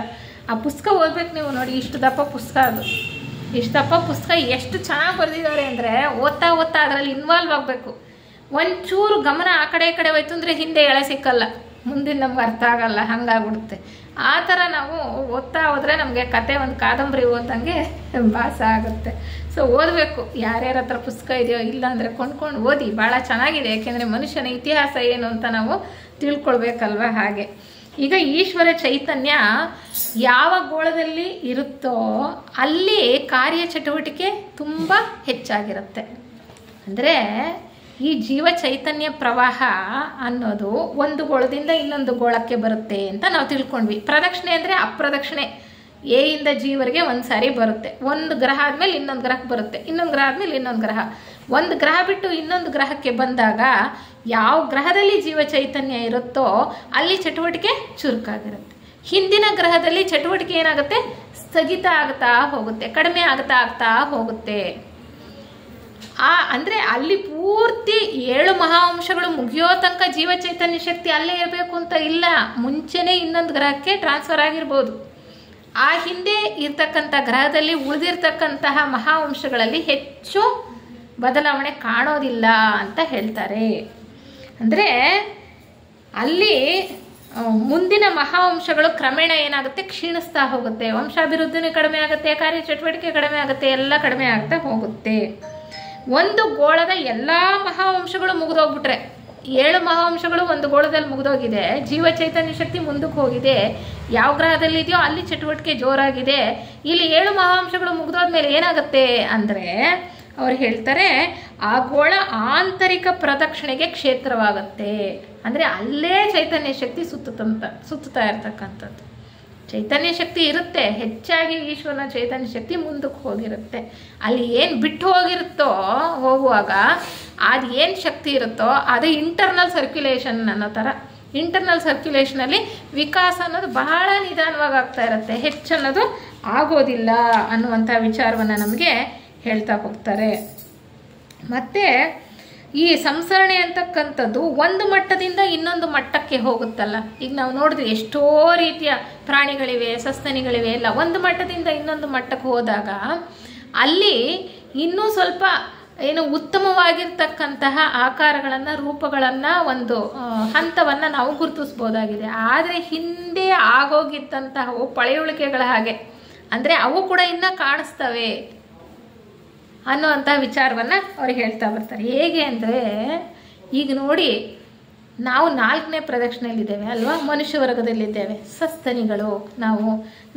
ಆ ಪುಸ್ತಕ ಓದ್ಬೇಕು ನೀವು, ನೋಡಿ ಇಷ್ಟು ದಪ್ಪ ಪುಸ್ತಕ, ಅದು ಇಷ್ಟು ದಪ್ಪ ಪುಸ್ತಕ ಎಷ್ಟು ಚೆನ್ನಾಗಿ ಬರೆದಿದ್ದಾರೆ ಅಂದರೆ ಓದ್ತಾ ಅದರಲ್ಲಿ ಇನ್ವಾಲ್ವ್ ಆಗಬೇಕು. ಒಂಚೂರು ಗಮನ ಆ ಕಡೆ ಈ ಕಡೆ ಹೋಯ್ತು ಅಂದರೆ ಹಿಂದೆ ಎಳೆ ಸಿಕ್ಕಲ್ಲ, ಮುಂದಿನ ನಮ್ಗೆ ಅರ್ಥ ಆಗಲ್ಲ, ಹಂಗಾಗ್ಬಿಡುತ್ತೆ. ಆ ಥರ ನಾವು ಓದ್ತಾ ಹೋದರೆ ನಮಗೆ ಕತೆ ಒಂದು ಕಾದಂಬರಿ ಓದಂಗೆ ಭಾಸ ಆಗುತ್ತೆ. ಸೊ ಓದಬೇಕು, ಯಾರ್ಯಾರ ಹತ್ರ ಪುಸ್ತಕ ಇದೆಯೋ ಇಲ್ಲ ಅಂದರೆ ಕೊಂಡ್ಕೊಂಡು ಓದಿ, ಭಾಳ ಚೆನ್ನಾಗಿದೆ. ಯಾಕೆಂದರೆ ಮನುಷ್ಯನ ಇತಿಹಾಸ ಏನು ಅಂತ ನಾವು ತಿಳ್ಕೊಳ್ಬೇಕಲ್ವ. ಹಾಗೆ ಈಗ ಈಶ್ವರ ಚೈತನ್ಯ ಯಾವ ಗೋಳದಲ್ಲಿ ಇರುತ್ತೋ ಅಲ್ಲಿ ಕಾರ್ಯಚಟುವಟಿಕೆ ತುಂಬ ಹೆಚ್ಚಾಗಿರುತ್ತೆ. ಅಂದರೆ ಈ ಜೀವ ಚೈತನ್ಯ ಪ್ರವಾಹ ಅನ್ನೋದು ಒಂದು ಗೋಳದಿಂದ ಇನ್ನೊಂದು ಗೋಳಕ್ಕೆ ಬರುತ್ತೆ ಅಂತ ನಾವು ತಿಳ್ಕೊಂಡ್ವಿ. ಪ್ರದಕ್ಷಿಣೆ ಅಂದರೆ ಅಪ್ರದಕ್ಷಿಣೆ, ಎ ಇಂದ ಜೀವರಿಗೆ ಒಂದು ಸಾರಿ ಬರುತ್ತೆ. ಒಂದು ಗ್ರಹ ಆದಮೇಲೆ ಇನ್ನೊಂದು ಗ್ರಹಕ್ಕೆ ಬರುತ್ತೆ, ಇನ್ನೊಂದು ಗ್ರಹ ಆದಮೇಲೆ ಇನ್ನೊಂದು ಗ್ರಹ. ಒಂದು ಗ್ರಹ ಬಿಟ್ಟು ಇನ್ನೊಂದು ಗ್ರಹಕ್ಕೆ ಬಂದಾಗ ಯಾವ ಗ್ರಹದಲ್ಲಿ ಜೀವ ಚೈತನ್ಯ ಇರುತ್ತೋ ಅಲ್ಲಿ ಚಟುವಟಿಕೆ ಚುರುಕಾಗಿರುತ್ತೆ. ಹಿಂದಿನ ಗ್ರಹದಲ್ಲಿ ಚಟುವಟಿಕೆ ಏನಾಗುತ್ತೆ, ಸ್ಥಗಿತ ಆಗ್ತಾ ಹೋಗುತ್ತೆ, ಕಡಿಮೆ ಆಗ್ತಾ ಹೋಗುತ್ತೆ. ಅಂದರೆ ಅಲ್ಲಿ ಪೂರ್ತಿ 7 ಮಹಾವಂಶಗಳು ಮುಗಿಯೋ ತನಕ ಜೀವ ಚೈತನ್ಯ ಶಕ್ತಿ ಅಲ್ಲೇ ಇರಬೇಕು ಅಂತ ಇಲ್ಲ. ಮುಂಚೆನೇ ಇನ್ನೊಂದು ಗ್ರಹಕ್ಕೆ ಟ್ರಾನ್ಸ್ಫರ್ ಆಗಿರ್ಬೋದು. ಆ ಹಿಂದೆ ಇರ್ತಕ್ಕಂಥ ಗ್ರಹದಲ್ಲಿ ಉಳಿದಿರ್ತಕ್ಕಂತಹ ಮಹಾವಂಶಗಳಲ್ಲಿ ಹೆಚ್ಚು ಬದಲಾವಣೆ ಕಾಣೋದಿಲ್ಲ ಅಂತ ಹೇಳ್ತಾರೆ. ಅಂದರೆ ಅಲ್ಲಿ ಮುಂದಿನ ಮಹಾವಂಶಗಳು ಕ್ರಮೇಣ ಏನಾಗುತ್ತೆ, ಕ್ಷೀಣಿಸ್ತಾ ಹೋಗುತ್ತೆ. ವಂಶಾಭಿವೃದ್ಧಿನೂ ಕಡಿಮೆ ಆಗುತ್ತೆ, ಕಾರ್ಯಚಟುವಟಿಕೆ ಕಡಿಮೆ ಆಗುತ್ತೆ, ಎಲ್ಲ ಕಡಿಮೆ ಆಗ್ತಾ ಹೋಗುತ್ತೆ. ಒಂದು ಗೋಳದ ಎಲ್ಲ ಮಹಾವಂಶಗಳು ಮುಗಿದೋಗ್ಬಿಟ್ರೆ, 7 ಮಹಾವಂಶಗಳು ಒಂದು ಗೋಳದಲ್ಲಿ ಮುಗಿದೋಗಿದೆ, ಜೀವ ಚೈತನ್ಯ ಶಕ್ತಿ ಮುಂದಕ್ಕೆ ಹೋಗಿದೆ, ಯಾವ ಗ್ರಹದಲ್ಲಿದೆಯೋ ಅಲ್ಲಿ ಚಟುವಟಿಕೆ ಜೋರಾಗಿದೆ. ಇಲ್ಲಿ 7 ಮಹಾವಂಶಗಳು ಮುಗಿದೋದ್ಮೇಲೆ ಏನಾಗುತ್ತೆ ಅಂದರೆ ಅವ್ರು ಹೇಳ್ತಾರೆ, ಆ ಗೋಳ ಆಂತರಿಕ ಪ್ರದಕ್ಷಿಣೆಗೆ ಕ್ಷೇತ್ರವಾಗುತ್ತೆ. ಅಂದರೆ ಅಲ್ಲೇ ಚೈತನ್ಯ ಶಕ್ತಿ ಸುತ್ತುತ್ತಾ ಇರ್ತಕ್ಕಂಥದ್ದು. ಚೈತನ್ಯ ಶಕ್ತಿ ಇರುತ್ತೆ, ಹೆಚ್ಚಾಗಿ ಈಶ್ವರನ ಚೈತನ್ಯ ಶಕ್ತಿ ಮುಂದಕ್ಕೆ ಹೋಗಿರುತ್ತೆ. ಅಲ್ಲಿ ಏನು ಬಿಟ್ಟು ಹೋಗಿರುತ್ತೋ ಹೋಗುವಾಗ ಅದು ಏನು ಶಕ್ತಿ ಇರುತ್ತೋ ಅದು ಇಂಟರ್ನಲ್ ಸರ್ಕ್ಯುಲೇಷನ್ ಅನ್ನೋ ಥರ. ಇಂಟರ್ನಲ್ ಸರ್ಕ್ಯುಲೇಷನಲ್ಲಿ ವಿಕಾಸ ಅನ್ನೋದು ಬಹಳ ನಿಧಾನವಾಗಿ ಆಗ್ತಾ ಇರುತ್ತೆ, ಹೆಚ್ಚನ್ನೋದು ಆಗೋದಿಲ್ಲ ಅನ್ನುವಂಥ ವಿಚಾರವನ್ನು ನಮಗೆ ಹೇಳ್ತಾ ಹೋಗ್ತಾರೆ. ಮತ್ತು ಈ ಸಂಸರಣೆ ಅಂತಕ್ಕಂಥದ್ದು ಒಂದು ಮಟ್ಟದಿಂದ ಇನ್ನೊಂದು ಮಟ್ಟಕ್ಕೆ ಹೋಗುತ್ತಲ್ಲ. ಈಗ ನಾವು ನೋಡಿದ್ವಿ ಎಷ್ಟೋ ರೀತಿಯ ಪ್ರಾಣಿಗಳಿವೆ, ಸಸ್ತನಿಗಳಿವೆ, ಎಲ್ಲ ಒಂದು ಮಟ್ಟದಿಂದ ಇನ್ನೊಂದು ಮಟ್ಟಕ್ಕೆ ಹೋದಾಗ ಅಲ್ಲಿ ಇನ್ನೂ ಸ್ವಲ್ಪ ಏನು ಉತ್ತಮವಾಗಿರ್ತಕ್ಕಂತಹ ಆಕಾರಗಳನ್ನು, ರೂಪಗಳನ್ನು, ಒಂದು ಹಂತವನ್ನು ನಾವು ಗುರುತಿಸ್ಬೋದಾಗಿದೆ. ಆದರೆ ಹಿಂದೆ ಆಗೋಗಿದ್ದಂತಹವು ಪಳೆಯುಳಿಕೆಗಳ ಹಾಗೆ, ಅಂದರೆ ಅವು ಕೂಡ ಇನ್ನೂ ಕಾಣಿಸ್ತವೆ ಅನ್ನೋವಂಥ ವಿಚಾರವನ್ನು ಅವ್ರು ಹೇಳ್ತಾ ಬರ್ತಾರೆ. ಹೇಗೆ ಅಂದರೆ ಈಗ ನೋಡಿ, ನಾವು 4ನೇ ಪ್ರದಕ್ಷಿಣೆಯಲ್ಲಿದ್ದೇವೆ ಅಲ್ವಾ, ಮನುಷ್ಯ ವರ್ಗದಲ್ಲಿದ್ದೇವೆ, ಸಸ್ತನಿಗಳು.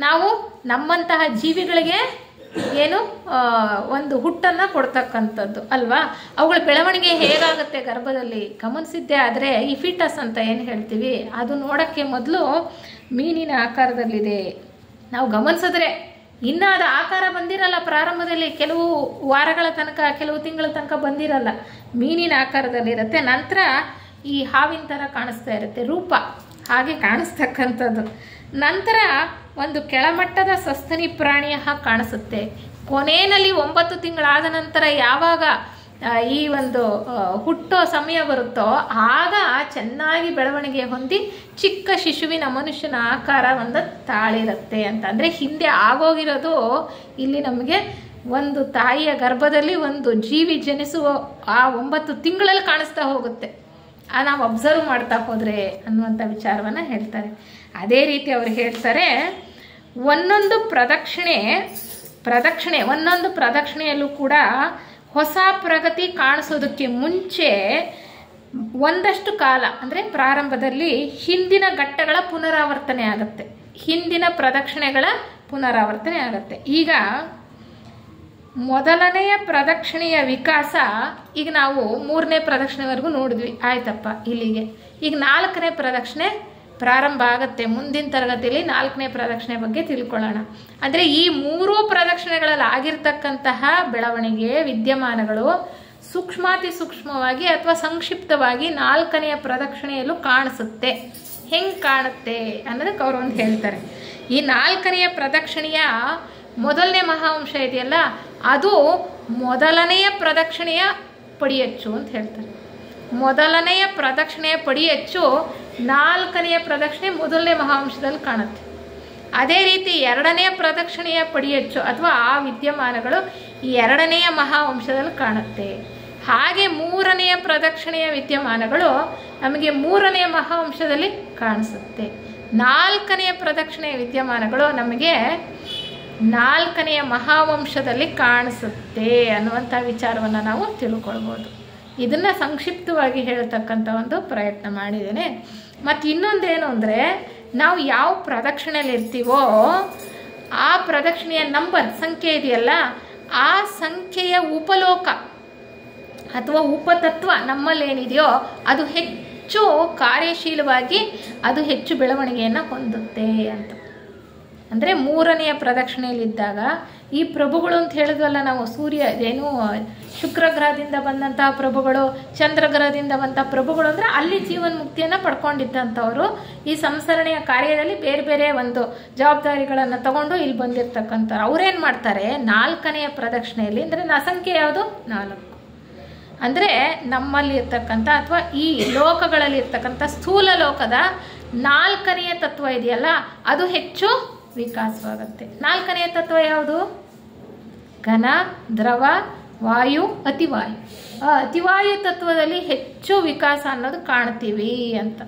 ನಾವು ನಮ್ಮಂತಹ ಜೀವಿಗಳಿಗೆ ಏನು ಒಂದು ಹುಟ್ಟನ್ನು ಕೊಡ್ತಕ್ಕಂಥದ್ದು ಅಲ್ವಾ. ಅವುಗಳ ಬೆಳವಣಿಗೆ ಹೇಗಾಗುತ್ತೆ ಗರ್ಭದಲ್ಲಿ ಗಮನಿಸಿದ್ದೆ ಆದರೆ ಈ ಫೀಟಸ್ ಅಂತ ಏನು ಹೇಳ್ತೀವಿ ಅದು ನೋಡೋಕ್ಕೆ ಮೊದಲು ಮೀನಿನ ಆಕಾರದಲ್ಲಿದೆ. ನಾವು ಗಮನಿಸಿದ್ರೆ ಇನ್ನೂ ಅದು ಆಕಾರ ಬಂದಿರಲ್ಲ, ಪ್ರಾರಂಭದಲ್ಲಿ ಕೆಲವು ವಾರಗಳ ತನಕ, ಕೆಲವು ತಿಂಗಳ ತನಕ ಬಂದಿರಲ್ಲ, ಮೀನಿನ ಆಕಾರದಲ್ಲಿರುತ್ತೆ. ನಂತರ ಈ ಹಾವಿನ ಥರ ಕಾಣಿಸ್ತಾ ಇರುತ್ತೆ, ರೂಪ ಹಾಗೆ ಕಾಣಿಸ್ತಕ್ಕಂಥದ್ದು. ನಂತರ ಒಂದು ಕೆಳಮಟ್ಟದ ಸಸ್ತನಿ ಪ್ರಾಣಿಯ ಹಾಗೆ ಕಾಣಿಸುತ್ತೆ. ಕೊನೆಯಲ್ಲಿ 9 ತಿಂಗಳಾದ ನಂತರ ಯಾವಾಗ ಈ ಒಂದು ಹುಟ್ಟೋ ಸಮಯ ಬರುತ್ತೋ ಆಗ ಚೆನ್ನಾಗಿ ಬೆಳವಣಿಗೆ ಹೊಂದಿ ಚಿಕ್ಕ ಶಿಶುವಿನ ಮನುಷ್ಯನ ಆಕಾರ ಒಂದು ತಾಳಿರುತ್ತೆ ಅಂತ. ಅಂದರೆ ಹಿಂದೆ ಆಗೋಗಿರೋದು ಇಲ್ಲಿ ನಮಗೆ ಒಂದು ತಾಯಿಯ ಗರ್ಭದಲ್ಲಿ ಒಂದು ಜೀವಿ ಜನಿಸುವ ಆ 9 ತಿಂಗಳಲ್ಲಿ ಕಾಣಿಸ್ತಾ ಹೋಗುತ್ತೆ, ನಾವು ಅಬ್ಸರ್ವ್ ಮಾಡ್ತಾ ಹೋದರೆ ಅನ್ನುವಂಥ ವಿಚಾರವನ್ನು ಹೇಳ್ತಾರೆ. ಅದೇ ರೀತಿ ಅವರು ಹೇಳ್ತಾರೆ, ಒಂದೊಂದು ಪ್ರದಕ್ಷಿಣೆಯಲ್ಲೂ ಕೂಡ ಹೊಸ ಪ್ರಗತಿ ಕಾಣಿಸೋದಕ್ಕೆ ಮುಂಚೆ ಒಂದಷ್ಟು ಕಾಲ, ಅಂದರೆ ಪ್ರಾರಂಭದಲ್ಲಿ ಹಿಂದಿನ ಘಟ್ಟಗಳ ಪುನರಾವರ್ತನೆ ಆಗುತ್ತೆ, ಹಿಂದಿನ ಪ್ರದಕ್ಷಿಣೆಗಳ ಪುನರಾವರ್ತನೆ ಆಗುತ್ತೆ. ಈಗ ಮೊದಲನೆಯ ಪ್ರದಕ್ಷಿಣೆಯ ವಿಕಾಸ ಈಗ ನಾವು 3ನೇ ಪ್ರದಕ್ಷಿಣೆವರೆಗೂ ನೋಡಿದ್ವಿ, ಆಯ್ತಪ್ಪ ಇಲ್ಲಿಗೆ. ಈಗ 4ನೇ ಪ್ರದಕ್ಷಿಣೆ ಪ್ರಾರಂಭ ಆಗುತ್ತೆ. ಮುಂದಿನ ತರಗತಿಯಲ್ಲಿ 4ನೇ ಪ್ರದಕ್ಷಿಣೆ ಬಗ್ಗೆ ತಿಳ್ಕೊಳ್ಳೋಣ. ಅಂದರೆ ಈ 3 ಪ್ರದಕ್ಷಿಣೆಗಳಲ್ಲಿ ಆಗಿರ್ತಕ್ಕಂತಹ ಬೆಳವಣಿಗೆ ವಿದ್ಯಮಾನಗಳು ಸೂಕ್ಷ್ಮಾತಿ ಸೂಕ್ಷ್ಮವಾಗಿ ಅಥವಾ ಸಂಕ್ಷಿಪ್ತವಾಗಿ 4ನೆಯ ಪ್ರದಕ್ಷಿಣೆಯಲ್ಲೂ ಕಾಣಿಸುತ್ತೆ. ಹೆಂಗೆ ಕಾಣುತ್ತೆ ಅನ್ನೋದಕ್ಕೆ ಅವರು ಒಂದು ಹೇಳ್ತಾರೆ. ಈ 4ನೆಯ ಪ್ರದಕ್ಷಿಣೆಯ ಮೊದಲನೇ ಮಹಾವಂಶ ಇದೆಯಲ್ಲ, ಅದು ಮೊದಲನೆಯ ಪ್ರದಕ್ಷಿಣೆಯ ಪಡಿಯಚ್ಚು ಅಂತ ಹೇಳ್ತಾರೆ. ಮೊದಲನೆಯ ಪ್ರದಕ್ಷಿಣೆಯ ಪಡಿಯಚ್ಚು 4ನೆಯ ಪ್ರದಕ್ಷಿಣೆ ಮೊದಲನೇ ಮಹಾವಂಶದಲ್ಲಿ ಕಾಣುತ್ತೆ. ಅದೇ ರೀತಿ 2ನೇ ಪ್ರದಕ್ಷಿಣೆಯ ಪಡಿಯಚ್ಚು ಅಥವಾ ಆ ವಿದ್ಯಮಾನಗಳು 2ನೆಯ ಮಹಾವಂಶದಲ್ಲಿ ಕಾಣುತ್ತೆ. ಹಾಗೆ 3ನೆಯ ಪ್ರದಕ್ಷಿಣೆಯ ವಿದ್ಯಮಾನಗಳು ನಮಗೆ 3ನೆಯ ಮಹಾವಂಶದಲ್ಲಿ ಕಾಣಿಸುತ್ತೆ. 4ನೆಯ ಪ್ರದಕ್ಷಿಣೆಯ ವಿದ್ಯಮಾನಗಳು ನಮಗೆ 4ನೆಯ ಮಹಾವಂಶದಲ್ಲಿ ಕಾಣಿಸುತ್ತೆ ಅನ್ನುವಂಥ ವಿಚಾರವನ್ನು ನಾವು ತಿಳ್ಕೊಳ್ಬೋದು. ಇದನ್ನು ಸಂಕ್ಷಿಪ್ತವಾಗಿ ಹೇಳ್ತಕ್ಕಂಥ ಒಂದು ಪ್ರಯತ್ನ ಮಾಡಿದ್ದೇನೆ. ಮತ್ತು ಇನ್ನೊಂದೇನು ಅಂದರೆ, ನಾವು ಯಾವ ಪ್ರದಕ್ಷಿಣೆಯಲ್ಲಿ ಇರ್ತೀವೋ ಆ ಪ್ರದಕ್ಷಿಣೆಯ ನಂಬರ್ ಸಂಖ್ಯೆ ಇದೆಯಲ್ಲ, ಆ ಸಂಖ್ಯೆಯ ಉಪಲೋಕ ಅಥವಾ ಉಪತತ್ವ ನಮ್ಮಲ್ಲೇನಿದೆಯೋ ಅದು ಹೆಚ್ಚು ಕಾರ್ಯಶೀಲವಾಗಿ ಅದು ಹೆಚ್ಚು ಬೆಳವಣಿಗೆಯನ್ನು ಹೊಂದುತ್ತೆ ಅಂತ. ಅಂದರೆ 3ನೆಯ ಪ್ರದಕ್ಷಿಣೆಯಲ್ಲಿದ್ದಾಗ ಈ ಪ್ರಭುಗಳು ಅಂತ ಹೇಳಿದ್ವಲ್ಲ ನಾವು, ಸೂರ್ಯ ಏನು ಶುಕ್ರ ಗ್ರಹದಿಂದ ಬಂದಂತಹ ಪ್ರಭುಗಳು, ಚಂದ್ರ ಗ್ರಹದಿಂದ ಬಂದ ಪ್ರಭುಗಳು ಅಂದರೆ ಅಲ್ಲಿ ಜೀವನ ಮುಕ್ತಿಯನ್ನು ಪಡ್ಕೊಂಡಿದ್ದಂಥವರು ಈ ಸಂಸರಣೆಯ ಕಾರ್ಯದಲ್ಲಿ ಬೇರೆ ಬೇರೆ ಒಂದು ಜವಾಬ್ದಾರಿಗಳನ್ನು ತಗೊಂಡು ಇಲ್ಲಿ ಬಂದಿರತಕ್ಕಂಥವ್ರು. ಅವ್ರೇನು ಮಾಡ್ತಾರೆ, 4ನೆಯ ಪ್ರದಕ್ಷಿಣೆಯಲ್ಲಿ ಅಂದರೆ ಸಂಖ್ಯೆ ಯಾವುದು 4, ಅಂದರೆ ನಮ್ಮಲ್ಲಿ ಇರ್ತಕ್ಕಂಥ ಅಥವಾ ಈ ಲೋಕಗಳಲ್ಲಿ ಇರ್ತಕ್ಕಂಥ ಸ್ಥೂಲ ಲೋಕದ 4ನೆಯ ತತ್ವ ಇದೆಯಲ್ಲ ಅದು ಹೆಚ್ಚು ವಿಕಾಸವಾಗುತ್ತೆ. 4ನೆಯ ತತ್ವ ಯಾವುದು? ಘನ, ದ್ರವ, ವಾಯು, ಅತಿವಾಯು. ಆ ಅತಿವಾಯು ತತ್ವದಲ್ಲಿ ಹೆಚ್ಚು ವಿಕಾಸ ಅನ್ನೋದು ಕಾಣ್ತೀವಿ ಅಂತ.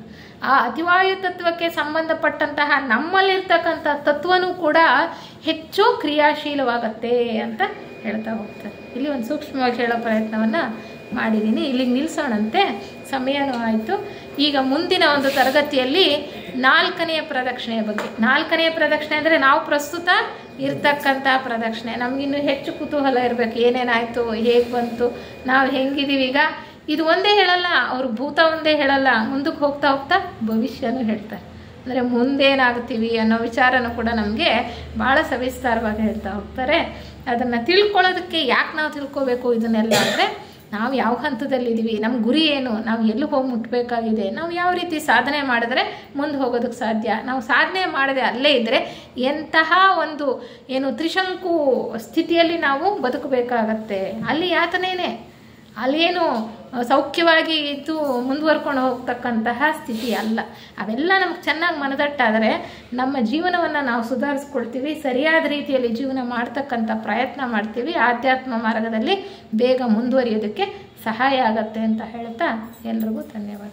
ಆ ಅತಿವಾಯು ತತ್ವಕ್ಕೆ ಸಂಬಂಧಪಟ್ಟಂತಹ ನಮ್ಮಲ್ಲಿರ್ತಕ್ಕಂಥ ತತ್ವನೂ ಕೂಡ ಹೆಚ್ಚು ಕ್ರಿಯಾಶೀಲವಾಗತ್ತೆ ಅಂತ ಹೇಳ್ತಾ ಹೋಗ್ತಾರೆ. ಇಲ್ಲಿ ಒಂದು ಸೂಕ್ಷ್ಮವಾಗಿ ಹೇಳೋ ಪ್ರಯತ್ನವನ್ನು ಮಾಡಿದ್ದೀನಿ. ಇಲ್ಲಿಗೆ ನಿಲ್ಲಿಸೋಣಂತೆ, ಸಮಯನೂ ಆಯಿತು. ಈಗ ಮುಂದಿನ ಒಂದು ತರಗತಿಯಲ್ಲಿ 4ನೆಯ ಪ್ರದಕ್ಷಿಣೆಯ ಬಗ್ಗೆ. 4ನೆಯ ಪ್ರದಕ್ಷಿಣೆ ಅಂದರೆ ನಾವು ಪ್ರಸ್ತುತ ಇರ್ತಕ್ಕಂಥ ಪ್ರದಕ್ಷಿಣೆ. ನಮಗಿನ್ನೂ ಹೆಚ್ಚು ಕುತೂಹಲ ಇರಬೇಕು, ಏನೇನಾಯಿತು, ಹೇಗೆ ಬಂತು, ನಾವು ಹೆಂಗಿದ್ದೀವಿ. ಈಗ ಇದು ಒಂದೇ ಹೇಳಲ್ಲ ಅವರು, ಭೂತ ಒಂದೇ ಹೇಳಲ್ಲ, ಮುಂದಕ್ಕೆ ಹೋಗ್ತಾ ಹೋಗ್ತಾ ಭವಿಷ್ಯನೂ ಹೇಳ್ತಾರೆ. ಅಂದರೆ ಮುಂದೇನಾಗ್ತೀವಿ ಅನ್ನೋ ವಿಚಾರನೂ ಕೂಡ ನಮಗೆ ಭಾಳ ಸವಿಸ್ತಾರವಾಗಿ ಹೇಳ್ತಾ ಹೋಗ್ತಾರೆ. ಅದನ್ನು ತಿಳ್ಕೊಳ್ಳೋದಕ್ಕೆ ಯಾಕೆ ನಾವು ತಿಳ್ಕೋಬೇಕು ಇದನ್ನೆಲ್ಲ ಅಂದರೆ, ನಾವು ಯಾವ ಹಂತದಲ್ಲಿದ್ದೀವಿ, ನಮ್ಮ ಗುರಿ ಏನು, ನಾವು ಎಲ್ಲಿ ಹೋಗಿ ಮುಟ್ಟಬೇಕಾಗಿದೆ, ನಾವು ಯಾವ ರೀತಿ ಸಾಧನೆ ಮಾಡಿದ್ರೆ ಮುಂದೆ ಹೋಗೋದಕ್ಕೆ ಸಾಧ್ಯ, ನಾವು ಸಾಧನೆ ಮಾಡದೆ ಅಲ್ಲೇ ಇದ್ದರೆ ಎಂತಹ ಒಂದು ಏನು ತ್ರಿಶಂಕು ಸ್ಥಿತಿಯಲ್ಲಿ ನಾವು ಬದುಕಬೇಕಾಗತ್ತೆ. ಅಲ್ಲಿ ಯಾತನೇನೆ, ಅಲ್ಲೇನು ಸೌಖ್ಯವಾಗಿ ಇದ್ದು ಮುಂದುವರ್ಕೊಂಡು ಹೋಗ್ತಕ್ಕಂತಹ ಸ್ಥಿತಿ ಅಲ್ಲ. ಅವೆಲ್ಲ ನಮ್ಗೆ ಚೆನ್ನಾಗಿ ಮನದಟ್ಟಾದರೆ ನಮ್ಮ ಜೀವನವನ್ನು ನಾವು ಸುಧಾರಿಸ್ಕೊಳ್ತೀವಿ, ಸರಿಯಾದ ರೀತಿಯಲ್ಲಿ ಜೀವನ ಮಾಡ್ತಕ್ಕಂಥ ಪ್ರಯತ್ನ ಮಾಡ್ತೀವಿ, ಆಧ್ಯಾತ್ಮ ಮಾರ್ಗದಲ್ಲಿ ಬೇಗ ಮುಂದುವರಿಯೋದಕ್ಕೆ ಸಹಾಯ ಆಗತ್ತೆ ಅಂತ ಹೇಳ್ತಾ ಎಲ್ರಿಗೂ ಧನ್ಯವಾದ.